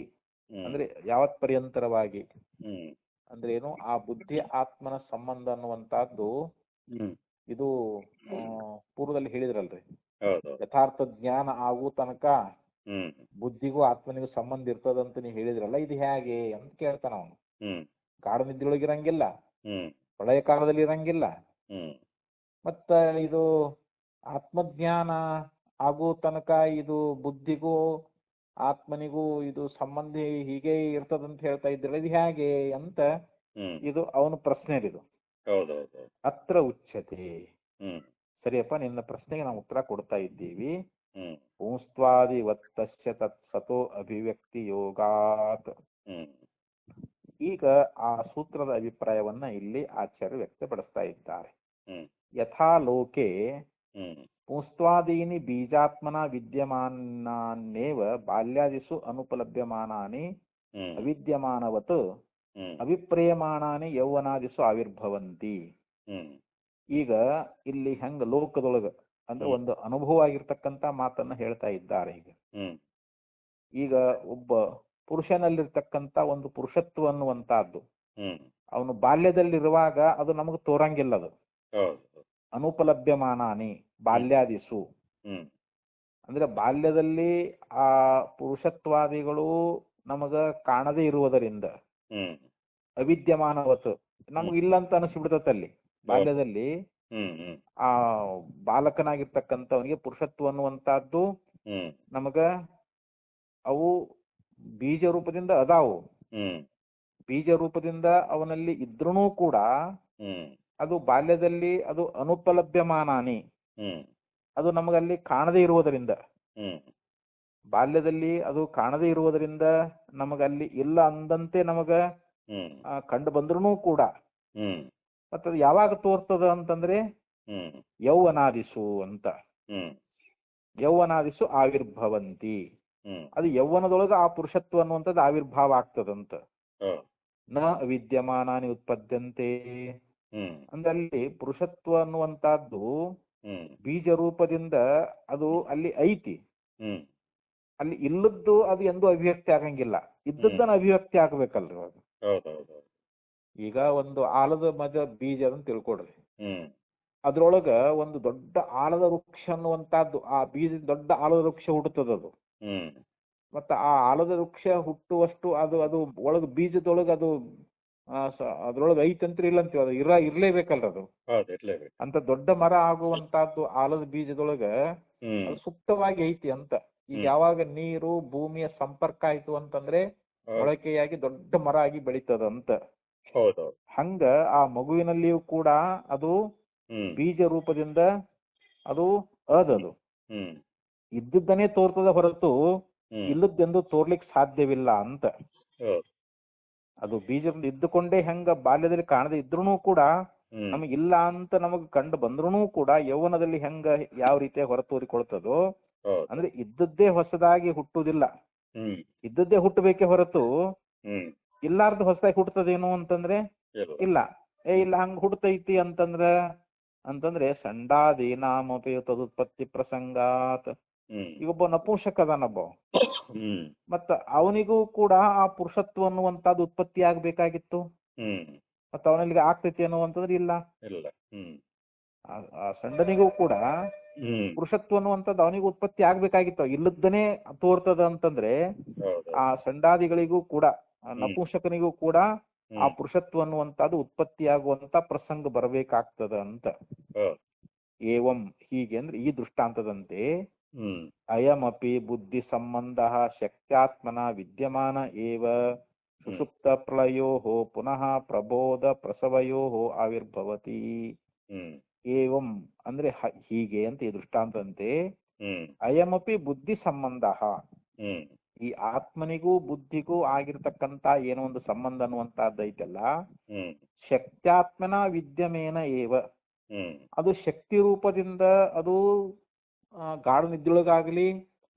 ಹ್ಮ್ ಅಂದ್ರೆ ಯಾವತ್ ಪರ್ಯಂತರವಾಗಿ ಹ್ಮ್ ಅಂದ್ರೆ ಏನು? ಆ ಬುದ್ಧಿ ಆತ್ಮನ ಸಂಬಂಧ ಅನ್ನುವಂತಹದ್ದು ಹ್ಮ್ ಇದು ಪೂರ್ವದಲ್ಲಿ ಹೇಳಿದ್ರಲ್ರಿ, ಹೌದು. ಯಥಾರ್ಥ ಜ್ಞಾನ ಆಗೋ ತನಕ ಹ್ಮ್ ಬುದ್ಧಿಗೂ ಆತ್ಮನಿಗೂ ಸಂಬಂಧ ಇರ್ತದಂತ ನೀವು ಹೇಳಿದ್ರಲ್ಲ, ಇದು ಹೇಗೆ ಅಂತ ಕೇಳ್ತಾನ ಅವನು. ಹ್ಮ್ ಗಾಢ ನಿದ್ರೆಯೊಳಗೆ ಇರಂಗಿಲ್ಲ, ಹ್ಮ್ ಪ್ರಳಯ ಕಾಲದಲ್ಲಿ ಇರಂಗಿಲ್ಲ, ಹ್ಮ್ ಮತ್ತ ಇದು ಆತ್ಮಜ್ಞಾನ ಆಗೋ ತನಕ ಇದು ಬುದ್ಧಿಗೂ ಆತ್ಮನಿಗೂ ಇದು ಸಂಬಂಧ ಹೀಗೆ ಇರ್ತದಂತ ಹೇಳ್ತಾ ಇದ್ರಲ್ಲ, ಇದು ಹೇಗೆ ಅಂತ ಹ್ಮ್ ಇದು ಅವನ ಪ್ರಶ್ನೆ ಇದು. ಹೌದೌದು. ಅತ್ರ ಉಚ್ಯತೆ. ಹ್ಮ್ ಸರಿಯಪ್ಪ, ನಿನ್ನ ಪ್ರಶ್ನೆಗೆ ನಾವು ಉತ್ತರ ಕೊಡ್ತಾ ಇದ್ದೀವಿ. ಹ್ಮ್ ಪುಂಸ್ತ್ವಾದಿವತ್ತಸ್ಯ ತತ್ ಸತೋ ಅಭಿವ್ಯಕ್ತಿ ಯೋಗಾತ್. ಹ್ಮ್ ಈಗ ಆ ಸೂತ್ರದ ಅಭಿಪ್ರಾಯವನ್ನ ಇಲ್ಲಿ ಆಚಾರ್ಯರು ವ್ಯಕ್ತಪಡಿಸ್ತಾ ಇದ್ದಾರೆ. ಹ್ಮ್ ಯಥಾ ಲೋಕೆ ಹ್ಮ್ ಪುಂಸ್ತ್ವಾದೀನಿ ಬೀಜಾತ್ಮನ ವಿದ್ಯಮಾನಾನ್ನೇವ ಬಾಲ್ಯಾದಿಷು ಅನುಪಲಭ್ಯಮಾನಾನಿ ಹ್ಮ್ ಅವಿದ್ಯಮಾನವತ್ ಹ್ಮ್ ಅಭಿಪ್ರೇಯಮಾನಾನಿ ಯೌವನಾದಿಷು ಆವಿರ್ಭವಂತಿ. ಹ್ಮ್ ಈಗ ಇಲ್ಲಿ ಹೆಂಗ ಲೋಕದೊಳಗ ಅಂದ್ರೆ ಒಂದು ಅನುಭವ ಆಗಿರ್ತಕ್ಕಂಥ ಮಾತನ್ನ ಹೇಳ್ತಾ ಇದ್ದಾರೆ. ಹ್ಮ್ ಈಗ ಒಬ್ಬ ಪುರುಷನಲ್ಲಿರ್ತಕ್ಕಂಥ ಒಂದು ಪುರುಷತ್ವ ಅನ್ನುವಂತಹದ್ದು ಹ್ಮ್ ಅವನು ಬಾಲ್ಯದಲ್ಲಿರುವಾಗ ಅದು ನಮಗೆ ತೋರಂಗಿಲ್ಲ. ಅದು ಹೌದು. ಅನುಪಲಭ್ಯಮಾನಾನಿ ಬಾಲ್ಯಾದಿಸು. ಹ್ಮ್ ಅಂದ್ರೆ ಬಾಲ್ಯದಲ್ಲಿ ಆ ಪುರುಷತ್ವಾದಿಗಳು ನಮಗ ಕಾಣದೇ ಇರುವುದರಿಂದ ಹ್ಮ್ ಅವಿದ್ಯಮಾನವತ್ ನಮಗ್ ಇಲ್ಲ ಅಂತ ಅನಿಸ್ಬಿಡ್ತಲ್ಲಿ. ಬಾಲ್ಯದಲ್ಲಿ ಹ್ಮ್ ಹ್ಮ್ ಆ ಬಾಲಕನಾಗಿರ್ತಕ್ಕಂಥವನಿಗೆ ಪುರುಷತ್ವ ಅನ್ನುವಂತಹದ್ದು ಹ್ಮ್ ನಮಗ ಅವು ಬೀಜ ರೂಪದಿಂದ ಅದಾವು. ಹ್ಮ್ ಬೀಜ ರೂಪದಿಂದ ಅವನಲ್ಲಿ ಇದ್ರೂ ಕೂಡ ಹ್ಮ್ ಅದು ಬಾಲ್ಯದಲ್ಲಿ ಅದು ಅನುಪಲಭ್ಯಮಾನಾನಿ, ಹ್ಮ್ ಅದು ನಮಗಲ್ಲಿ ಕಾಣದೇ ಇರುವುದರಿಂದ, ಹ್ಮ್ ಬಾಲ್ಯದಲ್ಲಿ ಅದು ಕಾಣದೇ ಇರುವುದರಿಂದ ನಮಗಲ್ಲಿ ಇಲ್ಲ ಅಂದಂತೆ ನಮಗ ಹ್ಮ್ ಕಂಡು ಬಂದ್ರೂ ಕೂಡ ಹ್ಮ್ ಮತ್ತದು ಯಾವಾಗ ತೋರ್ತದ ಅಂತಂದ್ರೆ ಹ್ಮ್ ಯೌವನಾದಿಸು ಅಂತ. ಹ್ಮ್ ಯೌವನಾದಿಸು ಆವಿರ್ಭವಂತಿ. ಹ್ಮ್ ಅದು ಯೌವನದೊಳಗೆ ಆ ಪುರುಷತ್ವ ಅನ್ನುವಂಥದ್ದು ಆವಿರ್ಭಾವ ಆಗ್ತದಂತ. ಹೌದು. ನ ಅವಿದ್ಯಮಾನಾನಿ ಉತ್ಪದ್ಯಂತೆ. ಹ್ಮ್ ಅಂದ್ರೆ ಅಲ್ಲಿ ಪುರುಷತ್ವ ಅನ್ನುವಂತಹದ್ದು ಹ್ಮ್ ಬೀಜ ರೂಪದಿಂದ ಅದು ಅಲ್ಲಿ ಐತಿ. ಹ್ಮ್ ಅಲ್ಲಿ ಇಲ್ಲದ್ದು ಅದು ಎಂದೂ ಅಭಿವ್ಯಕ್ತಿ ಆಗಂಗಿಲ್ಲ, ಇದ್ದದ್ದನ್ನ ಅಭಿವ್ಯಕ್ತಿ ಆಗ್ಬೇಕಲ್ರಿ ಅದು. ಹೌದೌದು. ಈಗ ಒಂದು ಆಲದ ಮಜ ಬೀಜ ಅಂತ ತಿಳ್ಕೊಡ್ರಿ. ಹ್ಮ್ ಅದ್ರೊಳಗ ಒಂದು ದೊಡ್ಡ ಆಲದ ವೃಕ್ಷ ಅನ್ನುವಂತಹದ್ದು, ಆ ಬೀಜ ದೊಡ್ಡ ಆಲದ ವೃಕ್ಷ ಹುಟ್ಟುತ್ತದದು. ಹ್ಮ್ ಮತ್ತ ಆ ಆಲದ ವೃಕ್ಷ ಹುಟ್ಟುವಷ್ಟು ಅದು ಅದು ಒಳಗ ಬೀಜದೊಳಗ ಅದು ಅದ್ರೊಳಗೆ ಐತಂತ್ರ ಇಲ್ಲ ಅಂತೀವಿ, ಅದು ಇರ್ಲೇಬೇಕಲ್ರ ಅದು. ಹೌದು, ಇರ್ಲೇಬೇಕು. ಅಂತ ದೊಡ್ಡ ಮರ ಆಗುವಂತಹದ್ದು ಆಲದ ಬೀಜದೊಳಗ ಅದು ಸುಪ್ತವಾಗಿ ಐತಿ ಅಂತ. ಈಗ ಯಾವಾಗ ನೀರು ಭೂಮಿಯ ಸಂಪರ್ಕ ಆಯ್ತು ಅಂತಂದ್ರೆ ಮೊಳಕೆಯಾಗಿ ದೊಡ್ಡ ಮರ ಆಗಿ ಬೆಳೀತದಂತ. ಹೌದೌದು. ಹಂಗ ಆ ಮಗುವಿನಲ್ಲಿಯೂ ಕೂಡ ಅದು ಬೀಜ ರೂಪದಿಂದ ಅದು ಅದದು ಇದ್ದದ್ದನ್ನೇ ತೋರ್ತದ ಹೊರತು ಇಲ್ಲದ್ದೆಂದು ತೋರ್ಲಿಕ್ಕೆ ಸಾಧ್ಯವಿಲ್ಲ ಅಂತ. ಅದು ಬೀಜದಿಂದ ಇದ್ದುಕೊಂಡೇ ಹೆಂಗ ಬಾಲ್ಯದಲ್ಲಿ ಕಾಣದೇ ಇದ್ರೂ ಕೂಡ ನಮಗಿಲ್ಲ ಅಂತ ನಮಗ್ ಕಂಡು ಬಂದ್ರೂ ಕೂಡ ಯೌವನದಲ್ಲಿ ಹೆಂಗ ಯಾವ ರೀತಿಯಾಗಿ ಹೊರ ತೋರಿಕೊಳ್ತದೋ, ಅಂದ್ರೆ ಇದ್ದದ್ದೇ ಹೊಸದಾಗಿ ಹುಟ್ಟುವುದಿಲ್ಲ, ಇದ್ದದ್ದೇ ಹುಟ್ಟಬೇಕೇ ಹೊರತು ಇಲ್ಲಾರ್ದು ಹೊಸದಾಗಿ ಹುಟ್ಟುತ್ತದೇನು ಅಂತಂದ್ರೆ ಇಲ್ಲ. ಇಲ್ಲ ಹಂಗ ಹುಟ್ಟತೈತಿ ಅಂತಂದ್ರೆ ಸಂಡಾದಿ ನಾಮಪಿ ತದುತ್ಪತ್ತಿ ಪ್ರಸಂಗಾತ್. ಈಗೊಬ್ಬ ನಪುಂಸಕ ಅದಾನೊಬ್ಬ, ಮತ್ತ ಅವನಿಗೂ ಕೂಡ ಆ ಪುರುಷತ್ವ ಅನ್ನುವಂತದ್ದು ಉತ್ಪತ್ತಿ ಆಗ್ಬೇಕಾಗಿತ್ತು. ಮತ್ತ ಅವನಲ್ಲಿ ಆಗ್ತೈತಿ ಅನ್ನುವಂತಂದ್ರೆ ಇಲ್ಲ. ಆ ಸಂಡನಿಗೂ ಕೂಡ ಪುರುಷತ್ವ ಅನ್ನುವಂಥದ್ದು ಅವನಿಗೂ ಉತ್ಪತ್ತಿ ಆಗ್ಬೇಕಾಗಿತ್ತು, ಇಲ್ಲದನೇ ತೋರ್ತದ ಅಂತಂದ್ರೆ ಆ ಸಂಡಾದಿಗಳಿಗೂ ಕೂಡ ನಪುಂಸಕನಿಗೂ ಕೂಡ ಆ ಪುರುಷತ್ವ ಅನ್ನುವಂಥದ್ದು ಉತ್ಪತ್ತಿಯಾಗುವಂತ ಪ್ರಸಂಗ ಬರಬೇಕಾಗ್ತದ ಅಂತ. ಏವಂ ಹೀಗೆ ಅಂದ್ರೆ ಈ ದೃಷ್ಟಾಂತದಂತೆ ಅಯಮಪಿ ಬುದ್ಧಿ ಸಂಬಂಧ ಶಕ್ತ್ಯಾತ್ಮನ ವಿದ್ಯಮಾನ ಏವ ಸುಷುಪ್ತ ಪ್ರಳಯೋ ಪುನಃ ಪ್ರಬೋಧ ಪ್ರಸವಯೋ ಆವಿರ್ಭವತಿ. ಏವಂ ಅಂದ್ರೆ ಹೀಗೆ ಅಂತ ಈ ದೃಷ್ಟಾಂತದಂತೆ ಅಯಮಪಿ ಬುದ್ಧಿ ಸಂಬಂಧ, ಈ ಆತ್ಮನಿಗೂ ಬುದ್ಧಿಗೂ ಆಗಿರ್ತಕ್ಕಂತ ಏನೋ ಒಂದು ಸಂಬಂಧ ಅನ್ನುವಂತಹದ್ದು ಐತಲ್ಲ, ಶಕ್ತ್ಯಾತ್ಮನ ವಿದ್ಯಮೇನ ಏವ, ಅದು ಶಕ್ತಿ ರೂಪದಿಂದ ಅದು ಗಾಢ ನಿದ್ರೊಳಗಾಗಲಿ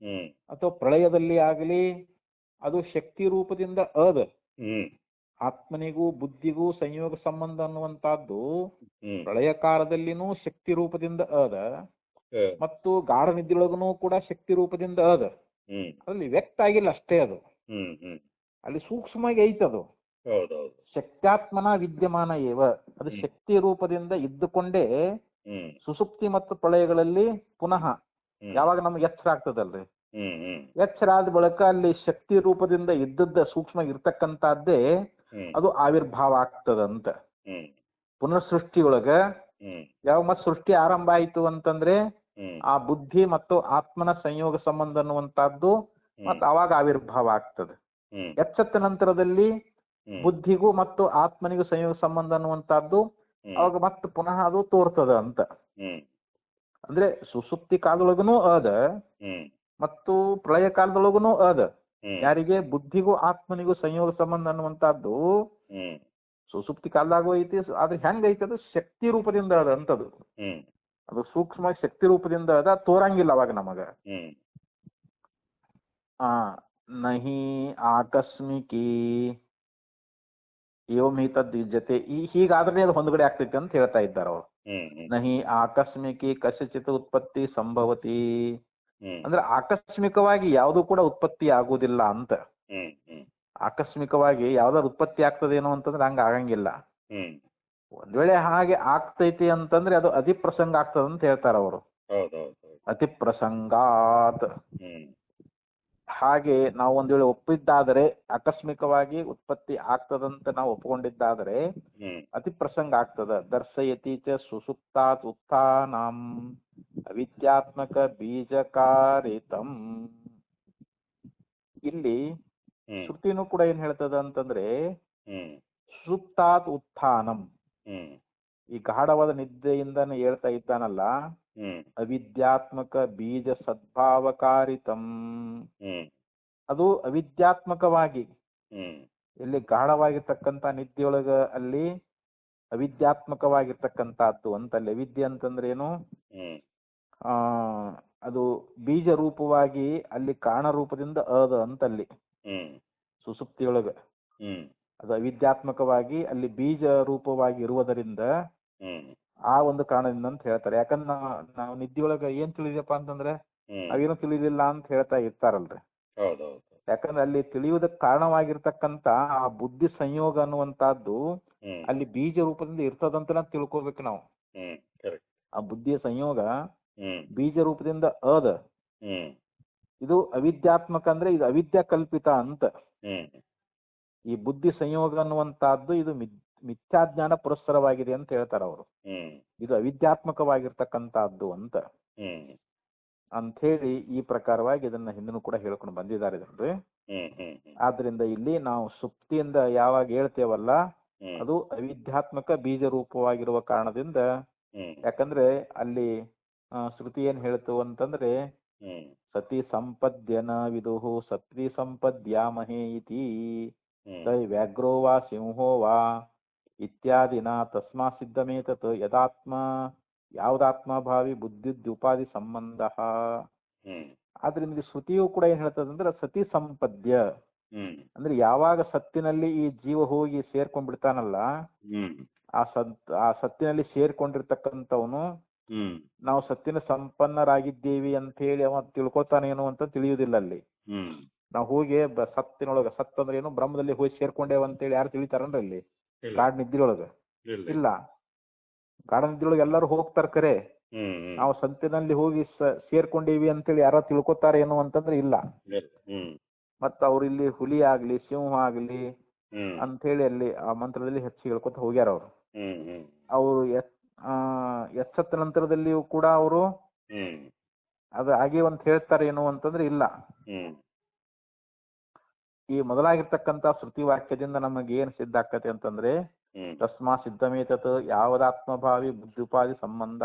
ಅಥವಾ ಪ್ರಳಯದಲ್ಲಿ ಆಗಲಿ ಅದು ಶಕ್ತಿ ರೂಪದಿಂದ ಅದ. ಆತ್ಮನಿಗೂ ಬುದ್ಧಿಗೂ ಸಂಯೋಗ ಸಂಬಂಧ ಅನ್ನುವಂತಹದ್ದು ಪ್ರಳಯ ಕಾಲದಲ್ಲಿನೂ ಶಕ್ತಿ ರೂಪದಿಂದ ಅದ, ಮತ್ತು ಗಾಢ ನಿದ್ರೊಳಗನೂ ಕೂಡ ಶಕ್ತಿ ರೂಪದಿಂದ ಅದ. ಅಲ್ಲಿ ವ್ಯಕ್ತ ಆಗಿಲ್ಲ ಅಷ್ಟೇ, ಅದು ಅಲ್ಲಿ ಸೂಕ್ಷ್ಮವಾಗಿ ಐತದು. ಶಕ್ತ್ಯಾತ್ಮನ ವಿದ್ಯಮಾನ ಏವ, ಅದು ಶಕ್ತಿ ರೂಪದಿಂದ ಇದ್ದುಕೊಂಡೇ ಸುಸುಪ್ತಿ ಮತ್ತು ಪ್ರಳಯಗಳಲ್ಲಿ ಪುನಃ ಯಾವಾಗ ನಮ್ಗೆ ಎಚ್ಚರ ಆಗ್ತದಲ್ರಿ, ಎಚ್ಚರ ಆದ ಬಳಿಕ ಅಲ್ಲಿ ಶಕ್ತಿ ರೂಪದಿಂದ ಇದ್ದದ್ದ ಸೂಕ್ಷ್ಮ ಇರ್ತಕ್ಕಂಥದ್ದೇ ಅದು ಆವಿರ್ಭಾವ ಆಗ್ತದಂತ. ಪುನಃಸೃಷ್ಟಿಯೊಳಗ ಯಾವ ಮತ್ ಸೃಷ್ಟಿ ಆರಂಭ ಆಯ್ತು ಅಂತಂದ್ರೆ ಆ ಬುದ್ಧಿ ಮತ್ತು ಆತ್ಮನ ಸಂಯೋಗ ಸಂಬಂಧ ಅನ್ನುವಂತಹದ್ದು ಮತ್ತ ಅವಾಗ ಆವಿರ್ಭಾವ ಆಗ್ತದೆ. ಎಚ್ಚತ್ತ ನಂತರದಲ್ಲಿ ಬುದ್ಧಿಗೂ ಮತ್ತು ಆತ್ಮನಿಗೂ ಸಂಯೋಗ ಸಂಬಂಧ ಅನ್ನುವಂತಹದ್ದು ಅವಾಗ ಮತ್ತೆ ಪುನಃ ಅದು ತೋರ್ತದ ಅಂತ. ಅಂದ್ರೆ ಸುಸುಪ್ತಿ ಕಾಲದೊಳಗನೂ ಅದ ಮತ್ತು ಪ್ರಳಯ ಕಾಲದೊಳಗನೂ ಅದ. ಯಾರಿಗೆ? ಬುದ್ಧಿಗೂ ಆತ್ಮನಿಗೂ ಸಂಯೋಗ ಸಂಬಂಧ ಅನ್ನುವಂತಹದ್ದು ಸುಸುಪ್ತಿ ಕಾಲದಾಗೂ ಐತಿ. ಆದ್ರೆ ಹೆಂಗ ಐತಿ? ಅದು ಶಕ್ತಿ ರೂಪದಿಂದ ಅದ ಅಂತದು. ಅದು ಸೂಕ್ಷ್ಮ ಶಕ್ತಿ ರೂಪದಿಂದ ಅದ, ತೋರಂಗಿಲ್ಲ ಅವಾಗ ನಮಗ. ನಹಿ ಆಕಸ್ಮಿಕಿ ಏವಂ ತದ್ ಜೊತೆ ಹೀಗಾದ್ರೆ ಅದು ಹೊಂದಗಡೆ ಆಗ್ತೈತಿ ಅಂತ ಹೇಳ್ತಾ ಇದ್ದಾರೆ ಅವ್ರು. ನಹಿ ಆಕಸ್ಮಿಕಿ ಕಸ್ಯಚಿತ್ ಉತ್ಪತ್ತಿ ಸಂಭವತಿ, ಅಂದ್ರೆ ಆಕಸ್ಮಿಕವಾಗಿ ಯಾವುದು ಕೂಡ ಉತ್ಪತ್ತಿ ಆಗುವುದಿಲ್ಲ ಅಂತ. ಆಕಸ್ಮಿಕವಾಗಿ ಯಾವ್ದಾದ್ರು ಉತ್ಪತ್ತಿ ಆಗ್ತದೇನೋ ಅಂತಂದ್ರೆ ಹಂಗ ಆಗಂಗಿಲ್ಲ. ಒಂದ್ ವೇಳೆ ಹಾಗೆ ಆಗ್ತೈತಿ ಅಂತಂದ್ರೆ ಅದು ಅಧಿಪ್ರಸಂಗ ಆಗ್ತದ ಅಂತ ಹೇಳ್ತಾರ ಅವರು. ಹೌದೌದು. ಅತಿಪ್ರಸಂಗಾತ್. ಹ್ಮ್ ಹಾಗೆ ನಾವು ಒಂದ್ ವೇಳೆ ಒಪ್ಪಿದ್ದಾದರೆ, ಆಕಸ್ಮಿಕವಾಗಿ ಉತ್ಪತ್ತಿ ಆಗ್ತದಂತ ನಾವು ಒಪ್ಕೊಂಡಿದ್ದಾದರೆ ಹ್ಮ್ ಅತಿಪ್ರಸಂಗ ಆಗ್ತದ. ದರ್ಶಯತಿ ಚ ಸುಸುಪ್ತಾತ್ ಉತ್ಥಾನಂ ಅವಿದ್ಯಾತ್ಮಕ ಬೀಜಕಾರಿತಂ. ಇಲ್ಲಿ ಹ್ಮ್ ಶ್ರುತಿನೂ ಕೂಡ ಏನ್ ಹೇಳ್ತದ ಅಂತಂದ್ರೆ ಹ್ಮ್ ಸುಪ್ತಾತ್ ಉತ್ಥಾನಂ, ಹ್ಮ್ ಈ ಗಾಢವಾದ ನಿದ್ದೆಯಿಂದನೇ ಹೇಳ್ತಾ ಇದ್ದಾನಲ್ಲ, ಹ್ಮ್ ಅವಿದ್ಯಾತ್ಮಕ ಬೀಜ ಸದ್ಭಾವಕಾರಿತಂ, ಹ್ಮ್ ಅದು ಅವಿದ್ಯಾತ್ಮಕವಾಗಿ, ಹ್ಮ್ ಇಲ್ಲಿ ಗಾಢವಾಗಿರ್ತಕ್ಕಂಥ ನಿದ್ದೆಯೊಳಗ ಅಲ್ಲಿ ಅವಿದ್ಯಾತ್ಮಕವಾಗಿರ್ತಕ್ಕಂಥದ್ದು ಅಂತಲ್ಲಿ. ಅವಿದ್ಯೆ ಅಂತಂದ್ರೆ ಏನು? ಹ್ಮ್ ಆ ಅದು ಬೀಜ ರೂಪವಾಗಿ ಅಲ್ಲಿ ಕಾರಣ ರೂಪದಿಂದ ಅದ ಅಂತಲ್ಲಿ ಹ್ಮ್ ಸುಸುಪ್ತಿಯೊಳಗ. ಹ್ಮ್ ಅದು ಅವಿದ್ಯಾತ್ಮಕವಾಗಿ ಅಲ್ಲಿ ಬೀಜ ರೂಪವಾಗಿ ಇರುವುದರಿಂದ ಹ್ಮ್ ಆ ಒಂದು ಕಾರಣದಿಂದ ಅಂತ ಹೇಳ್ತಾರೆ. ಯಾಕಂದ್ರೆ ನಾವು ನಿದ್ದೆಯೊಳಗ ಏನ್ ತಿಳಿದಪ್ಪ ಅಂತಂದ್ರೆ ಹ್ಮ್ ಅವೇನು ತಿಳಿದಿಲ್ಲ ಅಂತ ಹೇಳ್ತಾ ಇರ್ತಾರಲ್ರಿ. ಹೌದೌದು. ಯಾಕಂದ್ರೆ ಅಲ್ಲಿ ತಿಳಿಯುವುದಕ್ಕೆ ಕಾರಣವಾಗಿರ್ತಕ್ಕಂಥ ಆ ಬುದ್ಧಿ ಸಂಯೋಗ ಅನ್ನುವಂತಹದ್ದು ಹ್ಮ್ ಅಲ್ಲಿ ಬೀಜ ರೂಪದಿಂದ ಇರ್ತದಂತ ನಾವು ತಿಳ್ಕೊಬೇಕು ನಾವು. ಹ್ಮ್ ಕರೆಕ್ಟ್. ಆ ಬುದ್ಧಿಯ ಸಂಯೋಗ ಹ್ಮ್ ಬೀಜ ರೂಪದಿಂದ ಅದ. ಹ್ಮ್ ಇದು ಅವಿದ್ಯಾತ್ಮಕ ಅಂದ್ರೆ ಇದು ಅವಿದ್ಯಾ ಕಲ್ಪಿತ ಅಂತ. ಹ್ಮ್ ಈ ಬುದ್ಧಿ ಸಂಯೋಗ ಅನ್ನುವಂತಹದ್ದು ಇದು ಮಿಥ್ಯಾಜ್ಞಾನ ಪುರಸ್ಸರವಾಗಿದೆ ಅಂತ ಹೇಳ್ತಾರ ಅವರು. ಹ್ಮ್ ಇದು ಅವಿದ್ಯಾತ್ಮಕವಾಗಿರ್ತಕ್ಕಂತಹದ್ದು ಅಂತ ಹ್ಮ್ ಹೇಳಿ ಈ ಪ್ರಕಾರವಾಗಿ ಇದನ್ನ ಹಿಂದೂ ಕೂಡ ಹೇಳ್ಕೊಂಡು ಬಂದಿದ್ದಾರೆ ಇದನ್ರಿ. ಹ್ಮ್ ಹ್ಮ್ ಹ್ಮ್ ಆದ್ರಿಂದ ಇಲ್ಲಿ ನಾವು ಸುಪ್ತಿಯಿಂದ ಯಾವಾಗ ಹೇಳ್ತೇವಲ್ಲ ಹ್ಮ್ ಅದು ಅವಿದ್ಯಾತ್ಮಕ ಬೀಜ ರೂಪವಾಗಿರುವ ಕಾರಣದಿಂದ. ಹ್ಮ್ ಯಾಕಂದ್ರೆ ಅಲ್ಲಿ ಶ್ರುತಿ ಏನ್ ಹೇಳ್ತು ಅಂತಂದ್ರೆ ಹ್ಮ್ ಸತಿ ಸಂಪದ್ಯನ ವಿದುಹು ಸತ್ರಿ ಸಂಪದ್ಯಾಮಹೇ ಇತಿ ಹ್ಮ್ ತೈ ವ್ಯಾಘ್ರೋ ವಾ ಸಿಂಹೋ ವಾ ಇತ್ಯಾದಿನ ತಸ್ಮಾ ಸಿದ್ಧಮೇತತ್ ಯದಾತ್ಮ ಯಾವುದಾತ್ಮ ಭಾವಿ ಬುದ್ಧಿದ್ಯುಪಾಧಿ ಸಂಬಂಧ. ಹ್ಮ್ ಆದ್ರಿಂದ ಶ್ರುತಿಯು ಕೂಡ ಏನ್ ಹೇಳ್ತದಂದ್ರೆ ಸತಿ ಸಂಪದ್ಯ ಹ್ಮ್ ಅಂದ್ರೆ ಯಾವಾಗ ಸತ್ತಿನಲ್ಲಿ ಈ ಜೀವ ಹೋಗಿ ಸೇರ್ಕೊಂಡ್ಬಿಡ್ತಾನಲ್ಲ, ಹ್ಮ್ ಆ ಸತ್ತಿನಲ್ಲಿ ಸೇರ್ಕೊಂಡಿರ್ತಕ್ಕಂಥವನು ಹ್ಮ್ ನಾವು ಸತ್ತಿನ ಸಂಪನ್ನರಾಗಿದ್ದೇವಿ ಅಂತ ಹೇಳಿ ಅವ ತಿಳ್ಕೊತಾನೇನು ಅಂತ ತಿಳಿಯುವುದಿಲ್ಲ ಅಲ್ಲಿ. ಹ್ಮ್ ನಾವು ಹೋಗಿ ಸತ್ತಿನೊಳಗ ಅಂದ್ರೆ ಏನು ಬ್ರಹ್ಮದಲ್ಲಿ ಹೋಗಿ ಸೇರ್ಕೊಂಡೇವ ಅಂತೇಳಿ ಯಾರು ತಿಳಿತಾರನ್ರಿ ಅಲ್ಲಿ ಗಾಢ ನಿದ್ರೆಯೊಳಗ? ಇಲ್ಲ. ಗಾಢ ನಿದ್ರೆಯೊಳಗೆ ಎಲ್ಲರೂ ಹೋಗ್ತಾರ ಕರೆ, ನಾವು ಸತ್ತಿನಲ್ಲಿ ಹೋಗಿ ಸೇರ್ಕೊಂಡೇವಿ ಅಂತೇಳಿ ಯಾರೋ ತಿಳ್ಕೊತಾರೇನು ಅಂತಂದ್ರೆ ಇಲ್ಲ. ಮತ್ತ ಅವ್ರು ಇಲ್ಲಿ ಹುಲಿ ಆಗ್ಲಿ ಸಿಂಹ ಆಗ್ಲಿ ಅಂತ ಹೇಳಿ ಅಲ್ಲಿ ಆ ಮಂತ್ರದಲ್ಲಿ ಹೆಚ್ಚು ಹೇಳ್ಕೊತ ಹೋಗ್ಯಾರ ಅವರು. ಅವರು ಎಚ್ಚತ್ತ ನಂತರದಲ್ಲಿಯೂ ಕೂಡ ಅವರು ಅದು ಆಗ್ಯವ ಅಂತ ಹೇಳ್ತಾರೇನು ಅಂತಂದ್ರೆ ಇಲ್ಲ. ಈ ಮೊದಲಾಗಿರ್ತಕ್ಕಂಥ ಶ್ರುತಿ ವಾಕ್ಯದಿಂದ ನಮಗೆ ಏನ್ ಸಿದ್ಧ ಆಕತಿ ಅಂತಂದ್ರೆ ತಸ್ಮಾ ಸಿದ್ಧಮೇತತ್ ಯಾವದಾತ್ಮಭಾವಿ ಬುದ್ಧಿಪಾದಿ ಸಂಬಂಧ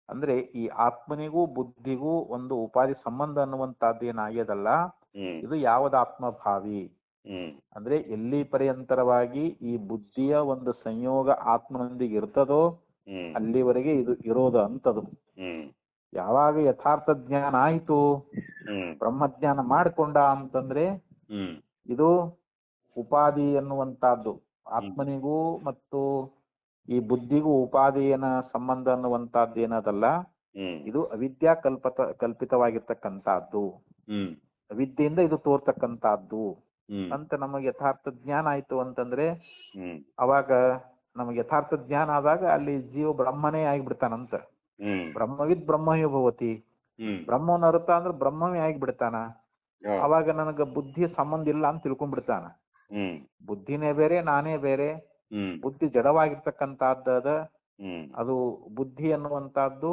ಅಂದ್ರೆ ಈ ಆತ್ಮನಿಗೂ ಬುದ್ಧಿಗೂ ಒಂದು ಉಪಾಧಿ ಸಂಬಂಧ ಅನ್ನುವಂತಹದ್ದು ಏನಾಗ್ಯದಲ್ಲ, ಇದು ಯಾವದಾತ್ಮಭಾವಿ ಅಂದ್ರೆ ಎಲ್ಲಿ ಪರ್ಯಂತರವಾಗಿ ಈ ಬುದ್ಧಿಯ ಒಂದು ಸಂಯೋಗ ಆತ್ಮನೊಂದಿಗೆ ಇರ್ತದೋ ಅಲ್ಲಿವರೆಗೆ ಇದು ಇರೋದು ಅಂತದು. ಯಾವಾಗ ಯಥಾರ್ಥ ಜ್ಞಾನ ಆಯ್ತು, ಬ್ರಹ್ಮಜ್ಞಾನ ಮಾಡಿಕೊಂಡ ಅಂತಂದ್ರೆ ಇದು ಉಪಾಧಿ ಅನ್ನುವಂತಹದ್ದು ಆತ್ಮನಿಗೂ ಮತ್ತು ಈ ಬುದ್ಧಿಗೂ ಉಪಾಧಿಯನ ಸಂಬಂಧ ಅನ್ನುವಂತಹದ್ದು ಏನದಲ್ಲ, ಇದು ಅವಿದ್ಯಾ ಕಲ್ಪಿತವಾಗಿರ್ತಕ್ಕಂಥದ್ದು, ಅವಿದ್ಯೆಯಿಂದ ಇದು ತೋರ್ತಕ್ಕಂಥದ್ದು ಅಂತ ನಮಗೆ ಯಥಾರ್ಥ ಜ್ಞಾನ ಆಯ್ತು ಅಂತಂದ್ರೆ ಅವಾಗ ನಮಗೆ ಯಥಾರ್ಥ ಜ್ಞಾನ ಆದಾಗ ಅಲ್ಲಿ ಜೀವ ಬ್ರಹ್ಮನೇ ಆಗಿಬಿಡ್ತಾನಂತ. ಬ್ರಹ್ಮವಿದ್ ಬ್ರಹ್ಮವೇ ಭವತಿ, ಬ್ರಹ್ಮನ ಅರ್ಥ ಅಂದ್ರೆ ಬ್ರಹ್ಮವೇ ಆಗಿಬಿಡ್ತಾನ. ಅವಾಗ ನನಗ ಬುದ್ಧಿ ಸಂಬಂಧ ಇಲ್ಲ ಅಂತ ತಿಳ್ಕೊಂಡ್ಬಿಡ್ತಾನ. ಬುದ್ಧಿನೇ ಬೇರೆ ನಾನೇ ಬೇರೆ, ಬುದ್ಧಿ ಜಡವಾಗಿರ್ತಕ್ಕಂಥದ್ದ, ಅದು ಬುದ್ಧಿ ಅನ್ನುವಂತಹದ್ದು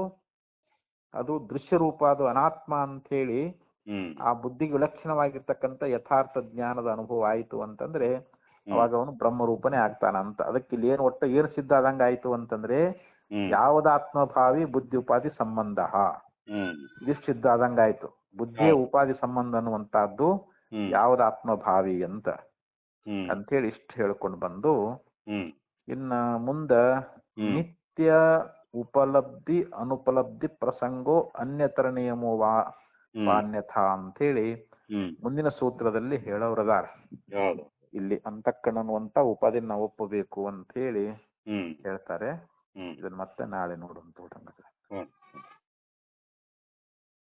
ಅದು ದೃಶ್ಯ ರೂಪ, ಅದು ಅನಾತ್ಮ ಅಂತ ಹೇಳಿ ಆ ಬುದ್ಧಿಗೆ ವಿಲಕ್ಷಣವಾಗಿರ್ತಕ್ಕಂಥ ಯಥಾರ್ಥ ಜ್ಞಾನದ ಅನುಭವ ಆಯ್ತು ಅಂತಂದ್ರೆ ಅವಾಗ ಅವನು ಬ್ರಹ್ಮರೂಪನೇ ಆಗ್ತಾನ ಅಂತ. ಅದಕ್ಕೆ ಇಲ್ಲಿ ಏನು ಒಟ್ಟು ಏನು ಸಿದ್ಧ ಆದಂಗ ಆಯ್ತು ಅಂತಂದ್ರೆ ಯಾವದಾತ್ಮಭಾವಿ ಬುದ್ಧಿ ಉಪಾಧಿ ಸಂಬಂಧ ಇದಿಷ್ಟು ಸಿದ್ಧ ಆದಂಗ ಆಯ್ತು. ಬುದ್ಧಿಯ ಉಪಾಧಿ ಸಂಬಂಧ ಅನ್ನುವಂತಹದ್ದು ಯಾವದಾತ್ಮಭಾವಿ ಅಂತೇಳಿ ಇಷ್ಟು ಹೇಳ್ಕೊಂಡು ಬಂದು ಇನ್ನ ಮುಂದ ನಿತ್ಯ ಉಪಲಬ್ಧಿ ಅನುಪಲಬ್ಧಿ ಪ್ರಸಂಗೋ ಅನ್ಯತರ ನಿಯಮೋ ವಾನ್ಯಥಾ ಅಂತೇಳಿ ಮುಂದಿನ ಸೂತ್ರದಲ್ಲಿ ಹೇಳೋರದಾರ. ಇಲ್ಲಿ ಅಂತಃಕರಣ ಅನ್ನುವಂತ ಉಪಾಧಿ ನಾವು ಒಪ್ಪಬೇಕು ಅಂತ ಹೇಳಿ ಹೇಳ್ತಾರೆ. ಇದನ್ನ ಮತ್ತೆ ನಾಳೆ ನೋಡುವಂತ.